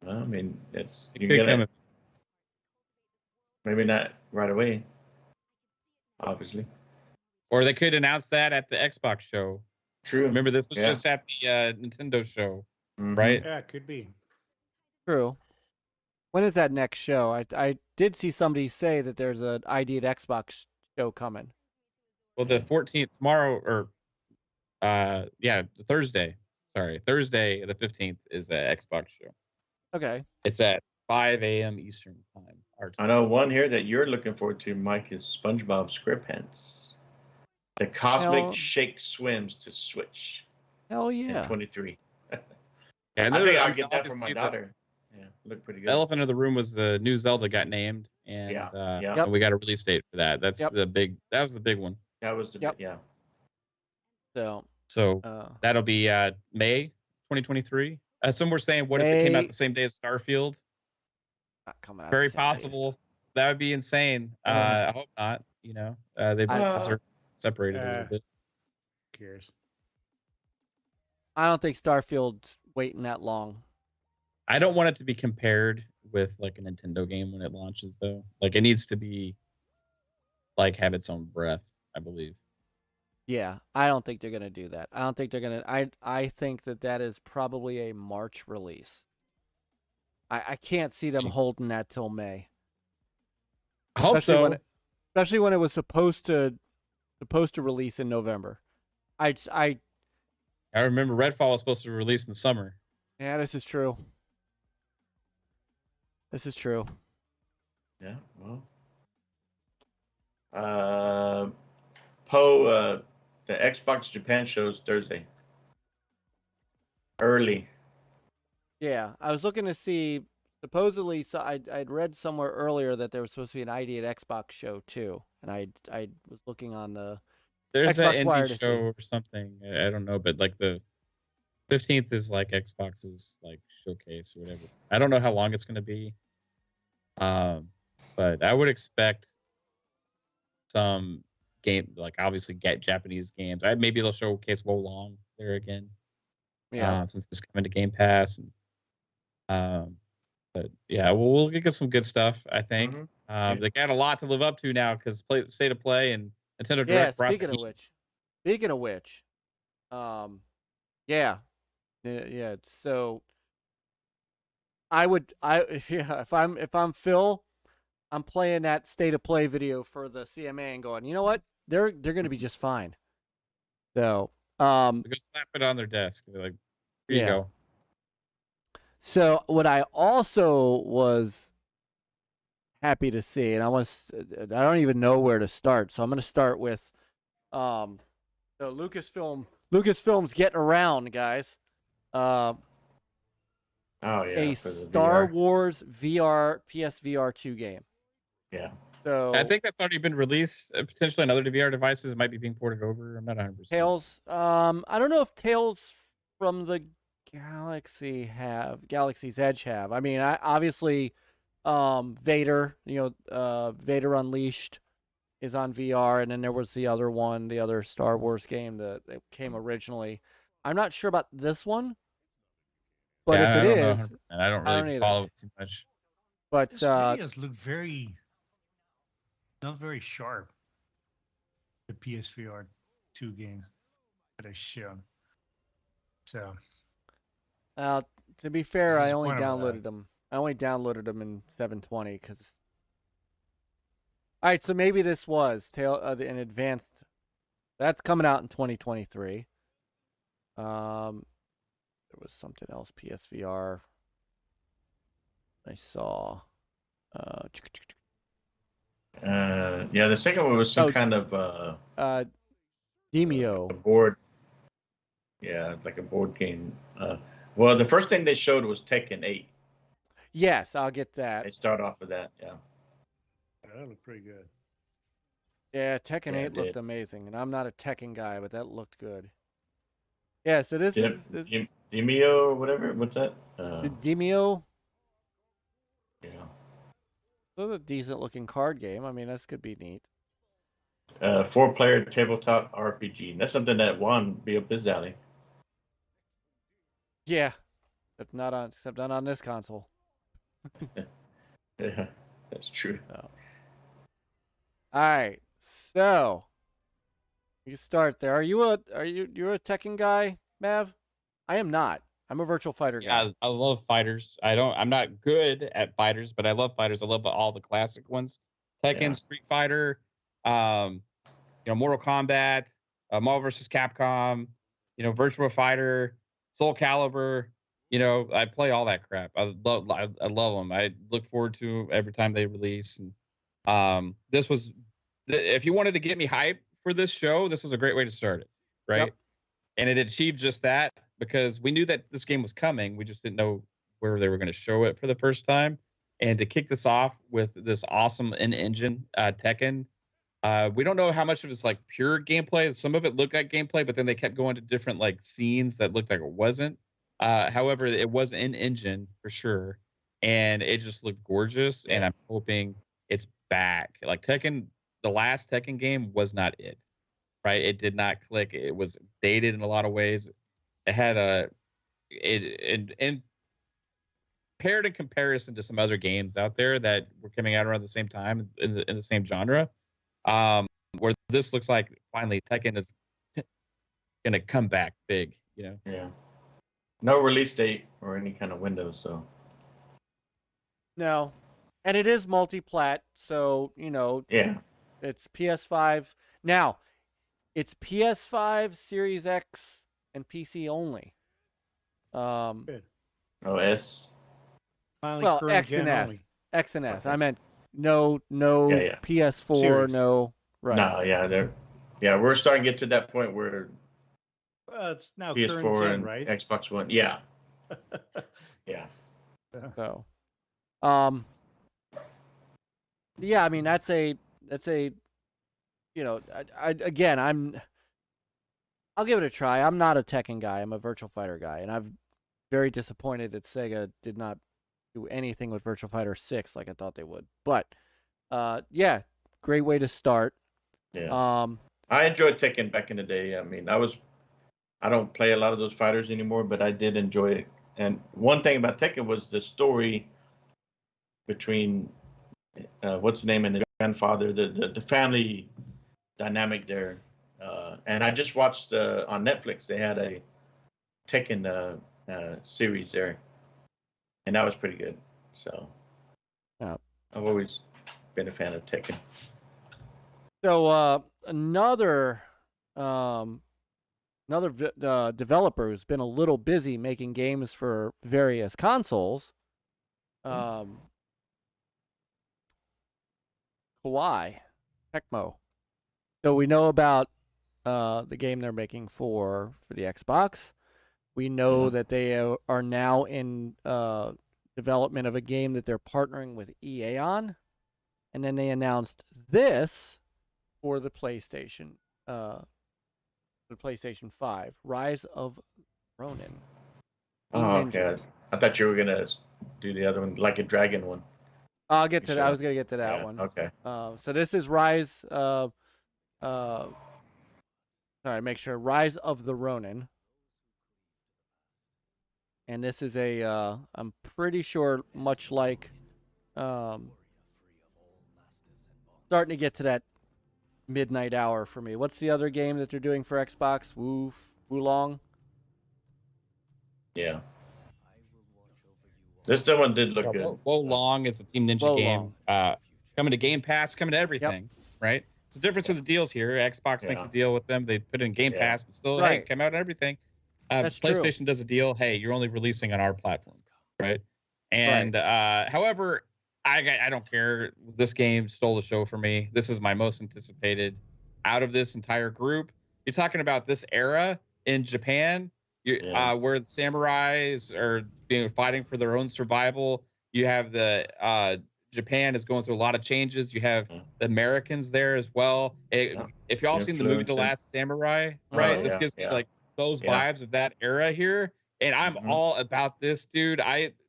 Well, I mean, it's you can Could get come it. Maybe not right away. Obviously. Or they could announce that at the Xbox show. True. Remember, this was Yeah. just at the Nintendo show, Mhm. right? Yeah, it could be. True. When is that next show? I did see somebody say that there's an ID at Xbox show coming. Well, the 14th tomorrow, or Thursday. Sorry, Thursday the 15th is the Xbox show. Okay. It's at 5 a.m. Eastern time. Our I time. know one here that you're looking forward to, Myke, is SpongeBob SquarePants. The Cosmic Hell- Shake Swims to Switch Hell in yeah. 23. Yeah, I and think I'll get that for my obviously daughter. Yeah, look pretty The good. elephant in the room was the new Zelda got named, and Yeah. Yep. and we got a release date for that. That's Yep. that was the big one. That was the Yep. yeah. So, So that'll be May 2023. Some were saying, what if it came out May- the same day as Starfield? not coming out Very the same day as possible. That would be insane. I hope not. You know, they've I- separated a little bit. Who cares? I don't think Starfield's waiting that long. I don't want it to be compared with like a Nintendo game when it launches, though. Like it needs to be like have its own breath, I believe. Yeah, I don't think they're gonna do that. I don't think they're gonna. I think that is probably a March release. I can't see them holding that till May. I hope Especially so. when especially when it was supposed to release in November. I remember Redfall was supposed to release in the summer. yeah, this is true. This is true. Yeah, well. Poe, the Xbox Japan shows Thursday. Early. Yeah, I was looking to see. Supposedly, so I'd read somewhere earlier that there was supposed to be an ID at Xbox show too, and I was looking on the. There's Xbox an Wire indie to show see. or something. I don't know, but like the 15th is like Xbox's like showcase or whatever. I don't know how long it's going to be. But I would expect some game, like obviously get Japanese games. Maybe they'll showcase Wolong there again. Yeah. Since it's coming to Game Pass. And but yeah, we'll get some good stuff, I think. Mhm. They got a lot to live up to now because State of Play and Nintendo Yeah. Direct brought Speaking the of heat. which, yeah. So if I'm Phil, I'm playing that State of Play video for the CMA and going, you know what? They're gonna be just fine. So Go slap it on their desk. They're like, here you Yeah. go. So what I also was happy to see, and I don't even know where to start, so I'm going to start with the Lucasfilm's getting around, guys. Oh yeah. A for the Star VR. Wars VR PSVR 2 game. Yeah. So I think that's already been released. Potentially on other VR devices. It might be being ported over. I'm not 100%. Tales. I don't know if Tales from the Galaxy's Edge have. I mean, obviously, Vader. Vader Unleashed is on VR, and then there was the other Star Wars game that came originally. I'm not sure about this one, but Yeah, if it is, I don't I don't really either. follow it too much. but These videos look not very sharp. The PSVR 2 games that I shown. So to be fair, I only Disappointed with downloaded them. I only downloaded them in 720 because. All right, so maybe this was an advanced. That's coming out in 2023. There was something else PSVR. I saw. Yeah, the second one was some Oh. kind of Demio. a board. Yeah, like a board game. Well, the first thing they showed was Tekken 8. Yes, I'll get that. They start off with that. Yeah. That looked pretty good. Yeah, Tekken Yeah, 8 it looked did. amazing, and I'm not a Tekken guy, but that looked good. Yeah, so this is this Demio or whatever. What's that? the Demio. Yeah. This is a decent looking card game. I mean, this could be neat. 4-player tabletop RPG. That's something that Juan be up his alley. Yeah, except not on this console. Yeah, that's true. All right, so you start there. You're a Tekken guy, Mav? I am not. I'm a Virtual Fighter guy. Yeah, I love fighters. I'm not good at fighters, but I love fighters. I love all the classic ones. Tekken, Yeah. Street Fighter, Mortal Kombat, Marvel vs. Capcom, Virtua Fighter, Soul Calibur. I play all that crap. I love them. I look forward to every time they release. And this was, if you wanted to get me hype for this show, this was a great way to start it, right? Yep. And it achieved just that because we knew that this game was coming. We just didn't know where they were going to show it for the first time. And to kick this off with this awesome in-engine Tekken. We don't know how much of it's like pure gameplay. Some of it looked like gameplay, but then they kept going to different like scenes that looked like it wasn't. However, it was in engine for sure, and it just looked gorgeous. And I'm hoping it's back. Like Tekken, the last Tekken game was not it, right? It did not click. It was dated in a lot of ways. It had paired in comparison to some other games out there that were coming out around the same time in the same genre. Where this looks like finally Tekken is gonna come back big, Yeah. No release date or any kind of window, so. No, and it is multi-plat, so Yeah. it's PS5 now. It's PS5, Series X, and PC only. Good. OS. Finally, Well, current X gen and S. only. X and S. Okay. I meant no Yeah. PS4, Series. no. Right. No, yeah, we're starting to get to that point where Well, it's now current PS4 gen, and right? Xbox One. Yeah. Yeah. So, yeah, I mean that's a I'll give it a try. I'm not a Tekken guy. I'm a Virtual Fighter guy, and I'm very disappointed that Sega did not do anything with Virtual Fighter 6 like I thought they would. But yeah, great way to start. Yeah. I enjoyed Tekken back in the day. I mean, I don't play a lot of those fighters anymore, but I did enjoy it. And one thing about Tekken was the story between what's the name and the grandfather, the family dynamic there. And I just watched on Netflix. They had a Tekken series there, and that was pretty good. So, Yeah. I've always been a fan of Tekken. So another developer who's been a little busy making games for various consoles, Kawaii, Tecmo. So we know about the game they're making for the Xbox. We know that they are now in development of a game that they're partnering with EA on, and then they announced this for the PlayStation, the PlayStation 5, Rise of Ronin. Oh, okay. I thought you were gonna do the other one, like a dragon one. I'll get to that. I was gonna get to that one. Okay. So this is Rise. Sorry, make sure Rise of the Ronin. And this is I'm pretty sure, much like, starting to get to that midnight hour for me. What's the other game that they're doing for Xbox? Wulong? Yeah. This one did look good. Wulong is a Team Ninja game. Coming to Game Pass, coming to everything, right? It's the difference of the deals here. Xbox makes a deal with them. They put in Game Pass, but still, hey, come out on everything. That's PlayStation true. does a deal. Hey, you're only releasing on our platform, right? And however, I don't care. This game stole the show for me. This is my most anticipated out of this entire group. You're talking about this era in Japan, where the samurais are fighting for their own survival. You have the Japan is going through a lot of changes. You have the Americans there as well. If y'all seen the movie The Last Samurai, right? This gives me like those vibes of that era here, and I'm all about this, dude.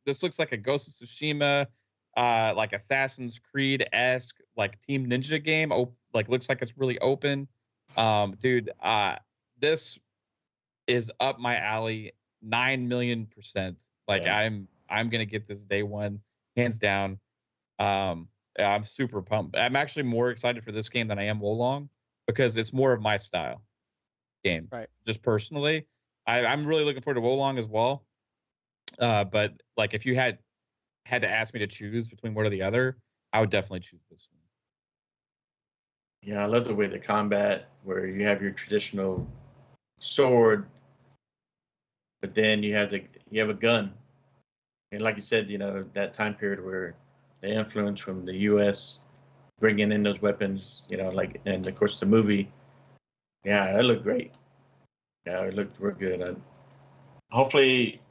This looks like a Ghost of Tsushima, like Assassin's Creed-esque, like Team Ninja game. Like looks like it's really open. Dude, this is up my alley 9,000,000%. Like I'm gonna get this day one, hands down. I'm super pumped. I'm actually more excited for this game than I am Wolong because it's more of my style game. Right. Just personally, I'm really looking forward to Wolong as well. But like, if you had to ask me to choose between one or the other, I would definitely choose this one. Yeah, I love the way the combat, where you have your traditional sword, but then you have a gun, and like you said, that time period where the influence from the U.S. bringing in those weapons, like, and of course the movie, yeah, it looked great. Yeah, it looked real good. Hopefully,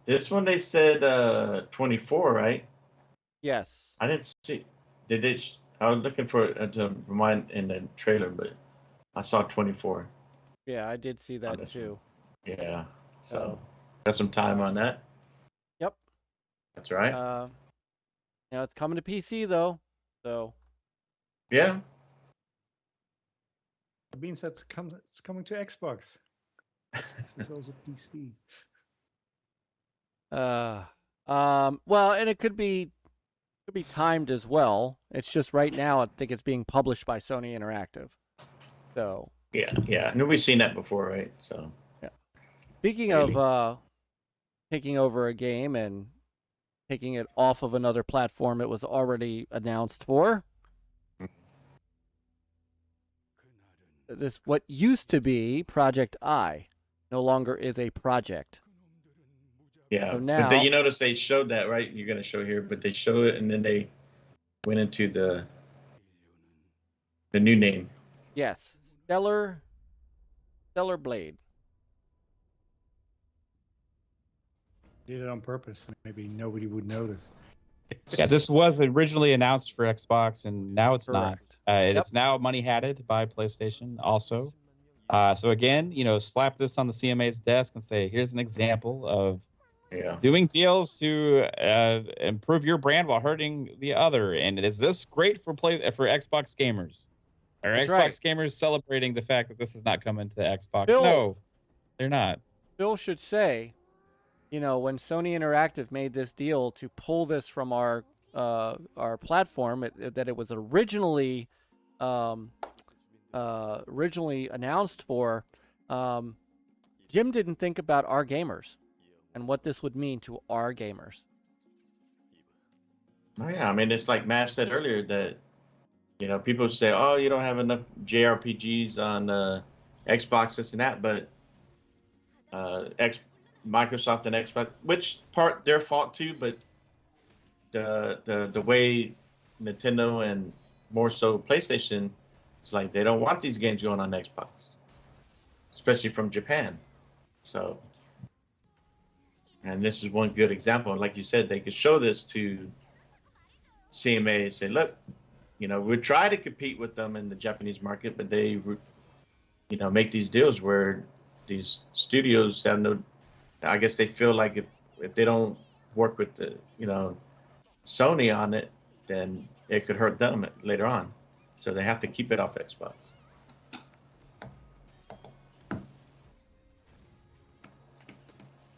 this one they said 24, right? Yes. I didn't see. Did they? I was looking for it to remind in the trailer, but I saw 24. Yeah, I did see that too. Yeah. So got some time on that. Yep. That's right. It's coming to PC though. So. Yeah. It means it's coming to Xbox. This is also PC. Well, and it could be timed as well. It's just right now I think it's being published by Sony Interactive. So. Yeah. No, we've seen that before, right? So. Yeah. Speaking of taking over a game and taking it off of another platform it was already announced for. This what used to be Project I no longer is a project. Yeah. So now, but you notice they showed that, right? You're gonna show here, but they showed it and then they went into the new name. Yes. Stellar Blade. Did it on purpose. Maybe nobody would notice. Yeah, this was originally announced for Xbox, and now it's Correct. not. It's now money hatted by PlayStation also. So again, slap this on the CMA's desk and say, here's an example of doing deals to improve your brand while hurting the other. And is this great for Xbox gamers? Are Xbox gamers celebrating the fact that this is not coming to Xbox? No, they're not. Bill should say, when Sony Interactive made this deal to pull this from our platform, that it was originally announced for, Jim didn't think about our gamers and what this would mean to our gamers. Oh yeah, I mean, it's like Matt said earlier that people say, oh, you don't have enough JRPGs on Xbox, this and that, but Microsoft and Xbox, which part their fault too, but the way Nintendo and more so PlayStation, it's like they don't want these games going on Xbox, especially from Japan. So, and this is one good example. Like you said, they could show this to CMA and say, look, we try to compete with them in the Japanese market, but they, make these deals where these studios have no, I guess they feel like if they don't work with the, Sony on it, then it could hurt them later on. So they have to keep it off Xbox.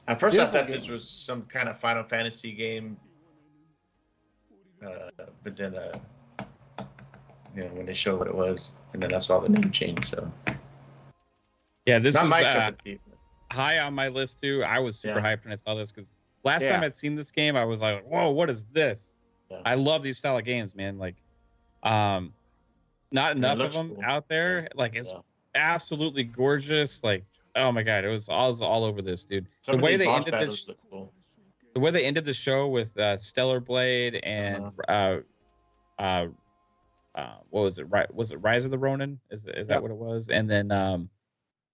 At first, I thought this was some kind of Final Fantasy game, but then, when they showed what it was, and then I saw the name change. So, yeah, this not is my cup of tea. High on my list too. I was super hyped when I saw this because last time I'd seen this game, I was like, "Whoa, what is this?" Yeah. I love these style of games, man. Like, not enough of them out there. Like, it's absolutely gorgeous. Like, oh my god, I was all over this, dude. The way they ended this, the way they ended the show with Stellar Blade and what was it? Was it Rise of the Ronin? Is that what it was? And then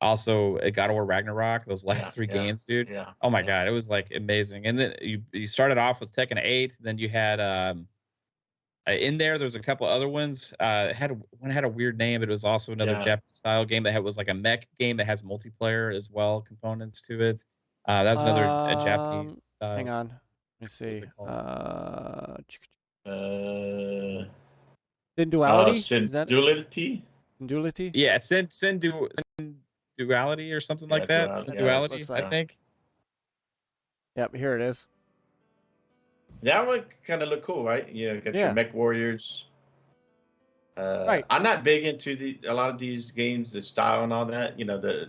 Also, God of War Ragnarok, those last Yeah, three yeah, games, dude. yeah, Oh my yeah. God, it was like amazing. And then you started off with Tekken 8, then you had in there's a couple other ones. One had a weird name, but it was also another Yeah. Japanese style game that was like a mech game that has multiplayer as well, components to it. That was another a Japanese style. Hang on. Let me What's see. it called? Sin Duality? Sin Is that Duality? Duality? Yeah, Sin Duality or something like that. Duality. Sin That's what it Duality, looks I like. think. Yep, here it is. That one kind of look cool, right? You know, got Yeah. your mech warriors. Right. I'm not big into a lot of these games, the style and all that. You know,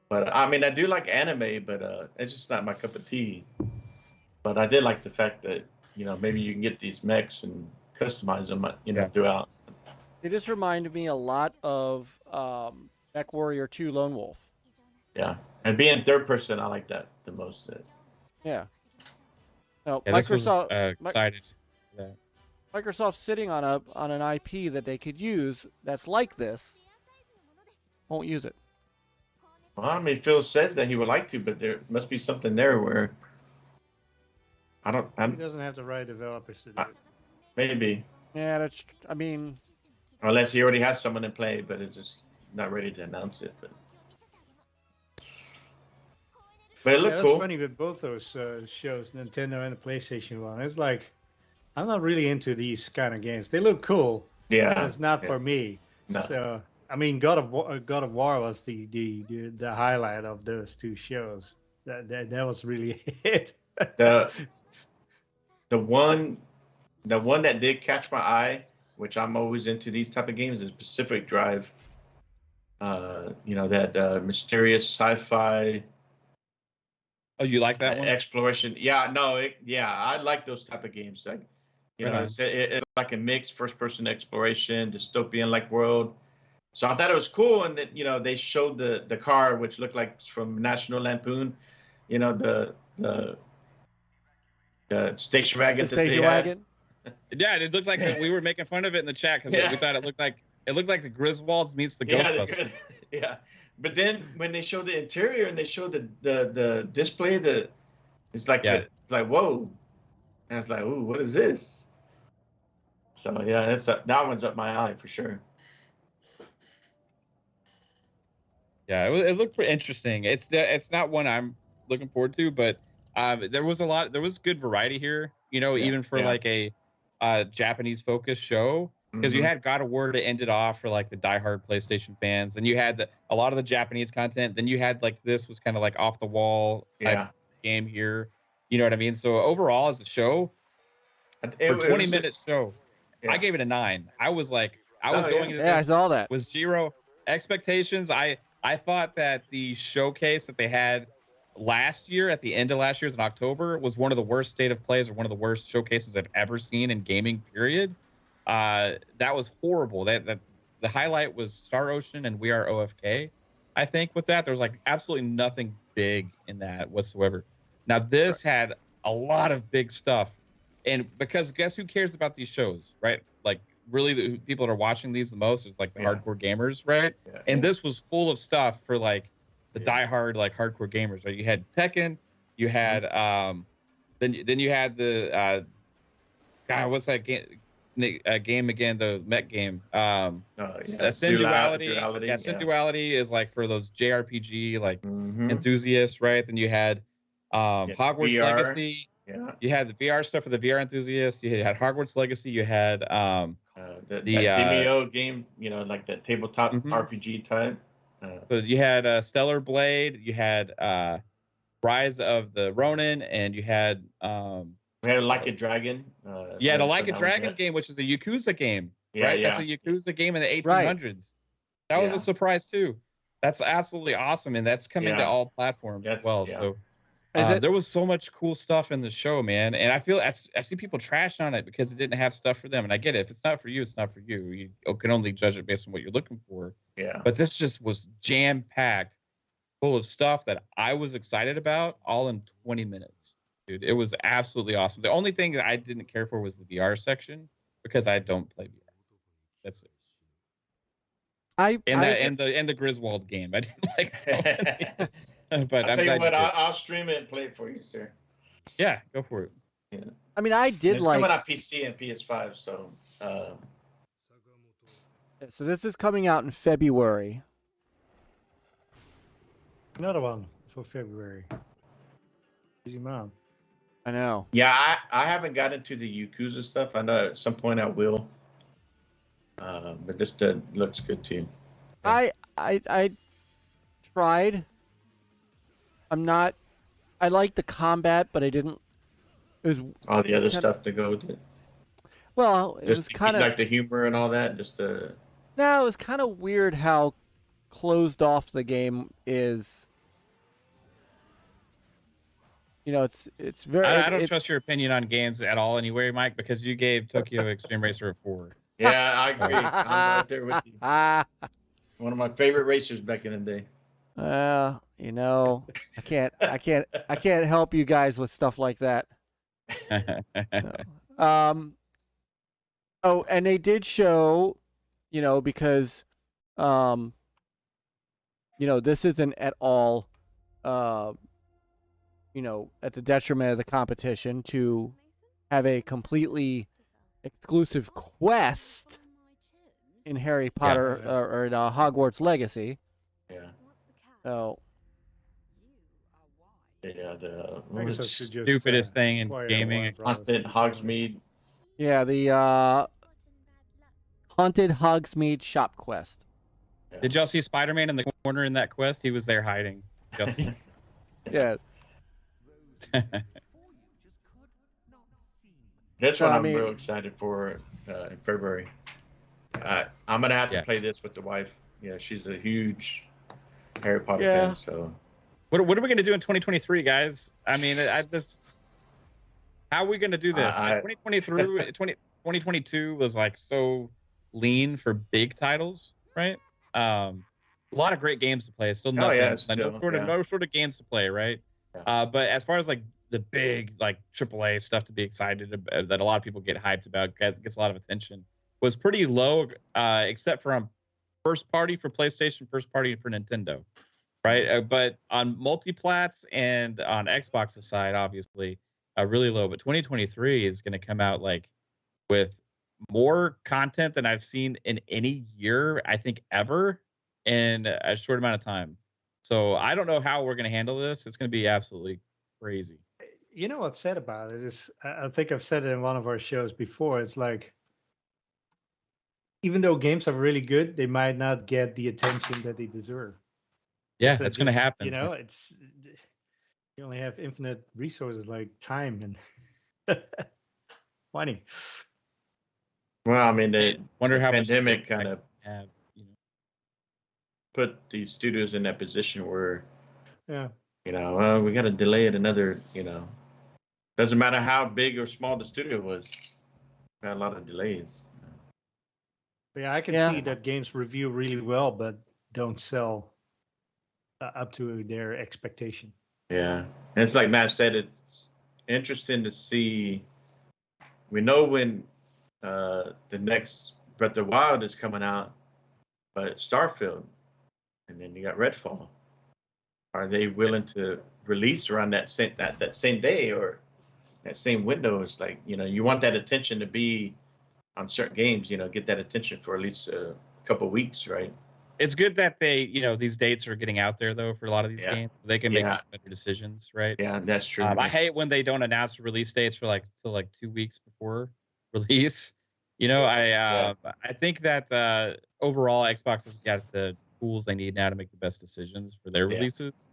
but I mean, I do like anime, but it's just not my cup of tea. But I did like the fact that, you know, maybe you can get these mechs and customize them, you know, Yeah. throughout. They just reminded me a lot of Mech Warrior 2 Lone Wolf. Yeah, and being third person, I like that the most. Yeah. No, Yeah, this was Microsoft excited. Yeah. Microsoft's sitting on an IP that they could use that's like this. Won't use it. Well, I mean, Phil says that he would like to, but there must be something there where He doesn't have the right developers to do it. maybe, Yeah, that's. I mean, unless he already has someone in play, but it's just not ready to announce it. But it looked That's cool. funny with both those shows, Nintendo and the PlayStation one. It's like, I'm not really into these kind of games. They look cool, but Yeah, it's not for me. No. So, I mean, God of War was the highlight of those two shows. That was really it. The one that did catch my eye, which I'm always into these type of games, is Pacific Drive. You know, that mysterious sci-fi. Oh, you like that one? Exploration. Yeah, no, I like those type of games. Like, you Right know, on. it's like a mixed first-person exploration, dystopian-like world. So I thought it was cool, and that, you know, they showed the car, which looked like it's from National Lampoon. You know, the station wagon the that they station had. wagon. Yeah, it looked like we were making fun of it in the chat because Yeah. we thought it looked like the Griswolds meets the Yeah, Ghostbusters. yeah. But then when they showed the interior and they showed the display, it's like whoa, and it's like, ooh, what is this? So yeah, that one's up my alley for sure. Yeah, it looked pretty interesting. It's not one I'm looking forward to, but there was good variety here. You know, Yeah, even for yeah. like a Japanese focused show, because you Mhm. had God of War to end it off for like the diehard PlayStation fans, and you had a lot of the Japanese content. Then you had like this was kind of like off the wall type Yeah. game here. You know what I mean? So overall, as a show, for 20-minute show, Yeah. I gave it a 9. I was going into Yeah, I this saw that. with zero expectations. I thought that the showcase that they had last year, at the end of last year's in October, was one of the worst state of plays or one of the worst showcases I've ever seen in gaming, period. That was horrible. That the highlight was Star Ocean and We Are OFK. I think with that, there was like absolutely nothing big in that whatsoever. Now this had a lot of big stuff. And because guess who cares about these shows, right? Like really the people that are watching these the most is like the hardcore gamers, right? Yeah. And this was full of stuff for like the diehard like hardcore gamers, right? You had Tekken, you had then you had the God, what's that game again? The mech game. Sin Duality. Yeah, Sin Duality is like for those JRPG like enthusiasts, right? Then you had Hogwarts VR. Legacy. Yeah. You had the VR stuff for the VR enthusiasts. You had Hogwarts Legacy. You had the Demio game, you know, like that tabletop RPG type. So you had Stellar Blade. You had Rise of the Ronin, and you had we had Like a Dragon. the Like a Dragon game, which is a Yakuza game, right? That's a Yakuza game in the 1800s. Right. That was a surprise too. That's absolutely awesome, and that's coming to all platforms as well. So there was so much cool stuff in the show, man. And I feel I see people trash on it because it didn't have stuff for them. And I get it. If it's not for you, it's not for you. You can only judge it based on what you're looking for. Yeah. But this just was jam packed, full of stuff that I was excited about, all in 20 minutes. Dude, it was absolutely awesome. The only thing that I didn't care for was the VR section because I don't play VR. That's it. and the Griswold game. I didn't like that one. But I'll I'm tell you glad what, did. I'll stream it and play it for you, sir. Yeah, go for it. Yeah. I mean, I did It's like. coming out PC and PS5, so So this is coming out in February. Another one for February. Easy mom. I know. yeah, I haven't got into the Yakuza stuff. I know at some point I will. But this looks good too. I tried. I'm not. I like the combat, but I didn't. It was All the other kinda- stuff to go with it. well. It was Just kind of like the humor and all that. Just no. It was kind of weird how closed off the game is. You know, it's very. I don't it's, trust your opinion on games at all anyway, Mike, because you gave Tokyo Extreme Racer a 4. yeah, I agree. I'm right there with you. One of my favorite racers back in the day. You know, I can't help you guys with stuff like that. Oh, and they did show, you know, because, you know, this isn't at all, you know, at the detriment of the competition to have a completely exclusive quest in Harry Potter or in Hogwarts Legacy. Yeah. So Yeah, the Microsoft should just, stupidest thing in acquire gaming. Warner Brothers. Constant Hogsmeade. yeah, the Haunted Hogsmeade Shop Quest. Did y'all see Spider-Man in the corner in that quest? He was there hiding. Just... Yeah. That's No, what I I'm mean- real excited for in February. I'm gonna have to Yeah. play this with the wife. Yeah, she's a huge Harry Potter Yeah. fan. So What are we going to do in 2023, guys? I mean, how are we going to do this? I- 2022 was like so lean for big titles, right? A lot of great games to play. Still nothing. yeah, like, still, no sort of games to play, right? Yeah. But as far as like the big like AAA stuff to be excited about, that a lot of people get hyped about, gets a lot of attention, was pretty low, except for on first party for PlayStation, first party for Nintendo. Right, but on multiplats and on Xbox's side, obviously, really low. But 2023 is going to come out like with more content than I've seen in any year, I think, ever in a short amount of time. So I don't know how we're going to handle this. It's going to be absolutely crazy. You know what's sad about it is, I think I've said it in one of our shows before. It's like, even though games are really good, they might not get the attention that they deserve. Yeah, So that's going to just, happen. You know, you only have infinite resources like time and money. well, I mean, Wonder the how much pandemic they kind of have, you know. put these studios in that position where, Yeah. you know, we got to delay it another. You know, doesn't matter how big or small the studio was. Got a lot of delays. But yeah, I can Yeah. see that games review really well, but don't sell up to their expectation. Yeah, and it's like Matt said. It's interesting to see. We know when the next Breath of the Wild is coming out, but Starfield, and then you got Redfall. Are they willing to release around that same day or that same window? It's like, you know, you want that attention to be on certain games. You know, get that attention for at least a couple of weeks, right? It's good that they, you know, these dates are getting out there though for a lot of these Yeah. games. They can make Yeah. better decisions, right? Yeah, that's true. I hate when they don't announce release dates for like till like 2 weeks before release. You know, I think that overall Xbox has got the tools they need now to make the best decisions for their Yeah. releases.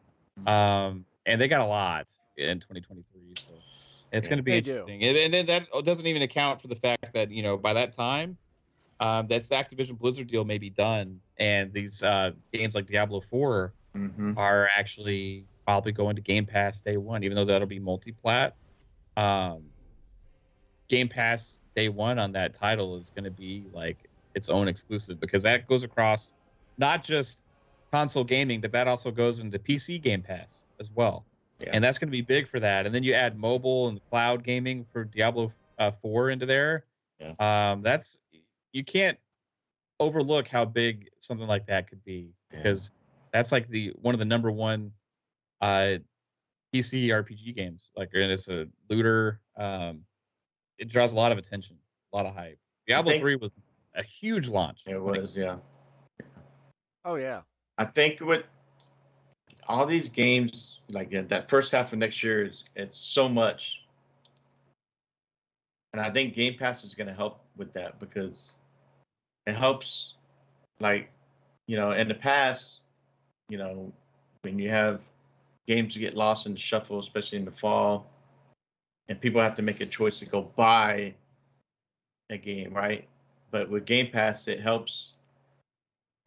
And they got a lot in 2023, so it's going to be They do. interesting. And then that doesn't even account for the fact that, you know, by that time, that's the Activision Blizzard deal may be done, and these games like Diablo 4 Mm-hmm. are actually probably going to Game Pass day one, even though that'll be multi-plat. Game Pass day one on that title is going to be like its own exclusive, because that goes across not just console gaming, but that also goes into PC Game Pass as well. Yeah. And that's going to be big for that. And then you add mobile and cloud gaming for Diablo 4 into there. Yeah. That's, you can't overlook how big something like that could be, because that's like one of the number one PC RPG games. Like, and it's a looter. It draws a lot of attention, a lot of hype. Diablo 3 was a huge launch. It was, yeah. Oh yeah. I think with all these games, like that first half of next year, it's so much. And I think Game Pass is going to help with that, because it helps, like, in the past, when you have games get lost in the shuffle, especially in the fall, and people have to make a choice to go buy a game, right? But with Game Pass, it helps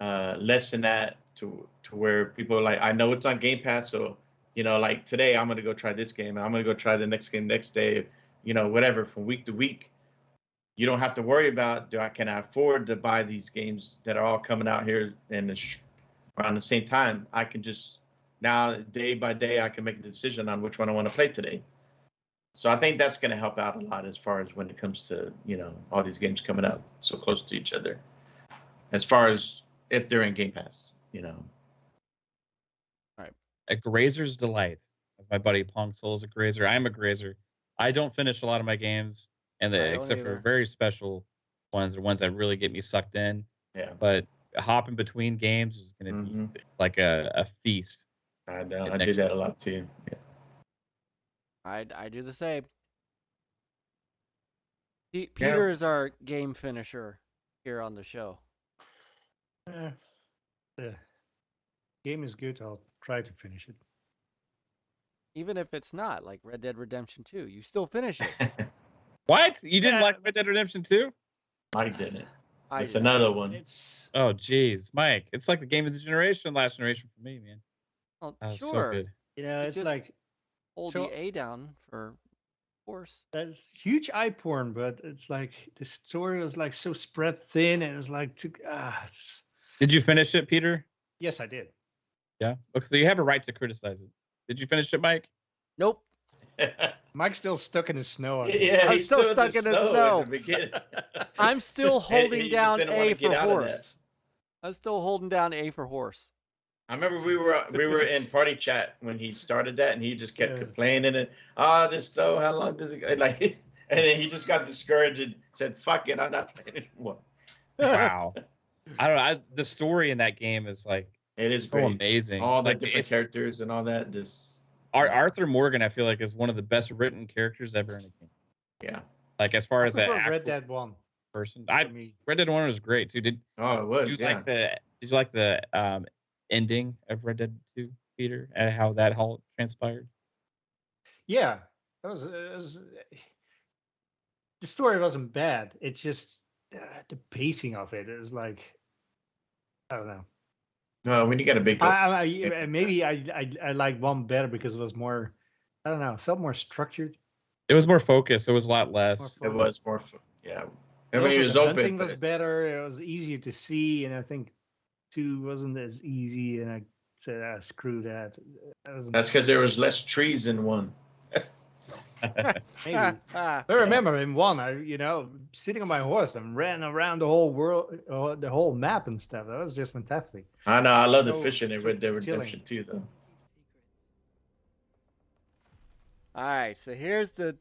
lessen that to where people are like, I know it's on Game Pass, so like today I'm gonna go try this game, and I'm gonna go try the next game next day, whatever, from week to week. You don't have to worry about, can I afford to buy these games that are all coming out here around the same time? I can just now, day by day, I can make a decision on which one I want to play today. So I think that's going to help out a lot as far as when it comes to, all these games coming out so close to each other. As far as if they're in Game Pass, All right. A grazer's delight. As my buddy Pong Soul is a grazer. I'm a grazer. I don't finish a lot of my games, and except for very special ones, or ones that really get me sucked in. Yeah. But hopping between games is going to be like a feast. I know. I do that a lot too. Yeah. I do the same. Peter is our game finisher here on the show. The game is good. I'll try to finish it. Even if it's not, like Red Dead Redemption 2, you still finish it. What? You didn't like Red Dead Redemption 2? I didn't. It's another one. Oh, geez, Myke. It's like the game of the generation, last generation for me, man. Well, So sure. good. It's like hold the A down for horse. That's huge eye porn, but it's like the story was like so spread thin, and it's like Did you finish it, Peter? Yes, I did. Yeah. Okay, so you have a right to criticize it. Did you finish it, Myke? Nope. Mike's still stuck in the snow. Yeah, I'm still stuck in the snow. I'm still holding down A for horse. I'm still holding down A for horse. I remember we were in party chat when he started that, and he just kept complaining and this stuff, how long does it go? Like, and then he just got discouraged and said, "Fuck it, I'm not playing anymore." Wow. I don't know. The story in that game is like, it is so great. amazing. All the like, different characters and all that. Arthur Morgan, I feel like, is one of the best written characters ever in a game. Yeah. Like, as far as that Red Dead 1 person, Red Dead 1 was great too. Did you like the ending of Red Dead 2, Peter, and how that all transpired? Yeah, it was the story wasn't bad. It's just the pacing of it is like, I don't know. No, when you got a big. Maybe I like one better because it was more, I don't know, it felt more structured. It was more focused. It was a lot less. It was more, yeah. I mean, it was the open. hunting was better. It was easier to see, and I think 2 wasn't as easy. And I said, screw that. That's because there was less trees in 1. Maybe. I remember in 1, I sitting on my horse and ran around the whole world, the whole map and stuff. That was just fantastic. I know. I love the fishing in Red Dead Redemption 2, though. All right, so here's the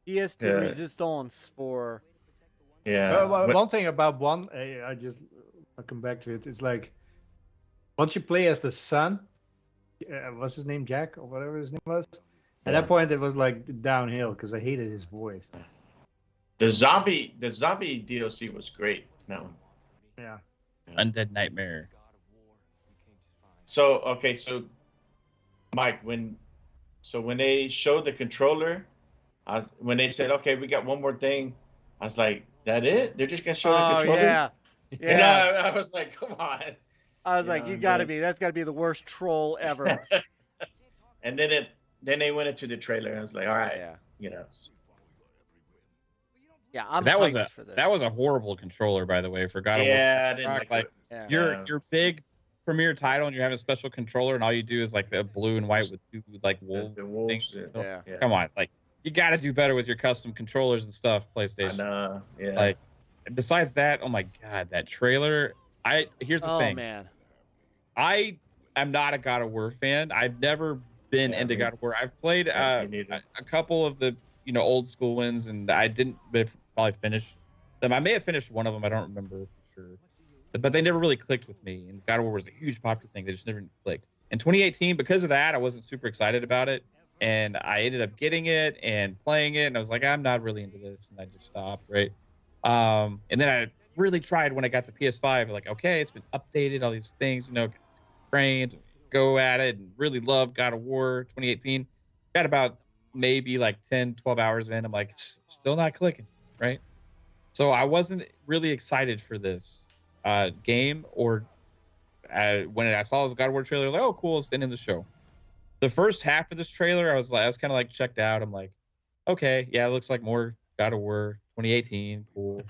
PS2 resistance for. Yeah. One thing about 1, I'll come back to it. It's like once you play as the son, what's his name, Jack or whatever his name was. At that point, it was like downhill because I hated his voice. The zombie DLC was great. No. Yeah. Undead Nightmare. So Myke, when they showed the controller, when they said, "Okay, we got one more thing," I was like, "That it? They're just gonna show the controller?" Yeah. And I was like, "Come on." I was like, that's gotta be the worst troll ever. And then they went into the trailer, and I was like, "All right, Yeah, I'm that was hyped for this. That was a horrible controller, by the way. For God of War. I didn't like it. Your big premiere title, and you have a special controller, and all you do is like the blue and white with 2 like wolves. The wolves. Things. Yeah. Come on, like you got to do better with your custom controllers and stuff. PlayStation. I know. Yeah. Like besides that, oh my god, that trailer. Here's the Oh thing. man. I am not a God of War fan. I've never been into God of War. I've played a couple of the old school ones, and I didn't probably finish them. I may have finished one of them. I don't remember for sure, but they never really clicked with me. And God of War was a huge popular thing. They just never clicked. In 2018, because of that, I wasn't super excited about it, and I ended up getting it and playing it, and I was like, I'm not really into this, and I just stopped. Right. And then I really tried when I got the PS5. Like, okay, it's been updated, all these things, trained, go at it, and really love God of War 2018. Got about maybe like 10, 12 hours in. I'm like, still not clicking, right? So I wasn't really excited for this game, or when I saw this God of War trailer, I was like, oh, cool, it's the end of the show. The first half of this trailer, I was kind of like checked out. I'm like, okay, yeah, it looks like more God of War 2018, cool.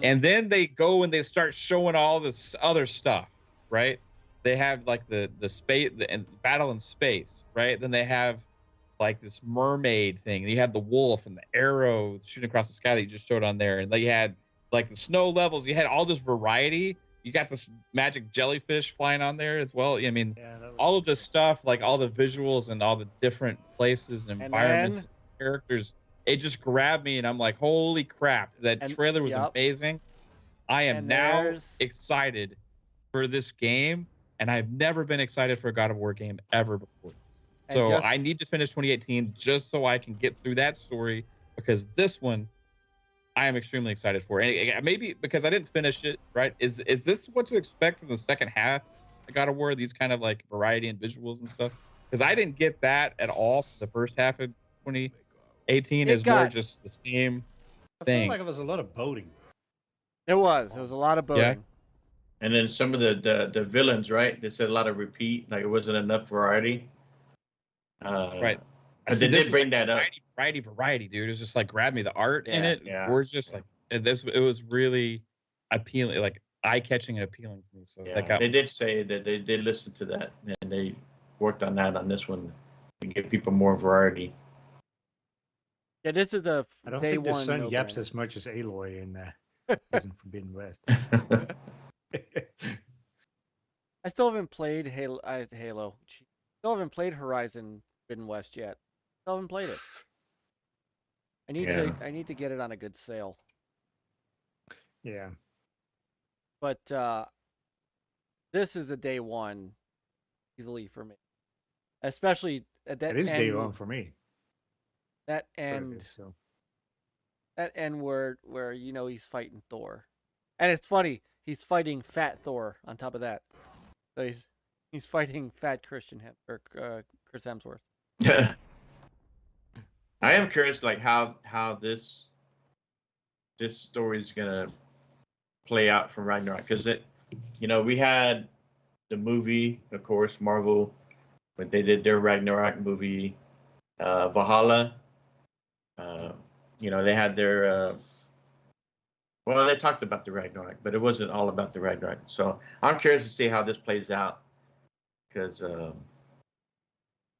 And then they go and they start showing all this other stuff, right? They have like the space and battle in space, right? Then they have like this mermaid thing. You had the wolf and the arrow shooting across the sky that you just showed on there, and then you had like the snow levels. You had all this variety. You got this magic jellyfish flying on there as well. I mean, all of this stuff, like all the visuals and all the different places and environments, and characters. It just grabbed me, and I'm like, holy crap! That trailer was amazing. I am now excited for this game. And I've never been excited for a God of War game ever before. So I need to finish 2018 just so I can get through that story, because this one I am extremely excited for. And maybe because I didn't finish it, right? Is this what to expect from the second half of God of War? These kind of like variety and visuals and stuff? Because I didn't get that at all for the first half of 2018. Is more just the same thing. I felt like it was a lot of boating. It was a lot of boating. Yeah. And then some of the villains, right? They said a lot of repeat, like it wasn't enough variety. Right. But they did bring that up. Variety, dude. It was just like grab me. The art in it, gorgeous. Like it was really appealing, like eye-catching and appealing to me. So they did say that they did listen to that, and they worked on that on this one to give people more variety. Yeah, this is the I don't day think the one. sun yaps as much as Aloy in Forbidden West. I still haven't played Halo. Still haven't played Horizon Forbidden West yet. Still haven't played it. I need to get it on a good sale. Yeah. But this is a day one easily for me. Especially at that It is end, day one for me. That end where he's fighting Thor. And it's funny, he's fighting Fat Thor on top of that. So he's fighting Fat Chris Hemsworth. Yeah. I am curious, like how this story is gonna play out from Ragnarok, because we had the movie, of course, Marvel, when they did their Ragnarok movie, Valhalla. They had their they talked about the Ragnarok, but it wasn't all about the Ragnarok. So I'm curious to see how this plays out, because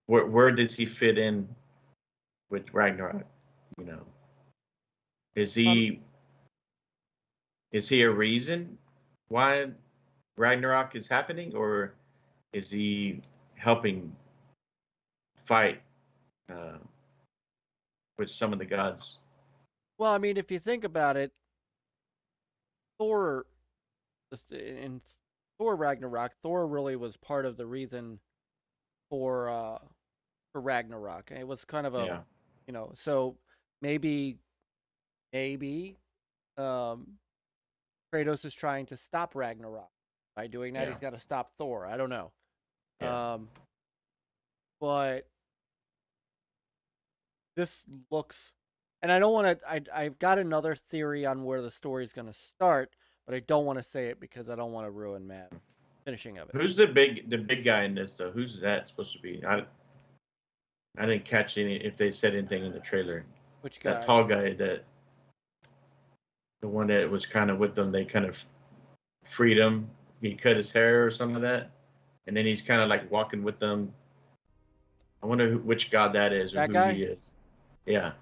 where does he fit in with Ragnarok? Is he a reason why Ragnarok is happening, or is he helping fight with some of the gods? Well, I mean, if you think about it, Thor Ragnarok, Thor really was part of the reason for Ragnarok. It was kind of a so maybe Kratos is trying to stop Ragnarok. By doing that, he's got to stop Thor. I don't know. Yeah. But this looks, and I don't want to. I've got another theory on where the story is going to start, but I don't want to say it because I don't want to ruin finishing of it. Who's the big guy in this though? Who's that supposed to be? I didn't catch if they said anything in the trailer. Which guy? That tall guy, the one that was kind of with them. They kind of freed him. He cut his hair or some of that, and then he's kind of like walking with them. I wonder which god that is, or that who guy? he is. Yeah,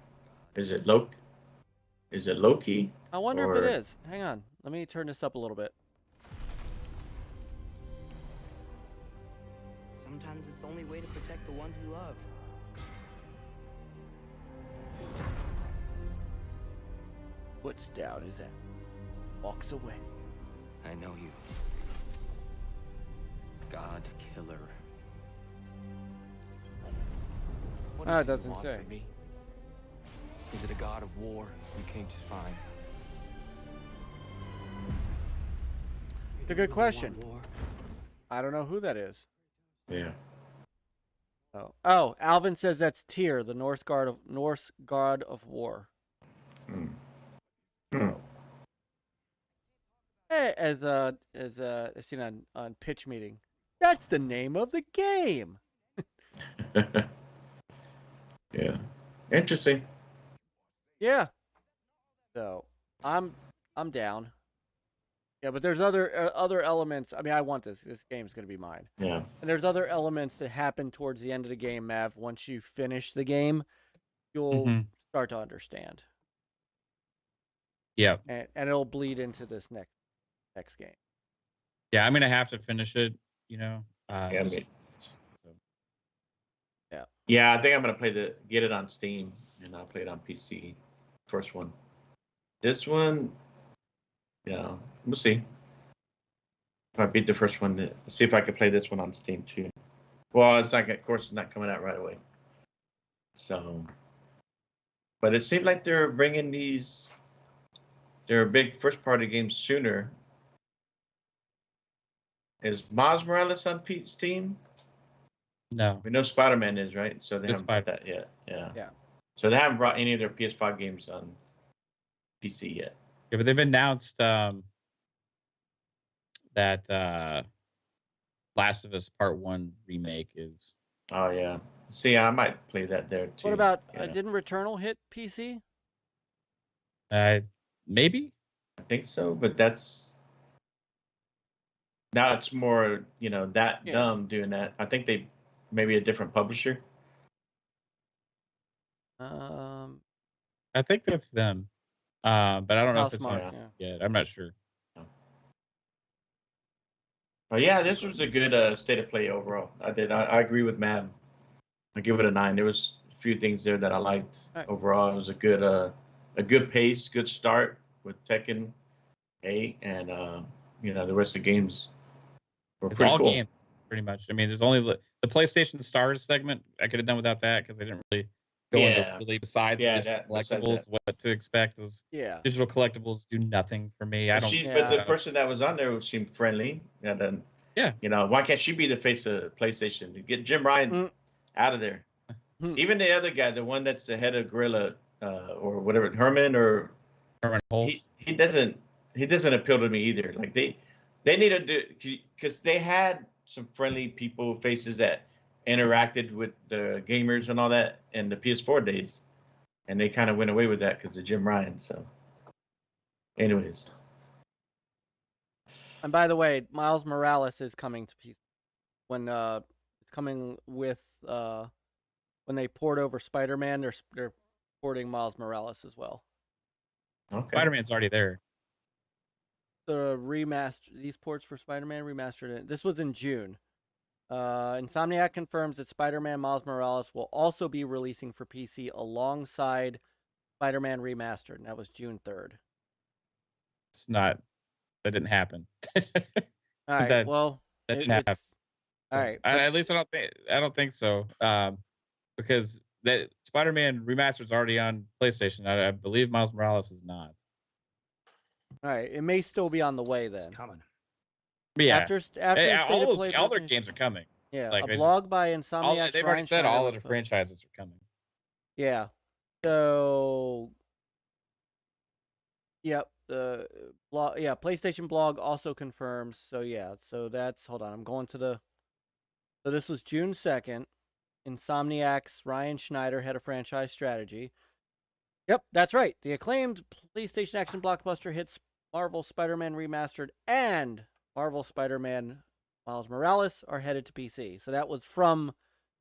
is it Loki? Is it Loki? I wonder if it Or- is. Hang on. Let me turn this up a little bit. Sometimes it's the only way to protect the ones we love. Puts down his end. Walks away. I know you. God killer. What Ah, is it doesn't want say. from me? Is it a god of war we came to find? It's a good question. War? I don't know who that is. Yeah. Oh, Alvin says that's Tyr, the Norse god of war. Hmm. Hmm. Hey, as I've seen on pitch meeting, that's the name of the game. Yeah. Interesting. Yeah. So I'm down. Yeah, but there's other elements. I mean, I want this. This game's gonna be mine. Yeah. And there's other elements that happen towards the end of the game, Mav. Once you finish the game, you'll Mhm. start to understand, Yeah. and it'll bleed into this next game. Yeah, I'm gonna have to finish it. You know. Yeah, just- me- so. Yeah, I think I'm gonna get it on Steam, and I'll play it on PC. First one. This one, yeah, we'll see. If I beat the first one, see if I can play this one on Steam too. Well, it's like, of course, it's not coming out right away. So, but it seemed like they're bringing their big first-party games sooner. Is Miles Morales on Steam? No. We know Spider-Man is, right? So they Just haven't brought that yet. Yeah. Yeah. So they haven't brought any of their PS5 games on PC yet. Yeah, but they've announced that Last of Us Part 1 remake is. Oh yeah. See, I might play that there too. What about Yeah. didn't Returnal hit PC? Maybe. I think so, but that's now it's more, that Yeah. dumb doing that. I think they maybe a different publisher. I think that's them. But I don't know if it's Housemarque, on yet. I'm not sure. But yeah, this was a good state of play overall. I agree with Matt. I give it a 9. There was a few things there that I liked Right. overall. It was a good pace, good start with Tekken 8, and the rest of the games were It's pretty all cool. games, pretty much. I mean, there's only the PlayStation Stars segment. I could have done without that because they didn't really go into really besides Yeah, digital besides collectibles, what to expect. Those Yeah. digital collectibles do nothing for me. I don't. But the person that was on there seemed friendly. And then, why can't she be the face of PlayStation? To get Jim Ryan out of there. Even the other guy, the one that's the head of Gorilla, or whatever, Herman Holst. he doesn't appeal to me either. Like they need to do, because they had some friendly people faces that interacted with the gamers and all that in the PS4 days, and they kind of went away with that because of Jim Ryan. So, anyways. And by the way, Miles Morales is coming to PC when it's coming with when they port over Spider-Man. They're porting Miles Morales as well. Okay. Spider-Man's already there. The these ports for Spider-Man remastered. This was in June. Insomniac confirms that Spider-Man Miles Morales will also be releasing for PC alongside Spider-Man Remastered, and that was June 3rd. It's not. That didn't happen. All right. that didn't happen. All right. At least I don't think so. Because that Spider-Man Remastered is already on PlayStation. I believe Miles Morales is not. All right. It may still be on the way then. It's coming. But yeah. After State of Play all their PlayStation- games are coming. Yeah. Like, a they blog by Insomniac. They've already said all of the franchises are coming. Yeah. So. Yep. The blog. Yeah. PlayStation blog also confirms. So yeah. So that's. Hold on. I'm going to the. So this was June 2nd. Insomniac's Ryan Schneider, head of franchise strategy. Yep, that's right. The acclaimed PlayStation action blockbuster hits Marvel Spider-Man Remastered and Marvel Spider-Man Miles Morales are headed to PC. So that was from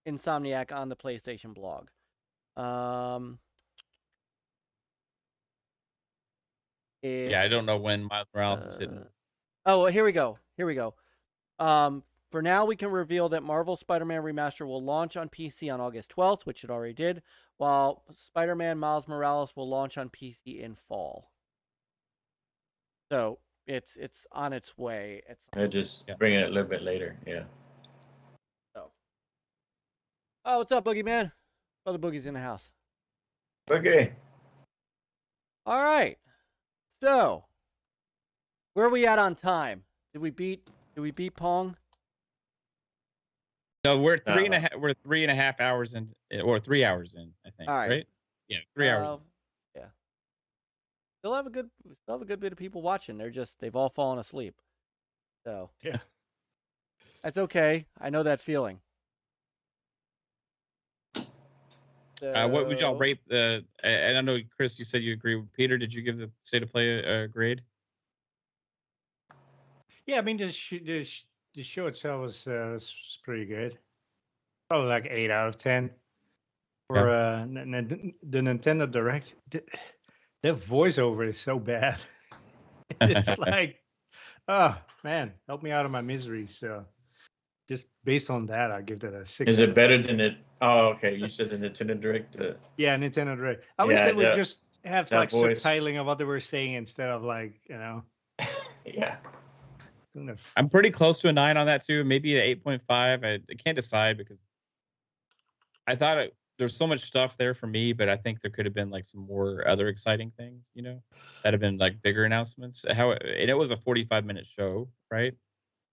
Insomniac on the PlayStation blog. Yeah, I don't know when Miles Morales is hitting. Oh, here we go. Here we go. For now, we can reveal that Marvel Spider-Man Remaster will launch on PC on August 12th, which it already did, while Spider-Man Miles Morales will launch on PC in fall. So it's on its way. They're just bringing it a little bit later. Yeah. So. Oh, what's up, Boogeyman? Brother Boogie's in the house. Okay. All right. So, where are we at on time? Did we beat Pong? No, we're 3.5 hours in, or 3 hours in, I think. All right. Yeah, 3 hours. Yeah. Still have a good bit of people watching. They've all fallen asleep. So Yeah. That's okay. I know that feeling. What would y'all rate the? And I know, Chris, you said you agree with Peter. Did you give the State of Play a grade? Yeah, I mean the show itself was pretty good. Probably like 8 out of 10. For the Nintendo Direct, their voiceover is so bad. It's like, oh man, help me out of my misery. So just based on that, I give that a 6. Is it better than it? Oh, okay. You said the Nintendo Direct. Yeah, Nintendo Direct. I wish they would just have like voice. subtitling of what they were saying instead of like, Yeah. I'm pretty close to a 9 on that too. Maybe an 8.5. I can't decide because I thought there's so much stuff there for me, but I think there could have been like some more other exciting things, that have been like bigger announcements. And it was a 45-minute show, right?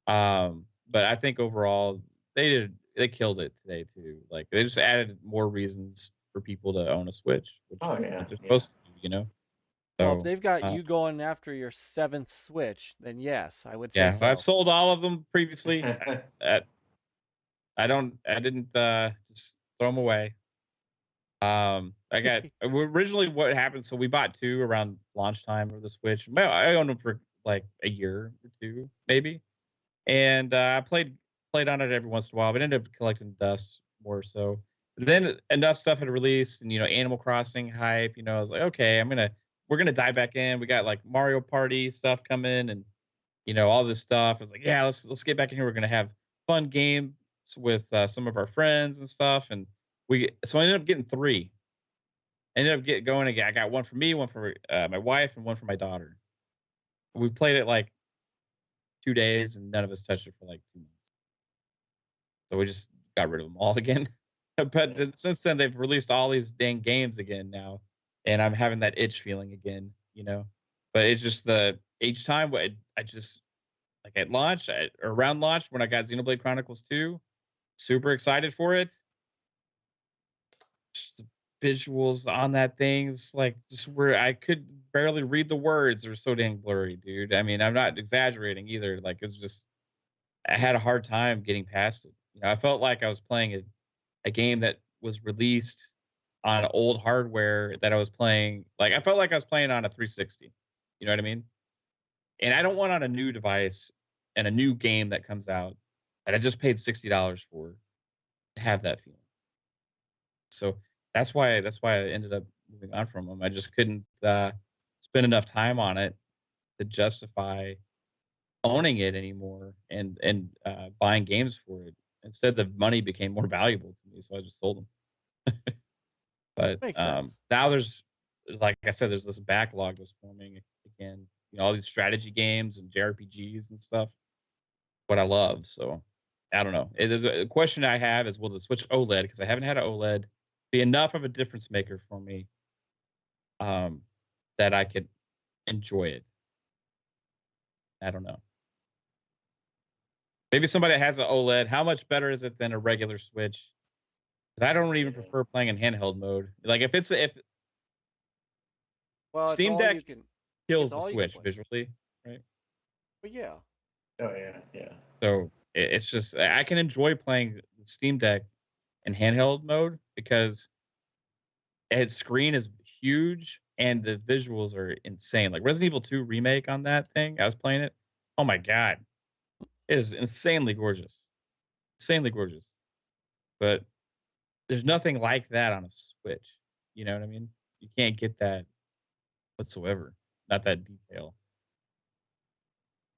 But I think overall they killed it today too. Like they just added more reasons for people to own a Switch, which is what they're supposed to do, Well, if they've got you going after your 7th Switch, then yes, I would say so. I've sold all of them previously. I didn't just throw them away. I got originally what happened. So we bought 2 around launch time of the Switch. Well, I owned them for like a year or 2, maybe, and I played on it every once in a while, but ended up collecting dust more so. Then enough stuff had released, and Animal Crossing hype. I was like, okay, we're gonna dive back in. We got like Mario Party stuff coming, and all this stuff. I was like, yeah, let's get back in here. We're gonna have fun games with some of our friends and stuff, and so I ended up getting 3. Ended up going again. I got one for me, one for my wife, and one for my daughter. We played it like 2 days, and none of us touched it for like 2 months. So we just got rid of them all again. But since then, they've released all these dang games again now, and I'm having that itch feeling again, But it's just each time I just like at launch or around launch when I got Xenoblade Chronicles 2, super excited for it. Just the visuals on that thing's like just where I could barely read the words. They're so dang blurry, dude. I mean, I'm not exaggerating either. Like it's just I had a hard time getting past it. I felt like I was playing a game that was released on old hardware that I was playing. Like I felt like I was playing on a 360. You know what I mean? And I don't want on a new device and a new game that comes out that I just paid $60 for to have that feeling. So that's why I ended up moving on from them. I just couldn't spend enough time on it to justify owning it anymore and buying games for it. Instead, the money became more valuable to me, so I just sold them. But now there's, like I said, there's this backlog that's forming again. All these strategy games and JRPGs and stuff. What I love. So I don't know. A question I have is, will the Switch OLED, because I haven't had an OLED, be enough of a difference maker for me that I could enjoy it? I don't know. Maybe somebody that has an OLED, how much better is it than a regular Switch? Because I don't even prefer playing in handheld mode. Like if Steam Deck kills the Switch visually, right? But yeah. Oh yeah. So it's just I can enjoy playing the Steam Deck in handheld mode because its screen is huge and the visuals are insane. Like Resident Evil 2 remake on that thing, I was playing it. Oh my god, it is insanely gorgeous, But there's nothing like that on a Switch. You know what I mean? You can't get that whatsoever. not that detail.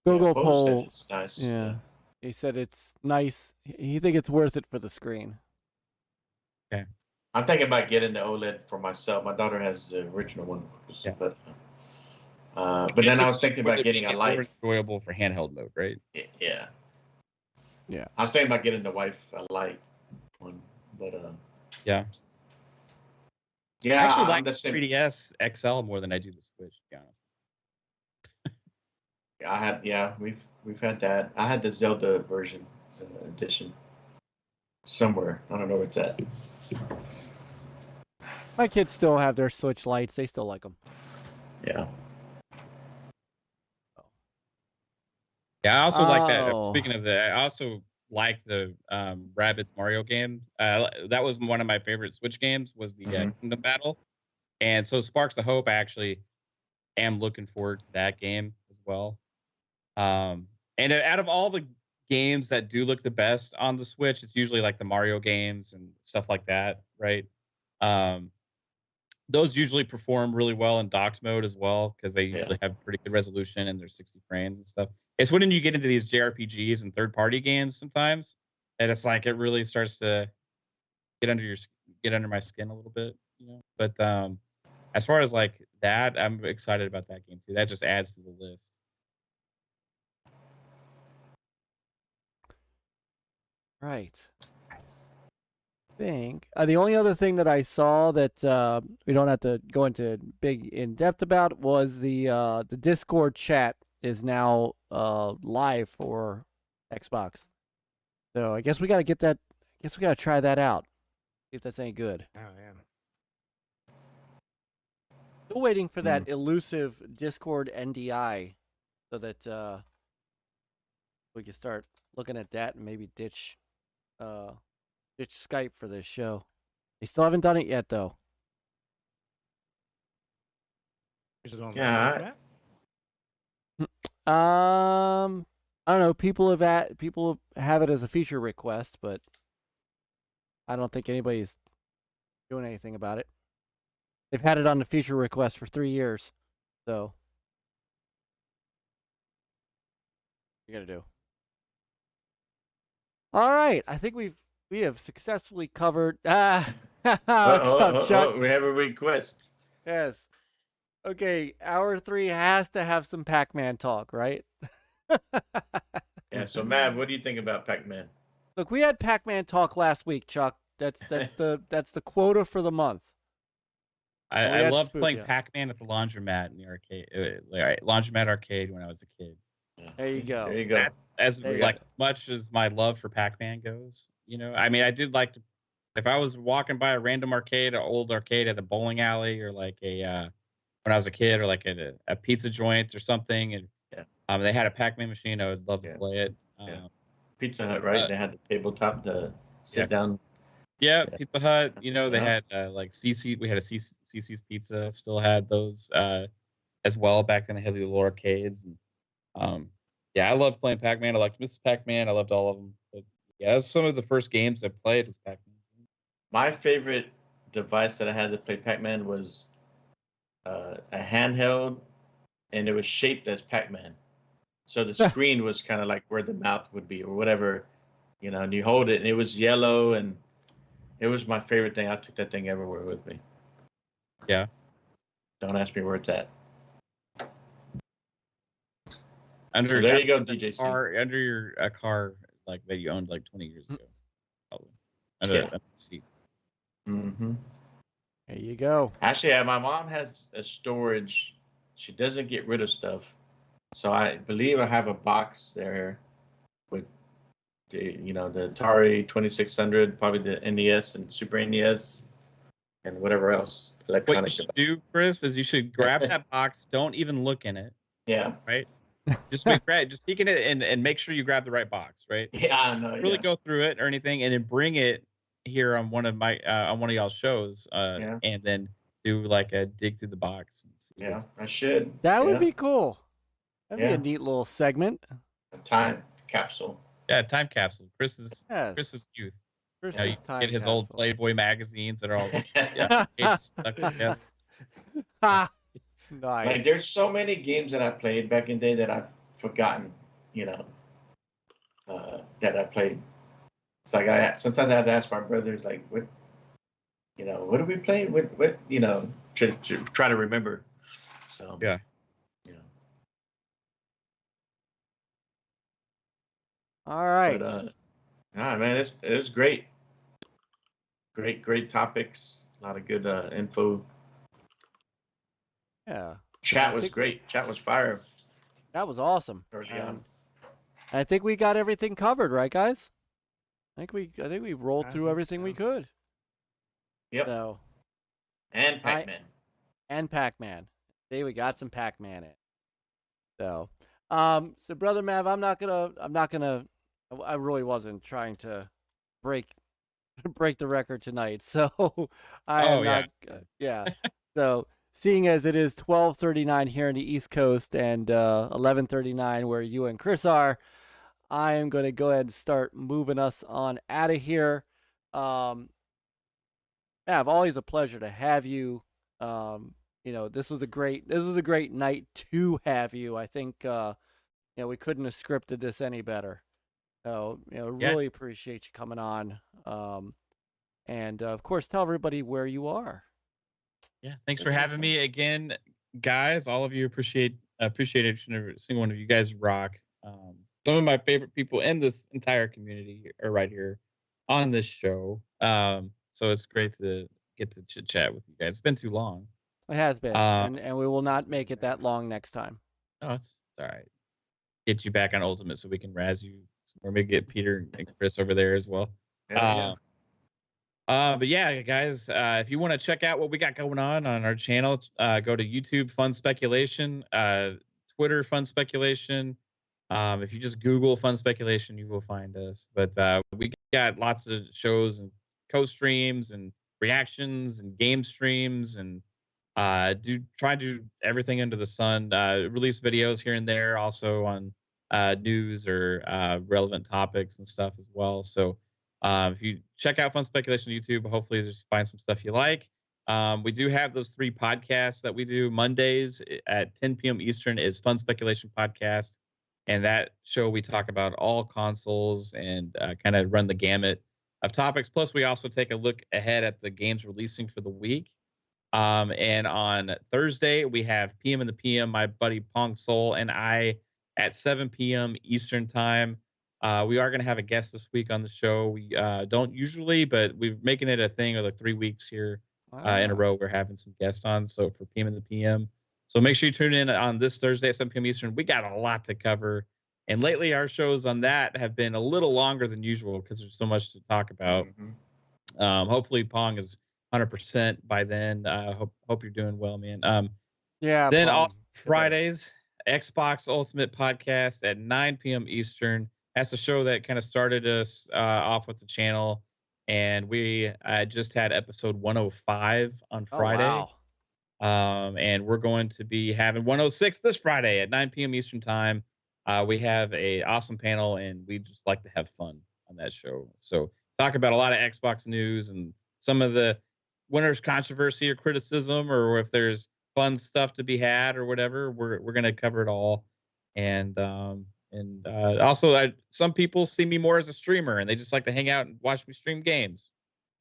Google Bo said poll. it's nice. Yeah. He said it's nice. He think it's worth it for the screen. I'm thinking about getting the OLED for myself. My daughter has the original one, Yeah. but then I was thinking about getting a more light. enjoyable for handheld mode, right? Yeah. Yeah. I was thinking about getting the wife a light one, but Yeah. yeah, I actually I'm like the the same. 3DS XL more than I do the Switch, to be honest. We've had that. I had the Zelda version edition somewhere. I don't know where it's at. My kids still have their Switch lights. They still like them. Yeah. Yeah, I also like that. Oh. Speaking of that, I also like the Rabbids Mario game. That was one of my favorite Switch games. Was the Kingdom Battle, and so Sparks of Hope. I actually am looking forward to that game as well. And out of all the games that do look the best on the Switch, it's usually like the Mario games and stuff like that, right? Those usually perform really well in docked mode as well because they usually have pretty good resolution and they're 60 frames and stuff. It's when you get into these JRPGs and third-party games sometimes, and it's like it really starts to get under my skin a little bit, you know. But as far as like that, I'm excited about that game too. That just adds to the list. Right. I think the only other thing that I saw that we don't have to go into big in depth about was the Discord chat is now live for Xbox. So I guess we got to get that. I guess we got to try that out. See if that's any good. Oh, yeah. Still waiting for that elusive Discord NDI so that we can start looking at that and maybe ditch Skype for this show. They still haven't done it yet, though. Is it on Yeah, the I don't know. People have it as a feature request, but I don't think anybody's doing anything about it. They've had it on the feature request for 3 years, so what you gotta do. All right, I think we have successfully covered. What's up, Chuck? We have a request. Yes. Okay, hour 3 has to have some Pac-Man talk, right? Yeah. So, Mav, what do you think about Pac-Man? Look, we had Pac-Man talk last week, Chuck. That's the quota for the month. I loved playing Pac-Man at the laundromat in the arcade, laundromat arcade when I was a kid. There you go. There you go. That's as much as my love for Pac-Man goes. You know, I mean, I did like to. If I was walking by a random arcade, an old arcade at the bowling alley, or like when I was a kid, or like at a pizza joint or something, and they had a Pac-Man machine, I would love to play it. Pizza Hut, right? They had the tabletop to sit down. Yeah, Pizza Hut. You know, they had like CC. We had a CC's Pizza. Still had those as well back then. They had the little arcades. And, yeah, I loved playing Pac-Man. I liked Mrs. Pac-Man. I loved all of them. But yeah, that's some of the first games I played was Pac-Man. My favorite device that I had to play Pac-Man was a handheld, and it was shaped as Pac-Man. So the screen was kind of like where the mouth would be or whatever, you know, and you hold it, and it was yellow, and it was my favorite thing. I took that thing everywhere with me. Yeah. Don't ask me where it's at. Under there you go, DJC. Under your car like that you owned like 20 years ago, probably. Under the seat. Mm-hmm. There you go. Actually, my mom has a storage. She doesn't get rid of stuff, so I believe I have a box there with the Atari 2600, probably the NES and Super NES, and whatever else electronic. What you should do, Chris, is you should grab that box. Don't even look in it. Yeah. Right. Just peek in it and make sure you grab the right box. Right. Yeah, I know. Really go through it or anything, and then bring it here on one of y'all's shows, and then do like a dig through the box. And see I should. That would be cool. That'd be a neat little segment. A time capsule. Yeah, time capsule. Chris's youth. Chris's you time get his capsule. old Playboy magazines that are all stuck together. Nice. Like there's so many games that I played back in the day that I've forgotten, you know, that I played. It's like sometimes I have to ask my brothers, like, what do we play? What to try to remember. So Yeah. All right. But man, it was great. Great topics. A lot of good info. Yeah. Chat was great. Chat was fire. That was awesome. Early on. I think we got everything covered, right, guys? I think we rolled through everything we could. Yep. So. And Pac-Man. And Pac-Man. See, we got some Pac-Man in. So, so brother Mav, I'm not gonna. I really wasn't trying to break the record tonight. So I am not. Yeah. So seeing as it is 12:39 here in the East Coast and 11:39 where you and Chris are, I am going to go ahead and start moving us on out of here. Mav, always a pleasure to have you. This was a great night to have you. I think we couldn't have scripted this any better. So really appreciate you coming on. And of course, tell everybody where you are. Yeah, thanks for having me again, guys. All of you appreciate every single one of you guys. Rock. Some of my favorite people in this entire community are right here on this show. So it's great to get to chit chat with you guys. It's been too long. It has been, and we will not make it that long next time. Oh, it's all right. Get you back on Ultimate so we can razz you. Or maybe get Peter and Chris over there as well. Yeah. But yeah, guys, if you want to check out what we got going on our channel, go to YouTube Fun Speculation, Twitter Fun Speculation. If you just Google Fun Speculation, you will find us. But we got lots of shows and co-streams and reactions and game streams and try to do everything under the sun. Release videos here and there, also on news or relevant topics and stuff as well. So if you check out Fun Speculation on YouTube, hopefully just find some stuff you like. We do have those 3 podcasts that we do. Mondays at 10 p.m. Eastern is Fun Speculation Podcast. And that show, we talk about all consoles and kind of run the gamut of topics. Plus, we also take a look ahead at the games releasing for the week. And on Thursday, we have PM in the PM, my buddy Pong Soul and I at 7 p.m. Eastern time. We are going to have a guest this week on the show. We don't usually, but we're making it a thing of like 3 weeks here in a row. We're having some guests on. So for PM in the PM. So make sure you tune in on this Thursday at 7 p.m. Eastern. We got a lot to cover. And lately, our shows on that have been a little longer than usual because there's so much to talk about. Mm-hmm. Hopefully, Pong is 100% by then. Hope you're doing well, man. Yeah. Then also Fridays, Xbox Ultimate Podcast at 9 p.m. Eastern. That's the show that kind of started us off with the channel. And we just had episode 105 on Friday. Oh, wow. And we're going to be having 106 this Friday at 9 p.m. Eastern time. We have a awesome panel, and we just like to have fun on that show. So talk about a lot of Xbox news and some of the winners' controversy or criticism, or if there's fun stuff to be had or whatever. We're going to cover it all. And also, some people see me more as a streamer, and they just like to hang out and watch me stream games,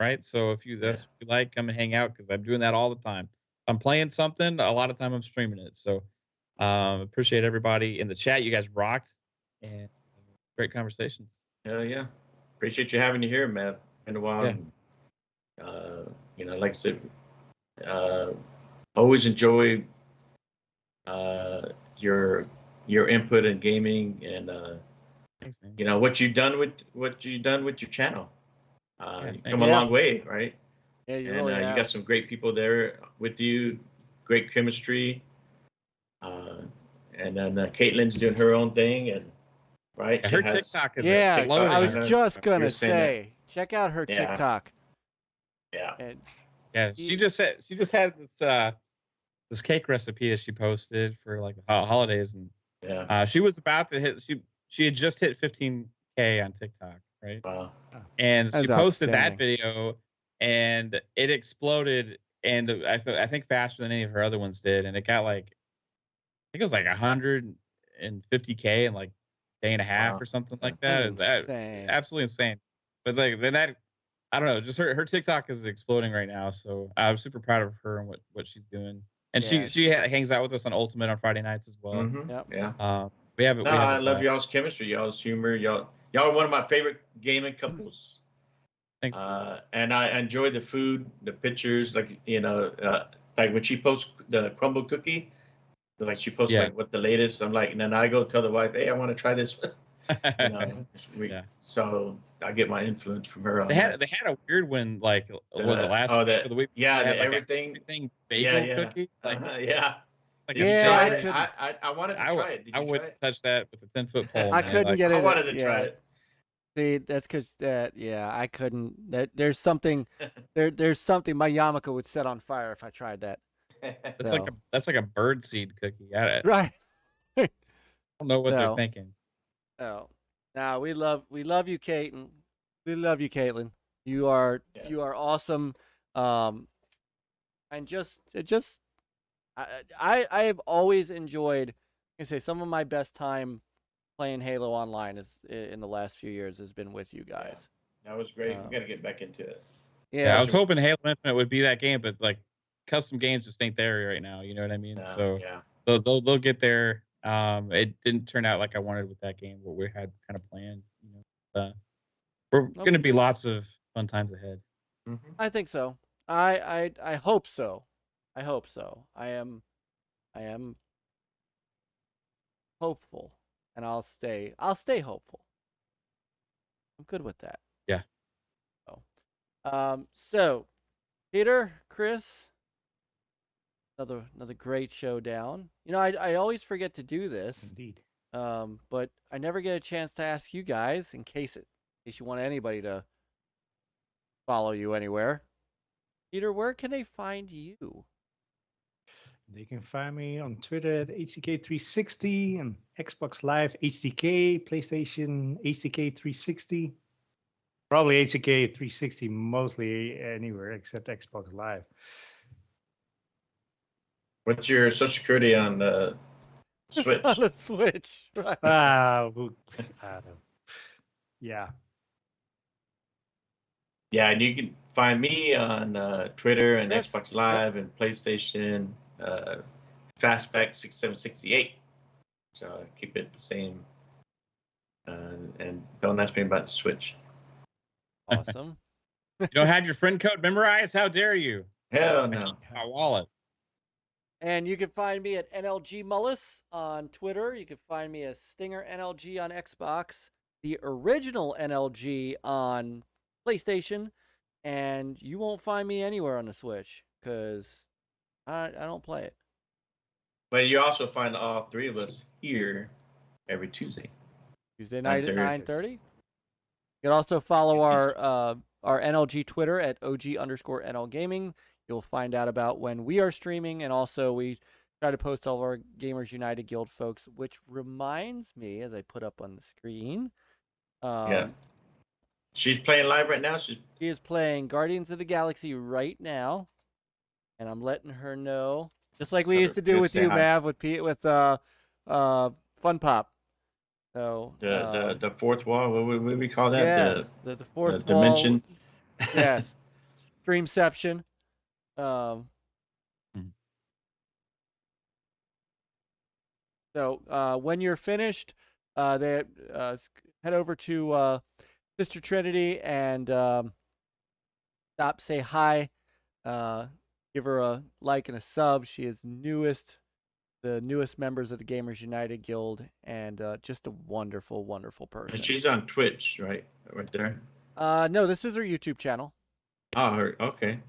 right? So if that's what you like, come and hang out because I'm doing that all the time. I'm playing something, a lot of time I'm streaming it. So appreciate everybody in the chat. You guys rocked, and great conversations. Hell yeah. Appreciate you having you here, Matt. Been a while. Yeah. And, like I said, always enjoy your input in gaming and thanks, man. what you've done with your channel. You've come a long way, right? Yeah, you and really have. you got some great people there with you, great chemistry. And then Caitlin's doing her own thing, and right. Yeah, her TikTok is CLoWnZ. I was just gonna saying say, check out her TikTok. Yeah. And she just had this cake recipe that she posted for like the holidays, and she was about to hit. She had just hit 15K on TikTok, right? Wow. And she posted that video, and it exploded and I think faster than any of her other ones did, and it got like I think it was like 150K in like a day and a half Wow. or something like that. Is that Insane. absolutely insane? But like then that I don't know, just her TikTok is exploding right now, so I'm super proud of her and what she's doing. And Yeah, she hangs out with us on Ultimate on Friday nights as well. Mm-hmm. Yep. Yeah. We have No, we have I a love blast. y'all's chemistry, y'all's humor. Y'all are one of my favorite gaming couples. Thanks. And I enjoy the food, the pictures, like like when she posts the crumble cookie, like she posts Yeah. like what the latest. I'm like, and then I go tell the wife, hey, I want to try this. Yeah. So I get my influence from her. On They had a weird one, like was it last week or the week? Yeah, They had, like, everything bagel cookie. Like, yeah. like Did a you Yeah, try I it? couldn't- I wanted to try it. Did I you try wouldn't it? touch that with a 10-foot pole. I man. couldn't Like, get it. I wanted to yeah. try it. See, that's because I couldn't. There's something. There's something my yarmulke would set on fire if I tried that. That's like a bird seed cookie. I Right. don't know what No. they're thinking. Oh, no, we love you, Caitlin. We love you, Caitlin. You are awesome. And I have always enjoyed. I say some of my best time playing Halo Online is in the last few years has been with you guys. That was great. We got to get back into it. Yeah, I was hoping Halo Infinite would be that game, but like custom games just ain't there right now. You know what I mean? So they'll get there. It didn't turn out like I wanted with that game, what we had kind of planned. You know, we're going to be lots of fun times ahead. Mm-hmm. I think so. I hope so. I hope so. I am hopeful, and I'll stay hopeful. I'm good with that. Yeah. So Peter, Chris, another great showdown. You know, I always forget to do this. Indeed. But I never get a chance to ask you guys in case you want anybody to follow you anywhere. Peter, where can they find you? They can find me on Twitter at HDK360 and Xbox Live HDK, PlayStation HDK360. Probably HDK360 mostly anywhere except Xbox Live. What's your social security on the Switch? On the Switch, right? I don't know. Yeah. Yeah, and you can find me on Twitter and Yes. Xbox Live and PlayStation, Fastback 6768. So keep it the same. And don't ask me about the Switch. Awesome. You don't have your friend code memorized? How dare you? Hell no. My wallet. And you can find me at NLG Mullis on Twitter. You can find me as Stinger NLG on Xbox, the original NLG on PlayStation, and you won't find me anywhere on the Switch because I don't play it. But you also find all three of us here every Tuesday. Tuesday night at 9:30. 9:30. You can also follow our NLG Twitter at OG_NL Gaming. You'll find out about when we are streaming, and also we try to post all of our Gamers United Guild folks, which reminds me, as I put up on the screen, She's playing live right now. she is playing Guardians of the Galaxy right now, and I'm letting her know, just like we used to do with you, Mav, with Fun Pop. So the fourth wall. What would we call that? Yes, the fourth the wall. dimension. Yes, Streamception. So when you're finished, head over to Sister Trinity and stop, say hi, give her a like and a sub. She is the newest members of the Gamers United Guild, and just a wonderful, wonderful person. And she's on Twitch, right there. No, this is her YouTube channel. Oh, okay.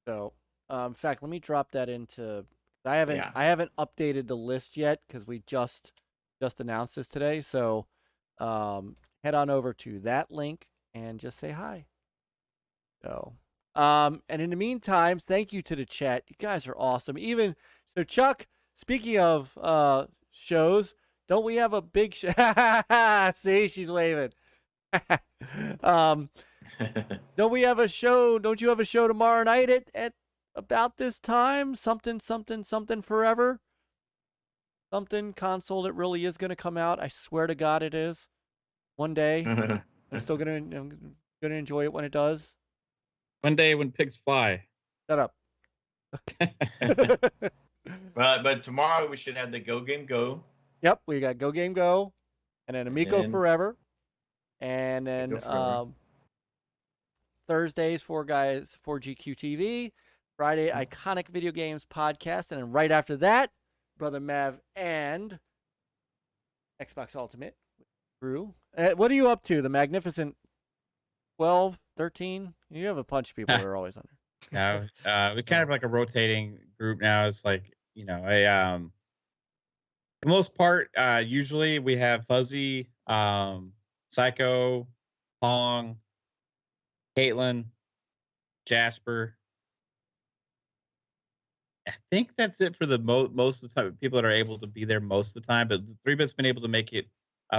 So, in fact, let me drop that into. I haven't updated the list yet because we just announced this today. So, head on over to that link and just say hi. So, and in the meantime, thank you to the chat. You guys are awesome. So, Chuck, speaking of shows, don't we have a big show? See, she's waving. Don't we have a show? Don't you have a show tomorrow night at about this time, something forever. Something console that really is going to come out. I swear to God it is. One day. I'm still going to enjoy it when it does. One day when pigs fly. Shut up. But tomorrow we should have the Go Game Go. Yep, we got Go Game Go, and then Amico then- Forever, and then Amico Forever. Thursdays 4GQTV, Friday Iconic Video Games Podcast, and then right after that, Brother Mav and Xbox Ultimate. Drew, what are you up to? The magnificent 12, 13? You have a bunch of people that are always on there. No, we kind of like a rotating group now. It's like, you know, for the most part, usually we have Fuzzy, Psycho, Pong, Caitlin, Jasper. I think that's it for the most of the time. People that are able to be there most of the time, but 3-Bit's been able to make it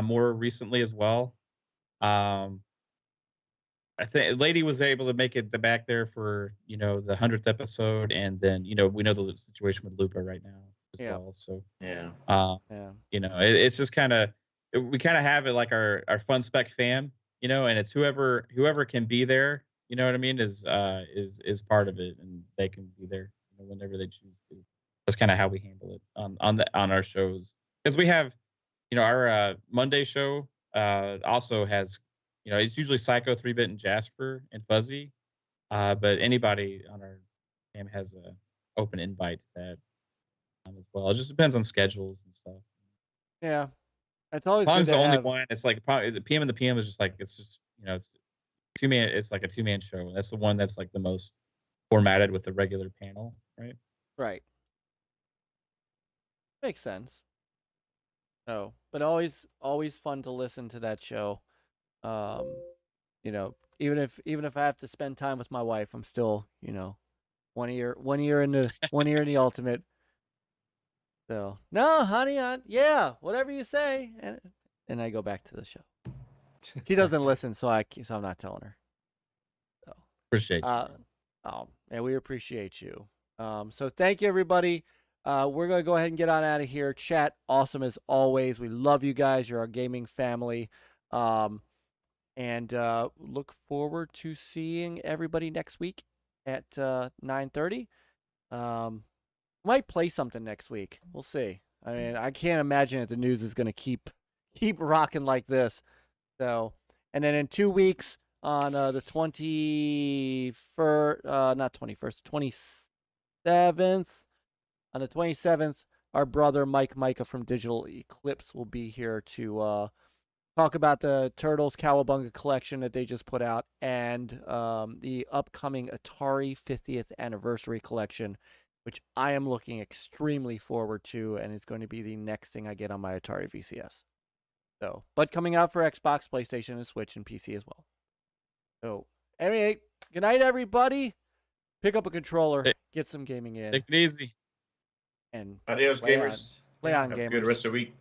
more recently as well. I think Lady was able to make it back there for, you know, the 100th episode, and then, you know, we know the situation with Lupa right now as well. So Yeah. Yeah. you know, it's just kind of, we kind of have it like our fun spec fam, you know, and it's whoever can be there, you know what I mean, is part of it, and they can be there, you know, whenever they choose to. That's kind of how we handle it on our shows, because we have, you know, our Monday show also has, you know, it's usually Psycho, 3-Bit, and Jasper and Fuzzy, but anybody on our fam has a open invite to that as well. It just depends on schedules and stuff. Yeah. It's always Pong's good the to only have. one. It's like the PM and the PM is just like, it's just, you know, it's 2-man. It's like a 2-man show. That's the one that's like the most formatted with the regular panel, right? Right. Makes sense. Oh, but always fun to listen to that show. You know, even if I have to spend time with my wife, I'm still, you know, one ear in the ultimate. So no, honey, yeah, whatever you say, and I go back to the show. She doesn't listen, so I'm not telling her. So Appreciate you. oh, and we appreciate you. So thank you, everybody. We're going to go ahead and get on out of here. Chat, awesome as always. We love you guys. You're our gaming family. And look forward to seeing everybody next week at 9:30. Might play something next week. We'll see. I mean, I can't imagine that the news is going to keep rocking like this. So, and then in 2 weeks on the 21st, not 21st, 27th. On the 27th, our brother Myke from Digital Eclipse will be here to talk about the Turtles Cowabunga collection that they just put out, and the upcoming Atari 50th anniversary collection, which I am looking extremely forward to, and is going to be the next thing I get on my Atari VCS. So, but coming out for Xbox, PlayStation, and Switch, and PC as well. So, anyway, good night, everybody. Pick up a controller, get some gaming in, Take it easy. and Adios, Play gamers. play on, Have gamers. a good rest of the week.